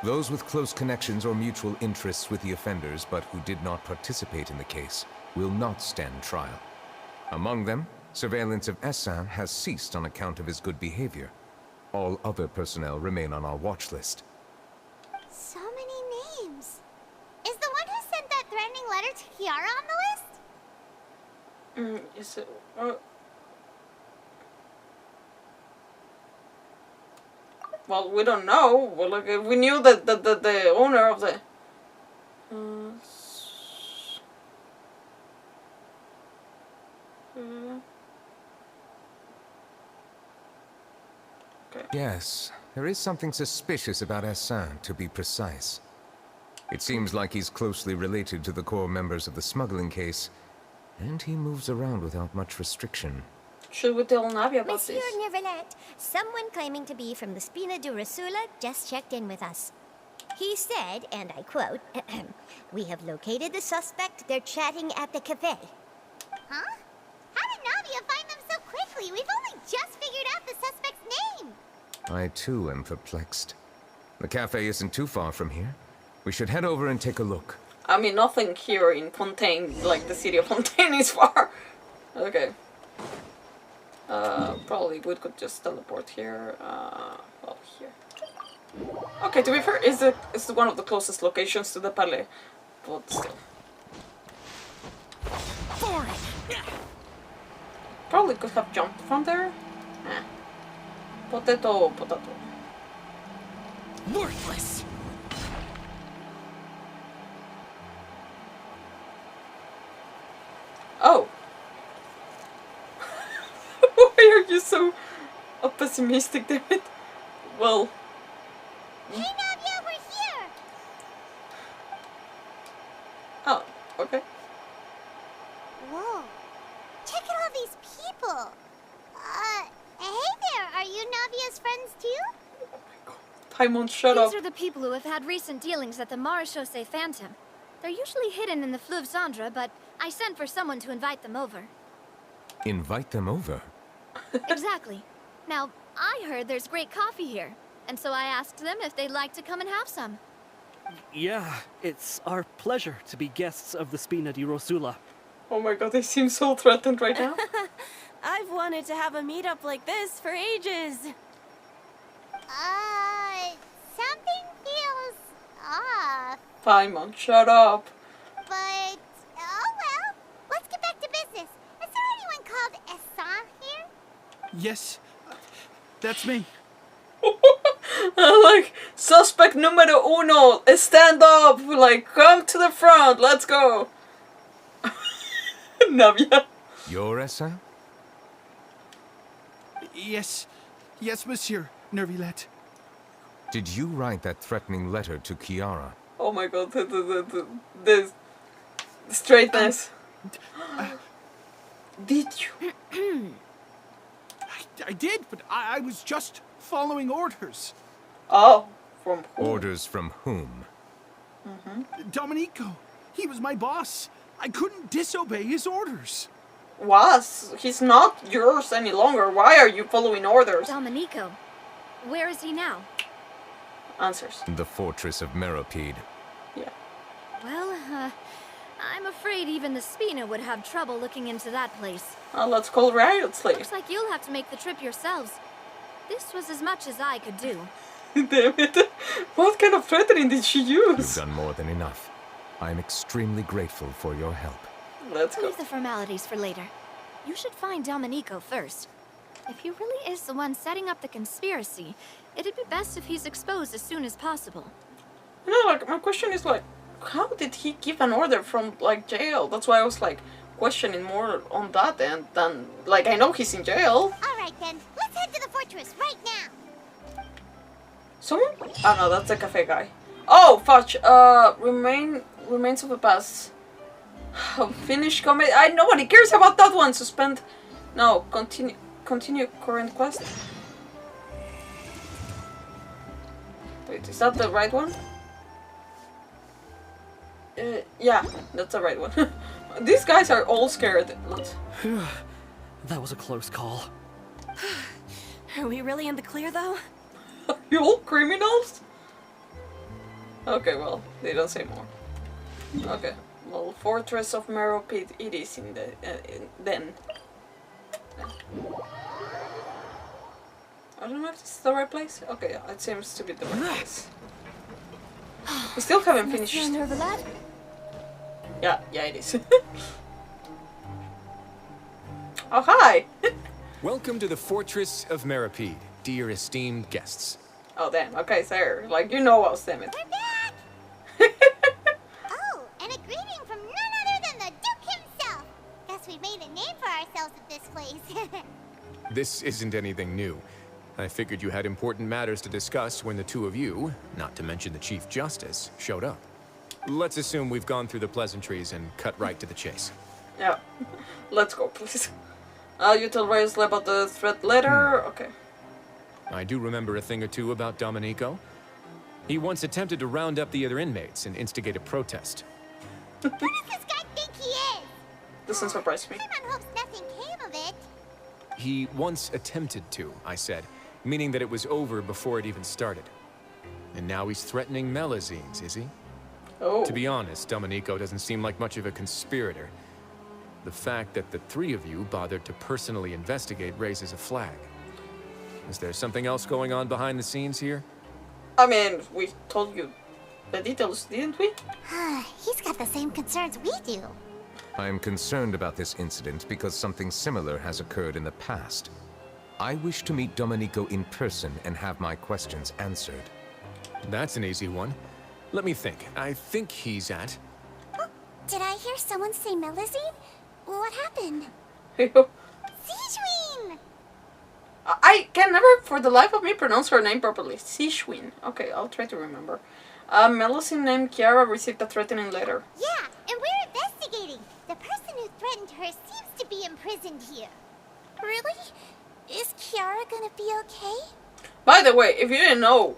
Those with close connections or mutual interests with the offenders, but who did not participate in the case, will not stand trial. Among them, surveillance of Essin has ceased on account of his good behavior. All other personnel remain on our watch list. So many names. Is the one who sent that threatening letter to Kiara on the list? Is it... Well, we don't know. Well, like, we knew that the owner of the... Okay. Yes, there is something suspicious about Essin, to be precise. It seems like he's closely related to the core members of the smuggling case, and he moves around without much restriction. Should we tell Navi about Monsieur this? Neuvillette, someone claiming to be from the Spina Durasula just checked in with us. He said, and I quote, "We have located the suspect. They're chatting at the cafe." Huh? How did Navia find them so quickly? We've only just figured out the suspect's name. I too am perplexed. The cafe isn't too far from here. We should head over and take a look. I mean, nothing here in Fontaine, like the city of Fontaine, is far. Okay. Probably we could just teleport here. Well, here. Okay, to be fair, it's one of the closest locations to the Palais, but still. Probably could have jumped from there. Potato, potato. Worthless! Oh. Why are you so pessimistic, damn it? Well. Hey Navia, we're here! Oh, okay. Whoa. Check out all these people. Hey there, are you Navia's friends too? Paimon, shut up. These are the people who have had recent dealings at the Marechaussee Phantom. They're usually hidden in the Fleuve Cendre, but I sent for someone to invite them over. Invite them over? Exactly. Now, I heard there's great coffee here, and so I asked them if they'd like to come and have some. Yeah, it's our pleasure to be guests of the Spina di Rosula. Oh my god, they seem so threatened right now. I've wanted to have a meetup like this for ages. Something feels off. Paimon, shut up. But, oh well. Let's get back to business. Is there anyone called Essan here? Yes, that's me. Like, suspect numero uno, stand up, like, come to the front, let's go. Navia. You're Essa? Yes, monsieur, Neuvillette. Did you write that threatening letter to Kiara? Oh my god, the straightness. Did you? I did, but I was just following orders. Oh, from whom? Orders from whom? Domenico. He was my boss. I couldn't disobey his orders. Was? He's not yours any longer. Why are you following orders? Domenico. Where is he now? Answers. The fortress of Meropide. Yeah. Well, I'm afraid even the Spina would have trouble looking into that place. Let's call Riot Slave. Looks like you'll have to make the trip yourselves. This was as much as I could do. Damn it. What kind of threatening did she use? You've done more than enough. I'm extremely grateful for your help. Let's go. Leave the formalities for later. You should find Domenico first. If he really is the one setting up the conspiracy, it'd be best if he's exposed as soon as possible. You know, like, my question is, like, how did he give an order from, like, jail? That's why I was, like, questioning more on that end than, like, I know he's in jail. Alright then, let's head to the fortress right now. Someone? Oh no, that's the cafe guy. Oh, fudge. Remains of the past. Finish comment. Nobody cares about that one. Suspend. No, continue current quest. Wait, is that the right one? Yeah, that's the right one. These guys are all scared. That was a close call. Are we really in the clear, though? You all criminals? Okay, well, they don't say more. Okay, well, Fortress of Meropide it is in the then. I don't know if this is the right place. Okay, yeah, it seems to be the right place. We still haven't finished. Yeah, it is. Oh, hi! Welcome to the Fortress of Meropide, dear esteemed guests. Oh, damn. Okay, sir. Like, you know us, damn it. We're back! Oh, and a greeting from none other than the Duke himself! Guess we made a name for ourselves at this place. This isn't anything new. I figured you had important matters to discuss when the two of you, not to mention the Chief Justice, showed up. Let's assume we've gone through the pleasantries and cut right to the chase. Yeah. Let's go, please. You tell Reyes about the threat letter? Okay. I do remember a thing or two about Domenico. He once attempted to round up the other inmates and instigate a protest. Who does this guy think he is? Doesn't surprise me. Paimon hopes nothing came of it. He once attempted to, I said, meaning that it was over before it even started. And now he's threatening Melazines, is he? Oh. To be honest, Domenico doesn't seem like much of a conspirator. The fact that the three of you bothered to personally investigate raises a flag. Is there something else going on behind the scenes here? I mean, we told you the details, didn't we? He's got the same concerns we do. I am concerned about this incident because something similar has occurred in the past. I wish to meet Domenico in person and have my questions answered. That's an easy one. Let me think. I think he's at... Did I hear someone say Melusine? What happened? Sishwin! I can never, for the life of me, pronounce her name properly. Sishwin. Okay, I'll try to remember. Melusine named Kiara received a threatening letter. Yeah, and we're investigating. The person who threatened her seems to be imprisoned here. Really? Is Kiara gonna be okay? By the way, if you didn't know,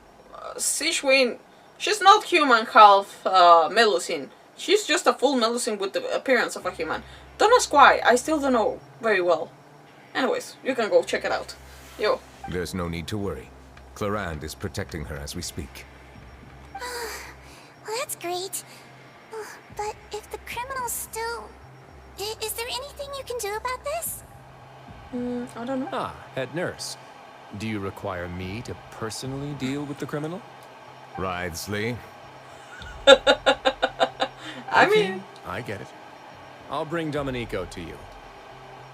Sishwin, she's not human half Melusine. She's just a full Melusine with the appearance of a human. Don't ask why, I still don't know very well. Anyways, you can go check it out. Yo. There's no need to worry. Clarande is protecting her as we speak. Well, that's great. But if the criminal's still... Is there anything you can do about this? I don't know. Ah, head nurse. Do you require me to personally deal with the criminal? Wriothesley. I mean... I get it. I'll bring Domenico to you.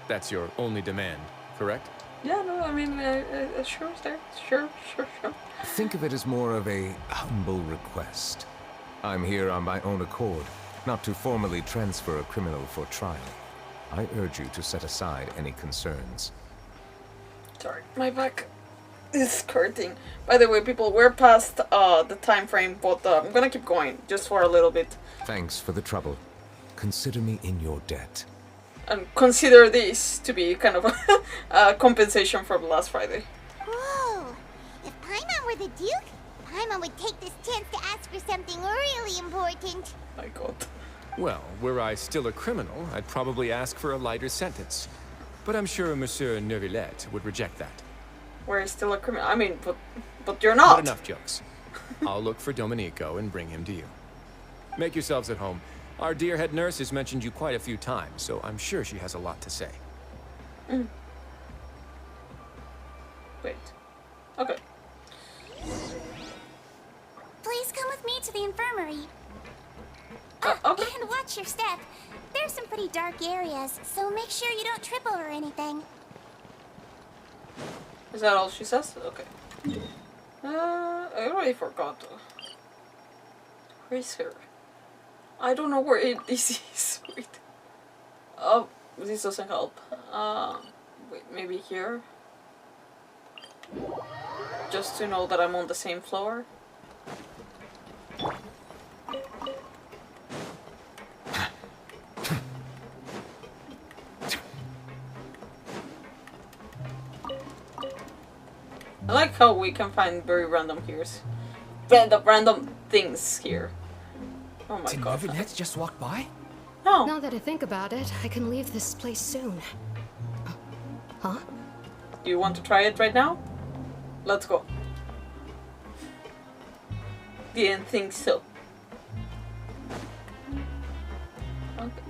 That's your only demand, correct? Yeah, no, I mean, sure, sure. Think of it as more of a humble request. I'm here on my own accord, not to formally transfer a criminal for trial. I urge you to set aside any concerns. Sorry, my back is hurting. By the way, people, we're past the time frame, but I'm gonna keep going, just for a little bit. Thanks for the trouble. Consider me in your debt. And consider this to be kind of a compensation from last Friday. Whoa! If Paimon were the Duke, Paimon would take this chance to ask for something really important. My god. Well, were I still a criminal, I'd probably ask for a lighter sentence. But I'm sure Monsieur Neuvillette would reject that. We're still a criminal. I mean, but you're not. Not enough jokes. I'll look for Domenico and bring him to you. Make yourselves at home. Our dear head nurse has mentioned you quite a few times, so I'm sure she has a lot to say. Wait. Okay. Please come with me to the infirmary. Okay. And watch your step. There's some pretty dark areas, so make sure you don't trip over anything. Is that all she says? Okay. I already forgot. Where's her? I don't know where this is. Wait. Oh, this doesn't help. Wait, maybe here? Just to know that I'm on the same floor? I like how we can find very random random things here. Oh my god. Did Neuvillette just walk by? No. Now that I think about it, I can leave this place soon. Huh? Do you want to try it right now? Let's go. Didn't think so. Okay.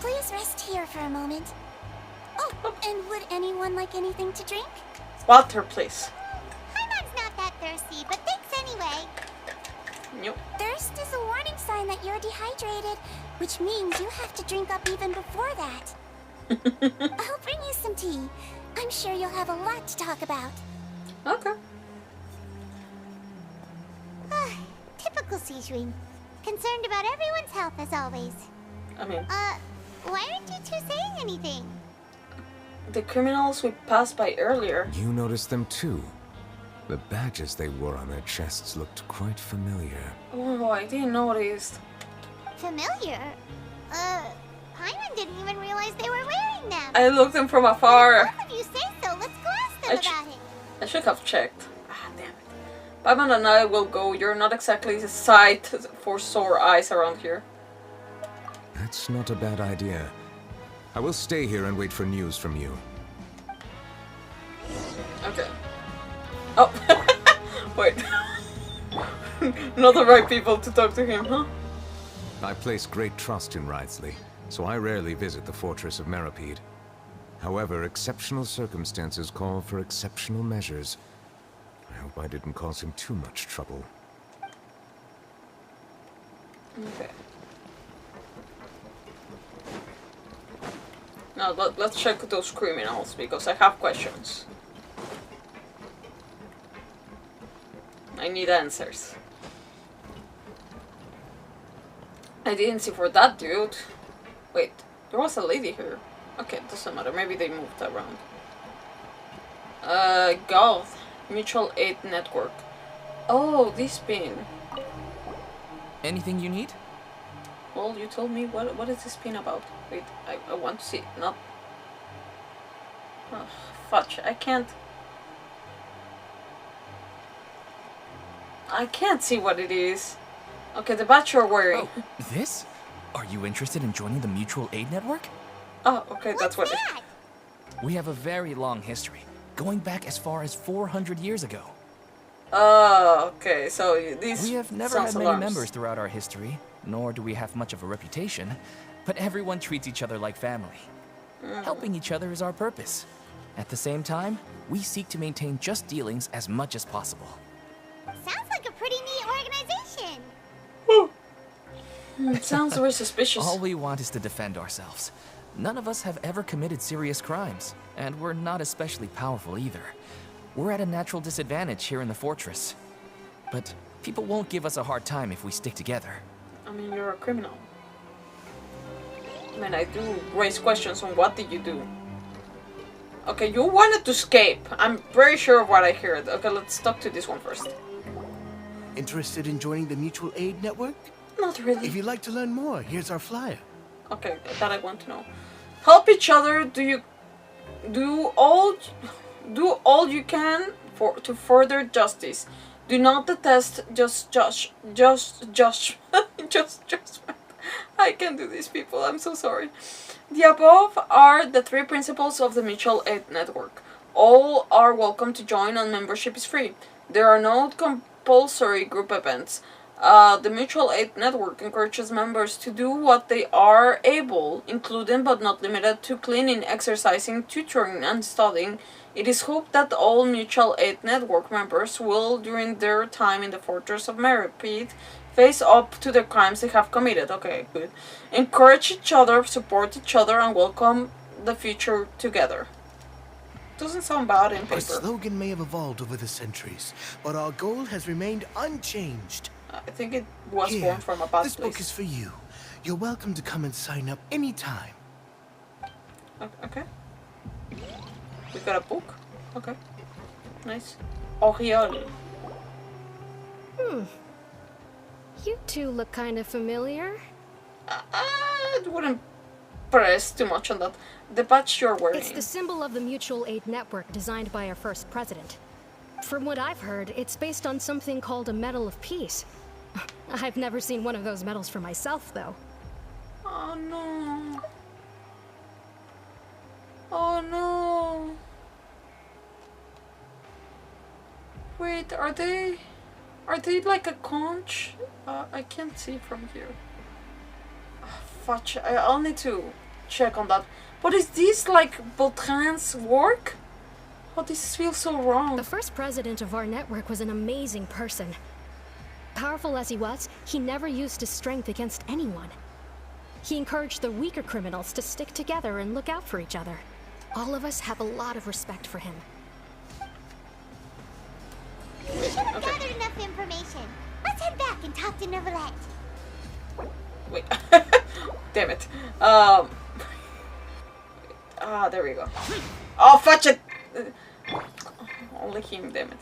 Please rest here for a moment. Oh, and would anyone like anything to drink? Water, please. Paimon's not that thirsty, but thanks anyway. Nope. Thirst is a warning sign that you're dehydrated, which means you have to drink up even before that. I'll bring you some tea. I'm sure you'll have a lot to talk about. Okay. Typical Sishwin. Concerned about everyone's health as always. I mean... why aren't you two saying anything? The criminals we passed by earlier. You noticed them too. The badges they wore on their chests looked quite familiar. Oh, I didn't notice. Familiar? Paimon didn't even realize they were wearing them. I looked them from afar. Both of you say so. Let's go ask them about it. I should have checked. Ah, damn it. Paimon and I will go. You're not exactly a sight for sore eyes around here. That's not a bad idea. I will stay here and wait for news from you. Okay. Oh. Wait. Not the right people to talk to him, huh? I place great trust in Wriothesley, so I rarely visit the fortress of Meripede. However, exceptional circumstances call for exceptional measures. I hope I didn't cause him too much trouble. Okay. Now let's check those criminals, because I have questions. I need answers. I didn't see for that dude. Wait, there was a lady here. Okay, doesn't matter. Maybe they moved around. Goth. Mutual Aid Network. Oh, this pin. Anything you need? Well, you told me. What is this pin about? Wait, I want to see. Not... Oh, fudge. I can't see what it is. Okay, the badge you're wearing. Oh, this? Are you interested in joining the Mutual Aid Network? Oh, okay, that's what it is. We have a very long history, going back as far as 400 years ago. Oh, okay, so these We have never had many members throughout our history, nor do we have much of a reputation, but everyone treats each other like family. Helping each other is our purpose. At the same time, we seek to maintain just dealings as much as possible. Sounds like a pretty neat organization. It sounds very suspicious. All we want is to defend ourselves. None of us have ever committed serious crimes, and we're not especially powerful either. We're at a natural disadvantage here in the fortress. But people won't give us a hard time if we stick together. I mean, you're a criminal. I mean, I do raise questions on what did you do. Okay, you wanted to escape. I'm very sure of what I heard. Okay, let's talk to this one first. Interested in joining the Mutual Aid Network? Not really. If you'd like to learn more, here's our flyer. Okay, that I want to know. Help each other. Do all you can to further justice. Do not detest just judgment. I can't do this, people. I'm so sorry. The above are the 3 principles of the Mutual Aid Network. All are welcome to join, and membership is free. There are no compulsory group events. The Mutual Aid Network encourages members to do what they are able, including but not limited to cleaning, exercising, tutoring, and studying. It is hoped that all Mutual Aid Network members will, during their time in the Fortress of Meripede, face up to the crimes they have committed. Okay, good. Encourage each other, support each other, and welcome the future together. Doesn't sound bad in paper. Our slogan may have evolved over the centuries, but our goal has remained unchanged. I think it was born from a bad this place. book is for you. You're welcome to come and sign up anytime. Okay. We got a book. Okay. Nice. RinoaIlian. You two look kind of familiar. I wouldn't press too much on that. The badge you're wearing. It's the symbol of the Mutual Aid Network designed by our first president. From what I've heard, it's based on something called a Medal of Peace. I've never seen one of those medals for myself, though. Oh no. Oh no. Wait, are they like a conch? I can't see from here. Fudge, I'll need to check on that. But is this like Beltran's work? Oh, this feels so wrong. The first president of our network was an amazing person. Powerful as he was, he never used his strength against anyone. He encouraged the weaker criminals to stick together and look out for each other. All of us have a lot of respect for him. We should have gathered enough information. Let's head back and talk to Neuvillette. Wait. Damn it. There we go. Oh, fudge it! Only him, damn it.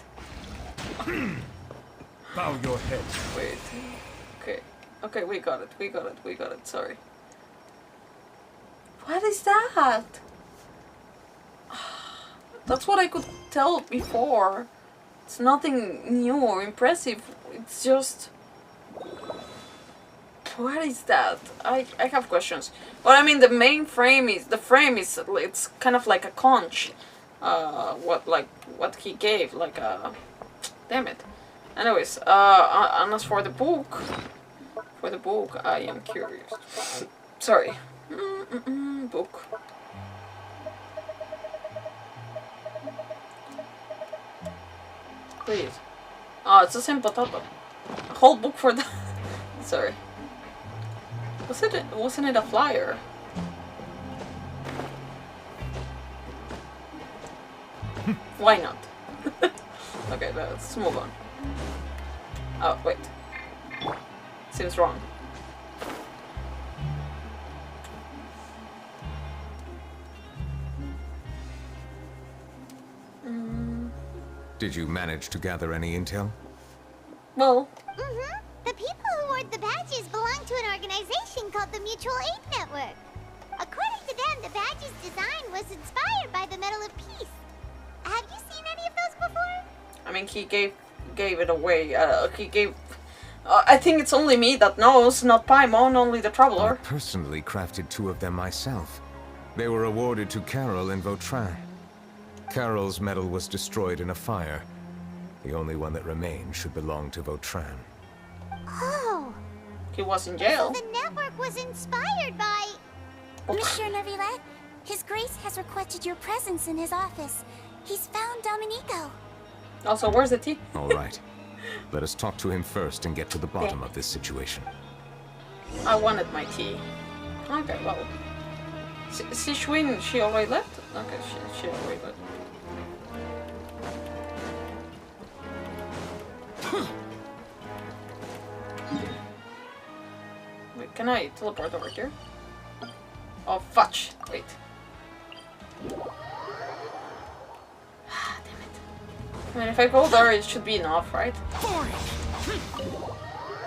Bow your head. Wait. Okay. Okay, we got it. Sorry. What is that? That's what I could tell before. It's nothing new or impressive. It's just... What is that? I have questions. Well, I mean, the frame is it's kind of like a conch. What he gave, like a... Damn it. Anyways, and as for the book, I am curious. Sorry. Book. Please. Oh, it's the same potato. A whole book for that. Sorry. Wasn't it a flyer? Why not? Okay, let's move on. Oh, wait. Seems wrong. Did you manage to gather any intel? Well... The people who wore the badges belong to an organization called the Mutual Aid Network. According to them, the badge's design was inspired by the Medal of Peace. Have you seen any of those before? I mean, he gave it away. He gave... I think it's only me that knows, not Paimon, only the Traveler. I personally crafted 2 of them myself. They were awarded to Carol in Vautrin. Carol's medal was destroyed in a fire. The only one that remained should belong to Vautrin. Oh. He was in jail. So the network was inspired by... Monsieur Neuvillette, His Grace has requested your presence in his office. He's found Domenico. Also, where's the tea? All right. Let us talk to him first and get to the bottom of this situation. I wanted my tea. Okay, well... Sishwin, she already left? Okay, she already left. Wait, can I teleport over here? Oh, fudge! Wait. Damn it. I mean, if I go there, it should be enough, right?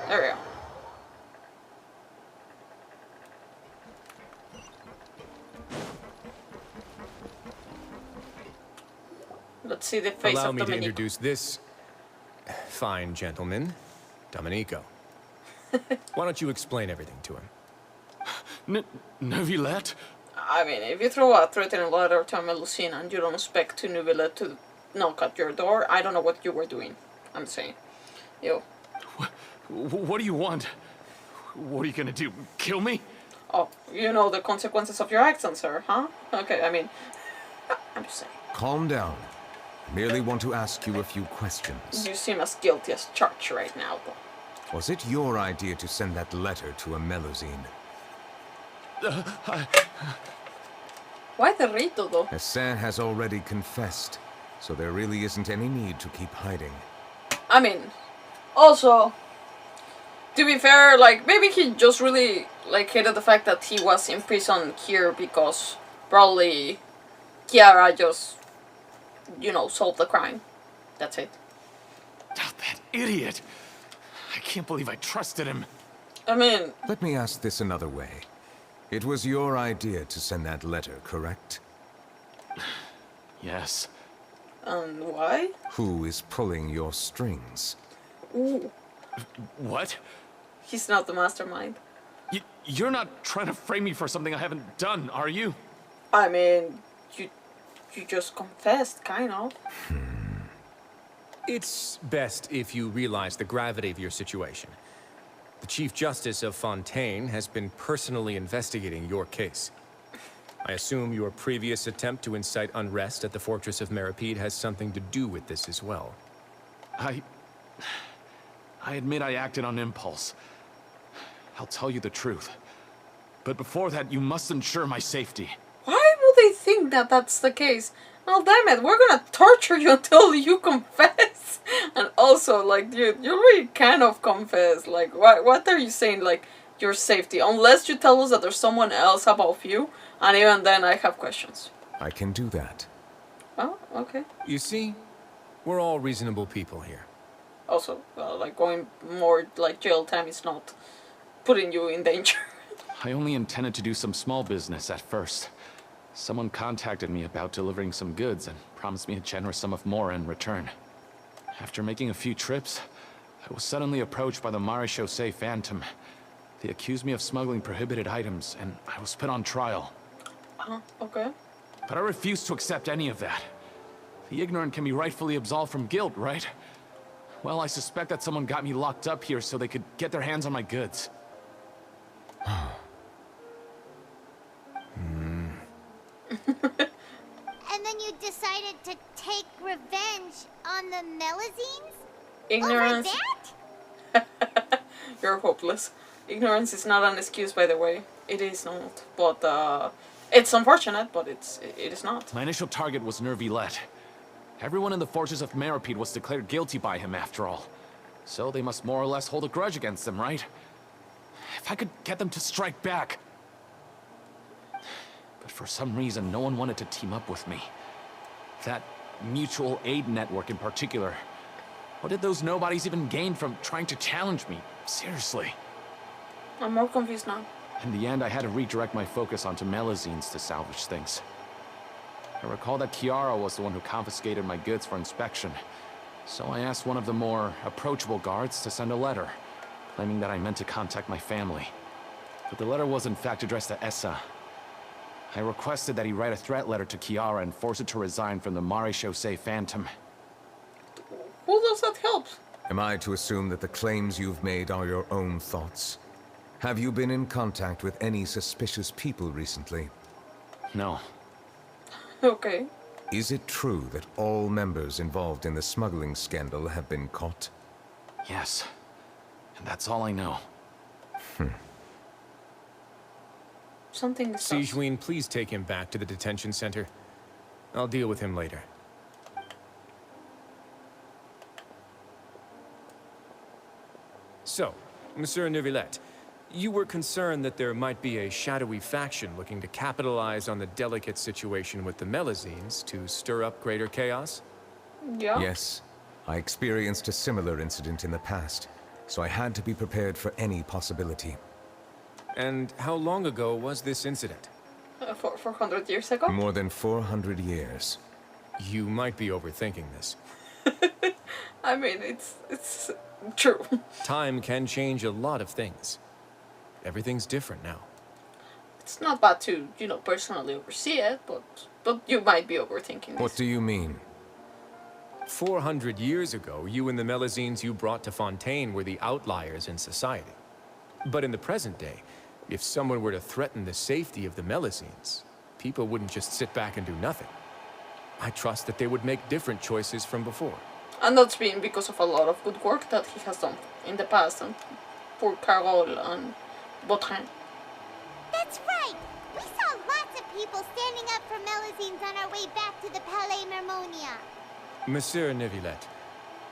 There we go. Let's see the face Allow of me to Domenico. introduce this fine gentleman, Domenico. Why don't you explain everything to him? Neuvillette? I mean, if you throw a threatening letter to Melusine and you don't expect to Neuvillette to knock at your door, I don't know what you were doing. I'm saying. Yo. What do you want? What are you gonna do? Kill me? Oh, you know the consequences of your actions, sir, huh? Okay, I mean, I'm just saying. Calm down. I merely want to ask you a few questions. You seem as guilty as charged right now, though. Was it your idea to send that letter to a Melusine? Why the Rito, though? Hassan has already confessed, so there really isn't any need to keep hiding. I mean, also, to be fair, like, maybe he just really, like, hated the fact that he was in prison here because probably Kiara just, you know, solved the crime. That's it. Oh, that idiot! I can't believe I trusted him. I mean... Let me ask this another way. It was your idea to send that letter, correct? Yes. Why? Who is pulling your strings? Ooh. What? He's not the mastermind. You're not trying to frame me for something I haven't done, are you? I mean, you just confessed, kind of. It's best if you realize the gravity of your situation. The Chief Justice of Fontaine has been personally investigating your case. I assume your previous attempt to incite unrest at the Fortress of Meripede has something to do with this as well. I admit I acted on impulse. I'll tell you the truth. But before that, you must ensure my safety. Why would they think that that's the case? Well, damn it, we're gonna torture you until you confess. And also, like, you really kind of confess. Like, what are you saying, like, your safety? Unless you tell us that there's someone else above you, and even then I have questions. I can do that. Oh, okay. You see, we're all reasonable people here. Also, like, going more, like, jail time is not putting you in danger. I only intended to do some small business at first. Someone contacted me about delivering some goods and promised me a generous sum of more in return. After making a few trips, I was suddenly approached by the Marechaussee Phantom. They accused me of smuggling prohibited items, and I was put on trial. Okay. But I refused to accept any of that. The ignorant can be rightfully absolved from guilt, right? Well, I suspect that someone got me locked up here so they could get their hands on my goods. And then you you decided to take revenge on the Melazines? Ignorance. Over that? You're hopeless. Ignorance is not an excuse, by the way. It is not. But, it's unfortunate, but it is not. My initial target was Neuvillette. Everyone in the fortress of Meropide was declared guilty by him, after all. So they must more or less hold a grudge against him, right? If I could get them to strike back... But for some reason, no one wanted to team up with me. That mutual aid network in particular. What did those nobodies even gain from trying to challenge me? Seriously. I'm more confused now. In the end, I had to redirect my focus onto Melazines to salvage things. I recall that Chiara was the one who confiscated my goods for inspection. So I asked one of the more approachable guards to send a letter, claiming that I meant to contact my family. But the letter was in fact addressed to Essa. I requested that he write a threat letter to Chiara and force her to resign from the Maréchaussée Phantom. Who does that help? Am I to assume that the claims you've made are your own thoughts? Have you been in contact with any suspicious people recently? No. Okay. Is it true that all members involved in the smuggling scandal have been caught? Yes. And that's all I know. Something is sus. Sigewinne, please take him back to the detention center. I'll deal with him later. So, Monsieur Neuvillette, you were concerned that there might be a shadowy faction looking to capitalize on the delicate situation with the Melazines to stir up greater chaos? Yeah. Yes. I experienced a similar incident in the past, so I had to be prepared for any possibility. And how long ago was this incident? 400 years ago? More than 400 years. You might be overthinking this. I mean, it's true. Time can change a lot of things. Everything's different now. It's not bad to, personally oversee it, but you might be overthinking this. What do you mean? 400 years ago, you and the Melazines you brought to Fontaine were the outliers in society. But in the present day, if someone were to threaten the safety of the Melazines, people wouldn't just sit back and do nothing. I trust that they would make different choices from before. And that's been because of a lot of good work that he has done in the past, and for Carol and Vautrin. That's right! We saw lots of people standing up for Melazines on our way back to the Palais Mermonia. Monsieur Neuvillette,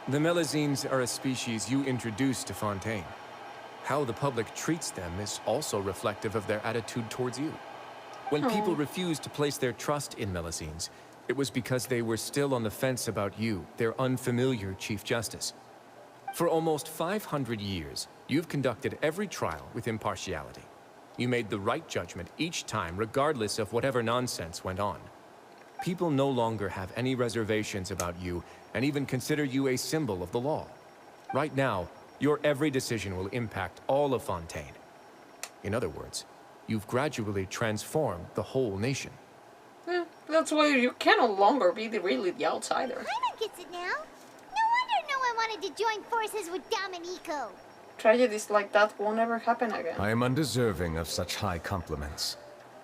the Melazines are a species you introduced to Fontaine. How the public treats them is also reflective of their attitude towards you. When people refused to place their trust in Melazines, it was because they were still on the fence about you, their unfamiliar Chief Justice. For almost 500 years, you've conducted every trial with impartiality. You made the right judgment each time, regardless of whatever nonsense went on. People no longer have any reservations about you, and even consider you a symbol of the law. Right now, your every decision will impact all of Fontaine. In other words, you've gradually transformed the whole nation. That's why you can no longer be really the outsider. Paimon gets it now. No wonder no one wanted to join forces with Domenico. Tragedies like that won't ever happen again. I am undeserving of such high compliments.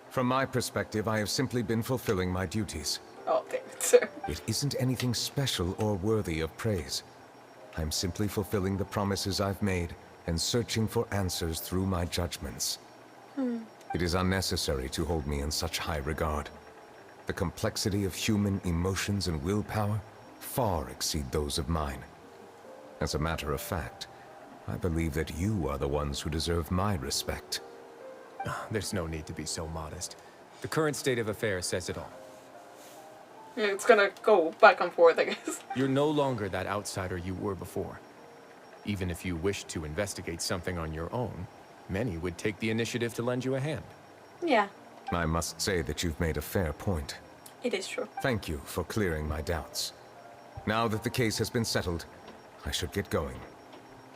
From my perspective, I have simply been fulfilling my duties. Oh, damn it, sir. It isn't anything special or worthy of praise. I'm simply fulfilling the promises I've made and searching for answers through my judgments. It is unnecessary to hold me in such high regard. The complexity of human emotions and willpower far exceed those of mine. As a matter of fact, I believe that you are the ones who deserve my respect. There's no need to be so modest. The current state of affairs says it all. Yeah, it's gonna go back and forth, I guess. You're no longer that outsider you were before. Even if you wished to investigate something on your own, many would take the initiative to lend you a hand. Yeah. I must say that you've made a fair point. It is true. Thank you for clearing my doubts. Now that the case has been settled, I should get going.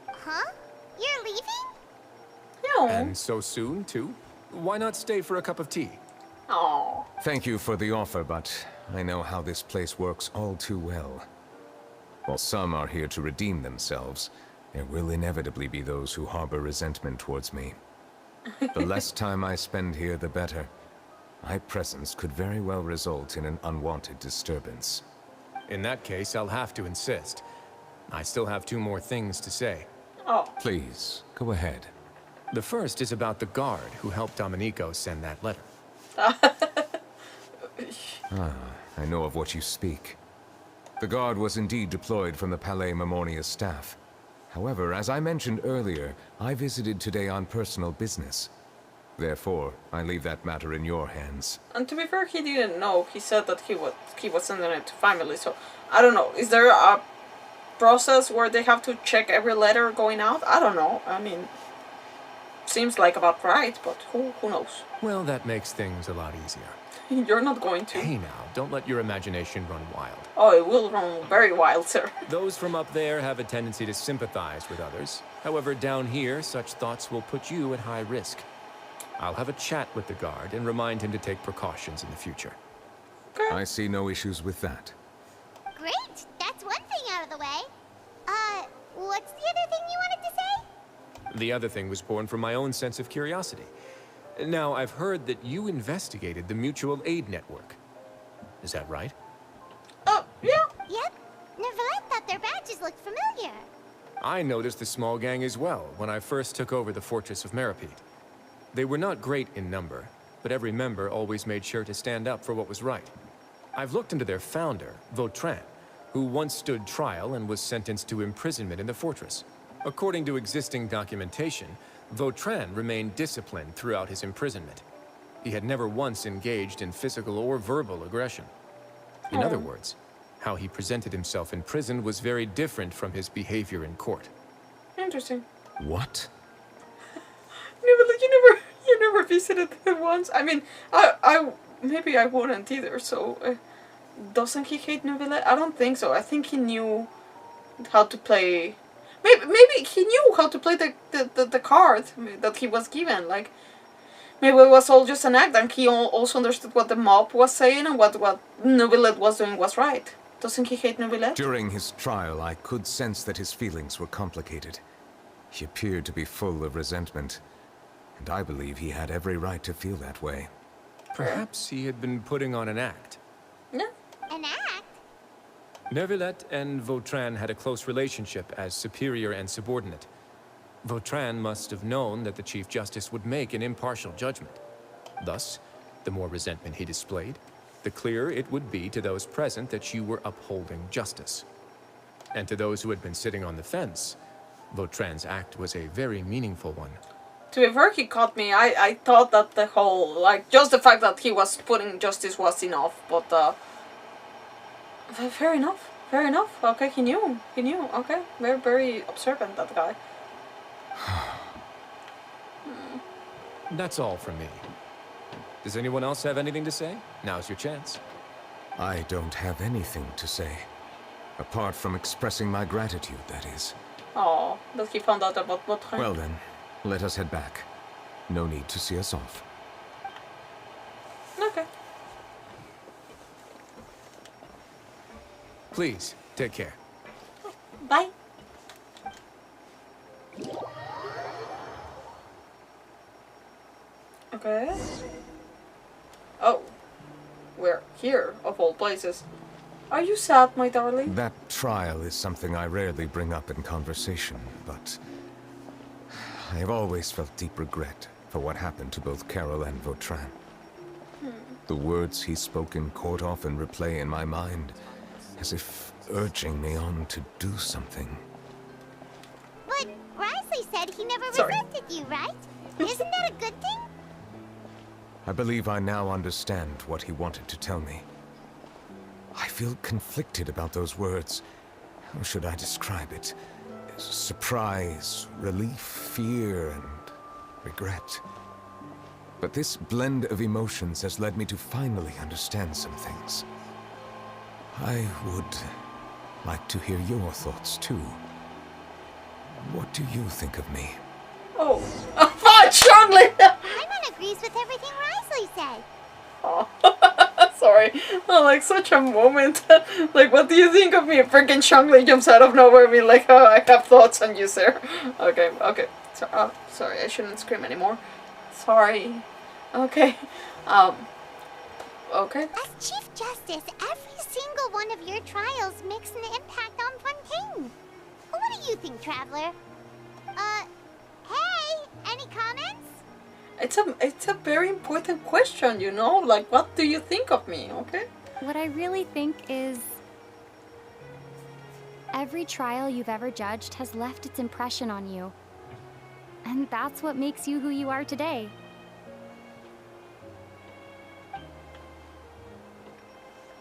Huh? You're leaving? No. And so soon, too? Why not stay for a cup of tea? Oh. Thank you for the offer, but I know how this place works all too well. While some are here to redeem themselves, there will inevitably be those who harbor resentment towards me. The less time I spend here, the better. My presence could very well result in an unwanted disturbance. In that case, I'll have to insist. I still have 2 more things to say. Oh. Please, go ahead. The first is about the guard who helped Domenico send that letter. I know of what you speak. The guard was indeed deployed from the Palais Memoria's staff. However, as I mentioned earlier, I visited today on personal business. Therefore, I leave that matter in your hands. And to be fair, he didn't know. He said that he was sending it to family, so I don't know. Is there a process where they have to check every letter going out? I don't know. I mean, seems like about right, but who knows? Well, that makes things a lot easier. You're not going to. Hey now, don't let your imagination run wild. Oh, it will run very wild, sir. Those from up there have a tendency to sympathize with others. However, down here, such thoughts will put you at high risk. I'll have a chat with the guard and remind him to take precautions in the future. Okay. I see no issues with that. Great! That's one thing out of the way. What's the other thing you wanted to say? The other thing was born from my own sense of curiosity. Now, I've heard that you investigated the mutual aid network. Is that right? Oh, yeah. Yep. Neuvillette thought their badges looked familiar. I noticed the small gang as well when I first took over the Fortress of Meripede. They were not great in number, but every member always made sure to stand up for what was right. I've looked into their founder, Vautrin, who once stood trial and was sentenced to imprisonment in the fortress. According to existing documentation, Vautrin remained disciplined throughout his imprisonment. He had never once engaged in physical or verbal aggression. In other words, how he presented himself in prison was very different from his behavior in court. Interesting. What? You never visited him once. I mean, I maybe I wouldn't either. So, doesn't he hate Neuvillette? I don't think so. I think he knew how to play. Maybe he knew how to play the card that he was given. Like, maybe it was all just an act, and he also understood what the mob was saying and what Neuvillette was doing was right. Doesn't he hate Neuvillette? During his trial, I could sense that his feelings were complicated. He appeared to be full of resentment, and I believe he had every right to feel that way. Perhaps he had been putting on an act. No. An act? Neuvillette and Vautrin had a close relationship as superior and subordinate. Vautrin must have known that the Chief Justice would make an impartial judgment. Thus, the more resentment he displayed, the clearer it would be to those present that you were upholding justice. And to those who had been sitting on the fence, Vautrin's act was a very meaningful one. To be fair, he caught me. I thought that the whole, like, just the fact that he was putting justice was enough, but, fair enough. Fair enough. Okay, he knew. Okay, very, very observant, that guy. That's all from me. Does anyone else have anything to say? Now's your chance. I don't have anything to say. Apart from expressing my gratitude, that is. Oh, that he found out about Vautrin. Well then, let us head back. No need to see us off. Okay. Please, take care. Bye. Okay. Oh. We're here, of all places. Are you sad, my darling? That trial is something I rarely bring up in conversation, but I have always felt deep regret for what happened to both Carol and Vautrin. The words he spoke in court often replay in my mind, as if urging me on to do something. But Risley said he never resented you, right? Isn't that a good thing? I believe I now understand what he wanted to tell me. I feel conflicted about those words. How should I describe it? Surprise, relief, fear, and regret. But this blend of emotions has led me to finally understand some things. I would like to hear your thoughts, too. What do you think of me? Oh, fine, strongly! Paimon agrees with everything Risley said. Oh, sorry. Oh, like, such a moment. Like, what do you think of me? Freaking Strongly jumps out of nowhere, me like, oh, I have thoughts on you, sir. Okay. So, sorry, I shouldn't scream anymore. Sorry. Okay. Okay. As Chief Justice, every single one of your trials makes an impact on Fontaine. What do you think, Traveler? Hey, any comments? It's a very important question, you know? Like, what do you think of me, okay? What I really think is... every trial you've ever judged has left its impression on you. And that's what makes you who you are today.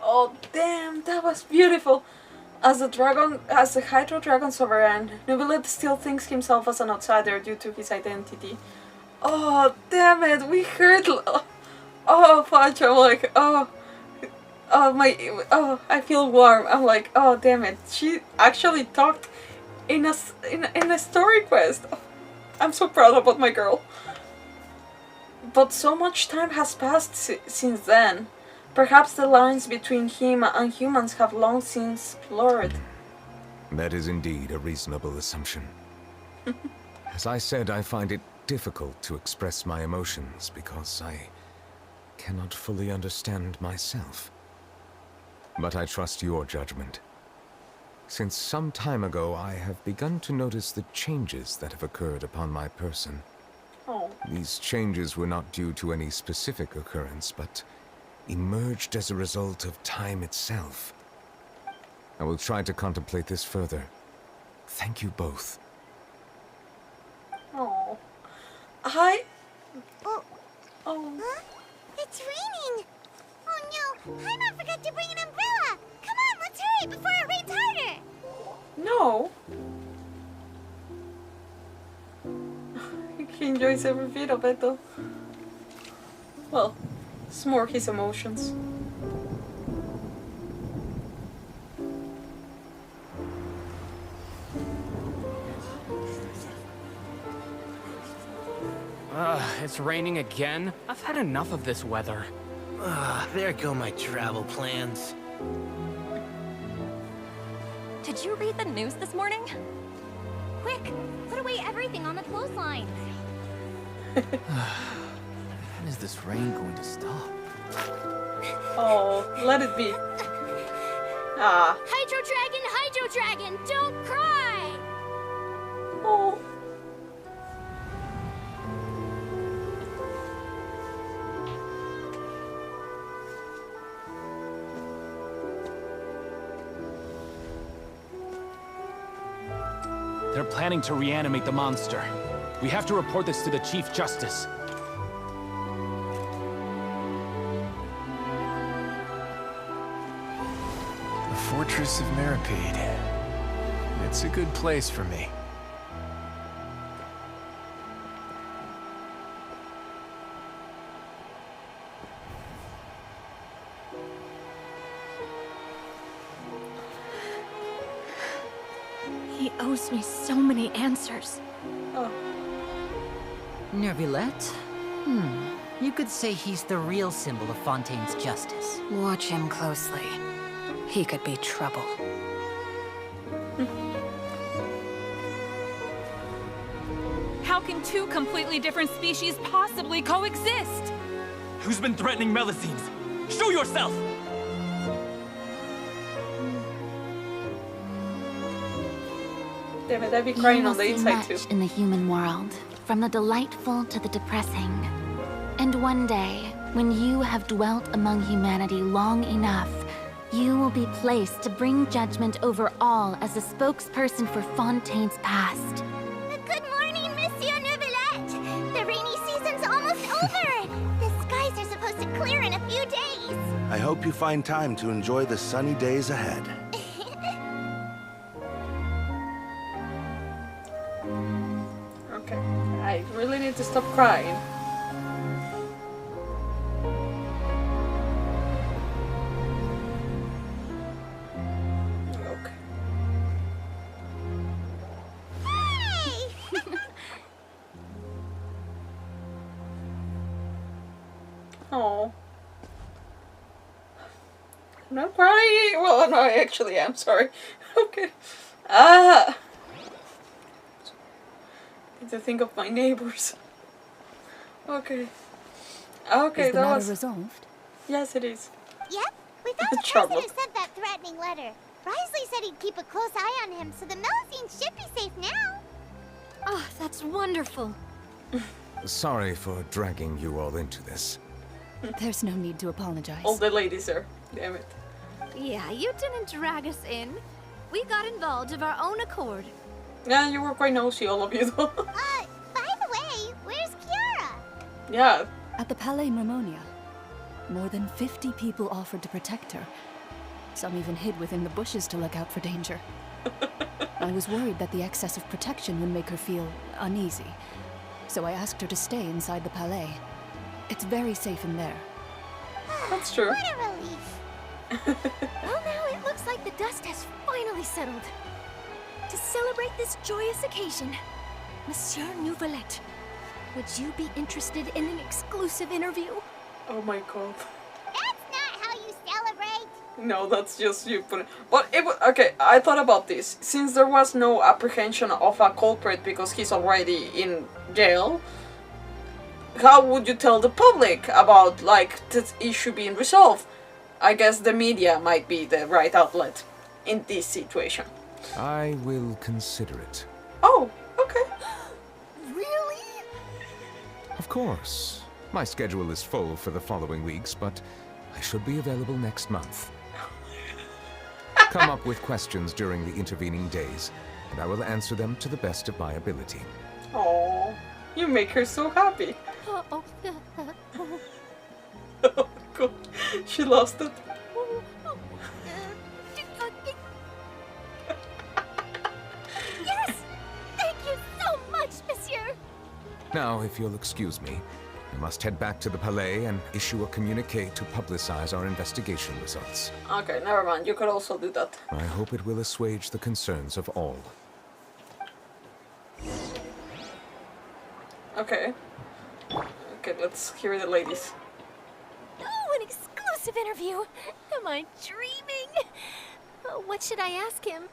Oh, damn, that was beautiful. As the Hydro Dragon Sovereign, Neuvillette still thinks himself as an outsider due to his identity. Oh, damn it, we heard... Oh, Fudge, I'm like, I feel warm. I'm like, oh, damn it. She actually talked in a story quest. I'm so proud about my girl. But so much time has passed since then. Perhaps the lines between him and humans have long since blurred. That is indeed a reasonable assumption. As I said, I find it difficult to express my emotions because I cannot fully understand myself. But I trust your judgment. Since some time ago, I have begun to notice the changes that have occurred upon my person. Oh. These changes were not due to any specific occurrence, but emerged as a result of time itself. I will try to contemplate this further. Thank you both. Oh. Oh. Huh? It's raining! Oh no, Paimon forgot to bring an umbrella! Come on, let's hurry before it rains harder! No. He enjoys every bit of it though. Well, it's more his emotions. It's raining again? I've had enough of this weather. There go my travel plans. Did you read the news this morning? Quick, put away everything on the clothesline. When is this rain going to stop? Oh, let it be. Ah. Hydro Dragon, don't cry! Oh. They're planning to reanimate the monster. We have to report this to the Chief Justice. The Fortress of Meripede. It's a good place for me. He owes me so many answers. Oh. Neuvillette? You could say he's the real symbol of Fontaine's justice. Watch him closely. He could be trouble. How can two completely different species possibly coexist? Who's been threatening Melusines? Show yourself! Damn it, I'd be crying on the You will see inside too. much in the human world, from the delightful to the depressing. And one day, when you have dwelt among humanity long enough, you will be placed to bring judgment over all as a spokesperson for Fontaine's past. Good morning, Monsieur Neuvillette! The rainy season's almost over! The skies are supposed to clear in a few days! I hope you find time to enjoy the sunny days ahead. Okay, I really need to stop crying. Okay. Oh. I'm not crying. Well, no, I actually am. Sorry. Okay. Ah. Need to think of my neighbors. Okay. Okay, Is the that matter was resolved? Yes, it is. Yep, we found the person who sent that threatening letter. Risley said he'd keep a close eye on him, so the Melusine should be safe now. Oh, that's wonderful. Sorry for dragging you all into this. There's no need to apologize. All the ladies are. Damn it. Yeah, you didn't drag us in. We got involved of our own accord. Yeah, you were quite nosy, all of you, though. By the way, where's Kiara? Yeah. At the Palais Mermonia. More than 50 people offered to protect her. Some even hid within the bushes to look out for danger. I was worried that the excess of protection would make her feel uneasy. So I asked her to stay inside the Palais. It's very safe in there. That's true. What a relief. Well, now it looks like the dust has finally settled. To celebrate this joyous occasion, Monsieur Neuvillette, would you be interested in an exclusive interview? Oh my god. That's not how you celebrate. No, that's just you put it. But it was okay. I thought about this. Since there was no apprehension of a culprit because he's already in jail, how would you tell the public about like this issue being resolved? I guess the media might be the right outlet in this situation. I will consider it. Oh, okay. Really? Of course. My schedule is full for the following weeks, but I should be available next month. Come up with questions during the intervening days, and I will answer them to the best of my ability. Oh, you make her so happy. Oh, Oh god, she lost it. Yes! Thank you so much, monsieur! Now, if you'll excuse me, I must head back to the Palais and issue a communique to publicize our investigation results. Okay, never mind. You could also do that. I hope it will assuage the concerns of all. Okay. Okay, let's hear the ladies. Oh, an exclusive interview! Am I dreaming? What should I ask him?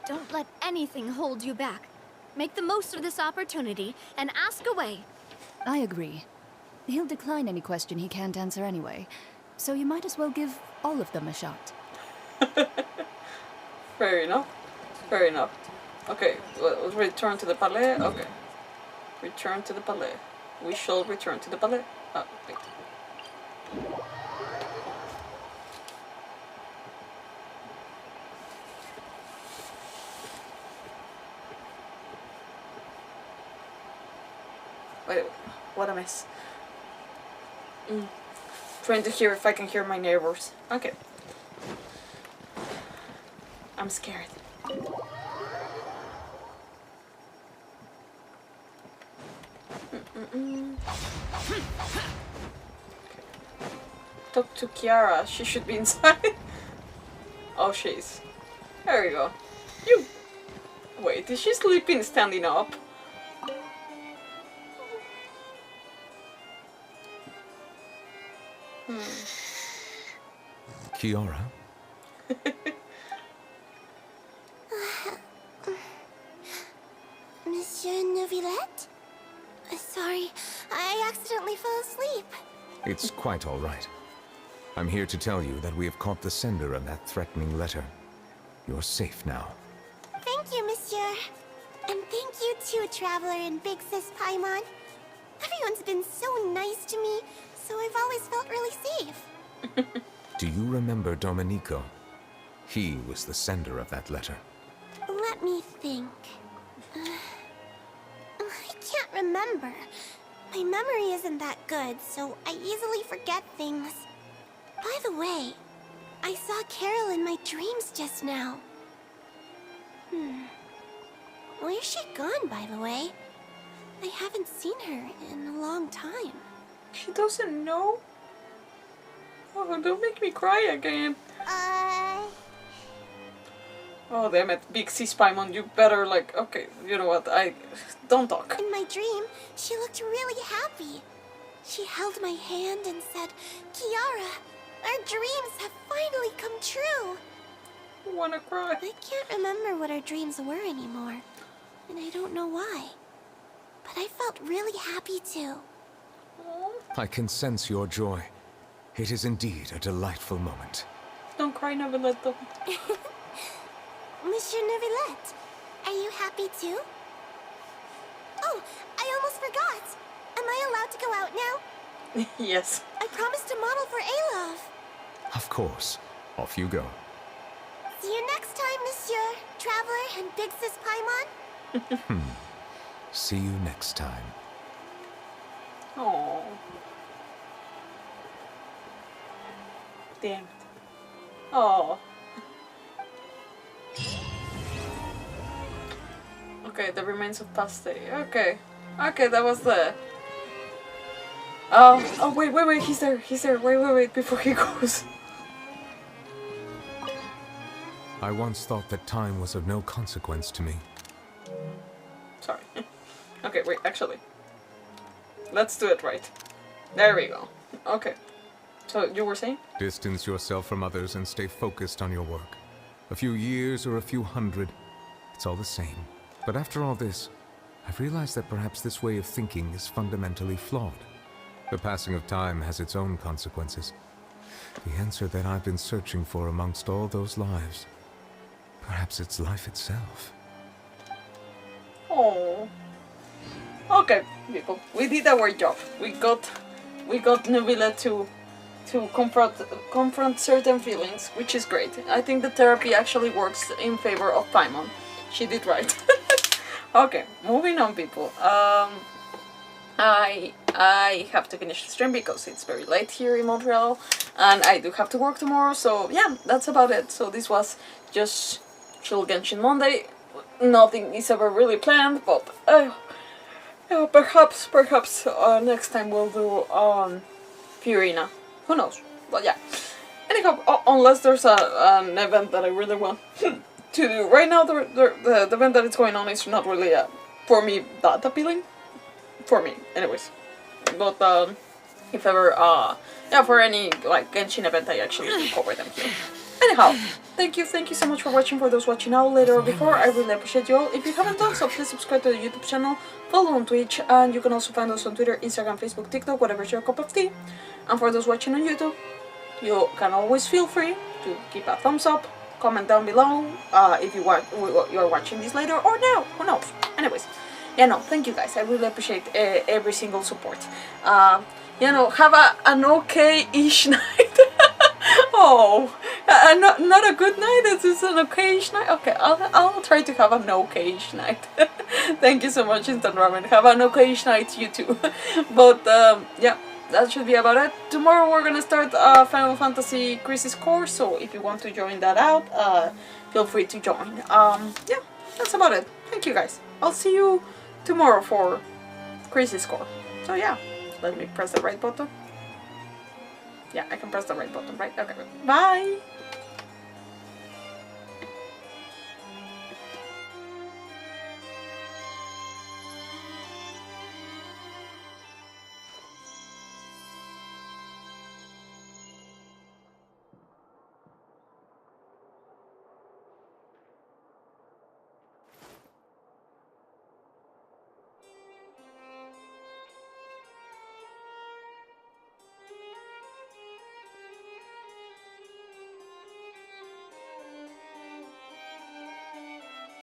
Don't let anything hold you back. Make the most of this opportunity and ask away. I agree. He'll decline any question he can't answer anyway, so you might as well give all of them a shot. Fair enough. Fair enough. Okay, let's return to the Palais. Okay. Return to the Palais. We shall return to the Palais. Oh, wait. Wait, what a mess. Trying to hear if I can hear my neighbors. Okay. I'm scared. Talk to Kiara. She should be inside. Oh, she's. There we go. You. Wait, is she sleeping standing up? Kiara? Monsieur Neuvillette? Sorry, I accidentally fell asleep. It's quite all right. I'm here to tell you that we have caught the sender of that threatening letter. You're safe now. Thank you, monsieur. And thank you too, Traveler and Big Sis Paimon. Everyone's been so nice to me, so I've always felt really safe. Do you remember Domenico? He was the sender of that letter. Let me think. I can't remember. My memory isn't that good, so I easily forget things. By the way, I saw Carol in my dreams just now. Where's she gone, by the way? I haven't seen her in a long time. She doesn't know? Oh, don't make me cry again. Oh, damn it. Big Sis Paimon, you better, like, okay, you know what, don't talk. In my dream, she looked really happy. She held my hand and said, Kiara, our dreams have finally come true. I wanna cry. I can't remember what our dreams were anymore, and I don't know why. But I felt really happy too. I can sense your joy. It is indeed a delightful moment. Don't cry, Neuvillette, though. Monsieur Neuvillette, are you happy too? Oh, I almost forgot. Am I allowed to go out now? Yes. I promised to model for Alof. Of course. Off you go. See you next time, Monsieur Traveler and Big Sis Paimon. See you next time. Oh. Damn it. Oh. Okay, the remains of past day. Okay. Okay, that was the... Oh, wait, he's there, wait, before he goes. I once thought that time was of no consequence to me. Sorry. Okay, wait, actually. Let's do it right. There we go. Okay. So, you were saying? Distance yourself from others and stay focused on your work. A few years or a few hundred, it's all the same. But after all this, I've realized that perhaps this way of thinking is fundamentally flawed. The passing of time has its own consequences. The answer that I've been searching for amongst all those lives. Perhaps it's life itself. Oh. Okay, people. We did our job. We got Neuvillette to confront certain feelings, which is great. I think the therapy actually works in favor of Paimon. She did right. Okay, moving on, people. I have to finish the stream because it's very late here in Montreal, and I do have to work tomorrow. So yeah, that's about it. So this was just chill Genshin Monday. Nothing is ever really planned, but perhaps next time we'll do Fiorina. Who knows? But yeah. Anyhow, unless there's an event that I really want to do. Right now, the event that is going on is not really for me that appealing. For me, anyways. But if ever, for any like Genshin event, I actually do cover them here. Anyhow, thank you so much for watching. For those watching now, later or before, I really appreciate you all. If you haven't done so, please subscribe to the YouTube channel, follow on Twitch, and you can also find us on Twitter, Instagram, Facebook, TikTok, whatever's your cup of tea. And for those watching on YouTube, you can always feel free to give a thumbs up, comment down below if you're watching this later or now, who knows. Anyways, yeah, no, thank you guys. I really appreciate every single support. Have an okay-ish night. Oh, not a good night. It's just an okay-ish night. Okay, I'll try to have an okay-ish night. Thank you so much, Instant Ramen. Have an okay-ish night, you too. But yeah, that should be about it. Tomorrow we're gonna start Final Fantasy Crisis Core. So if you want to join that out, feel free to join. Yeah, that's about it. Thank you guys. I'll see you tomorrow for Crisis Core. So yeah, let me press the right button. Yeah, I can press the right button, right? Okay, bye!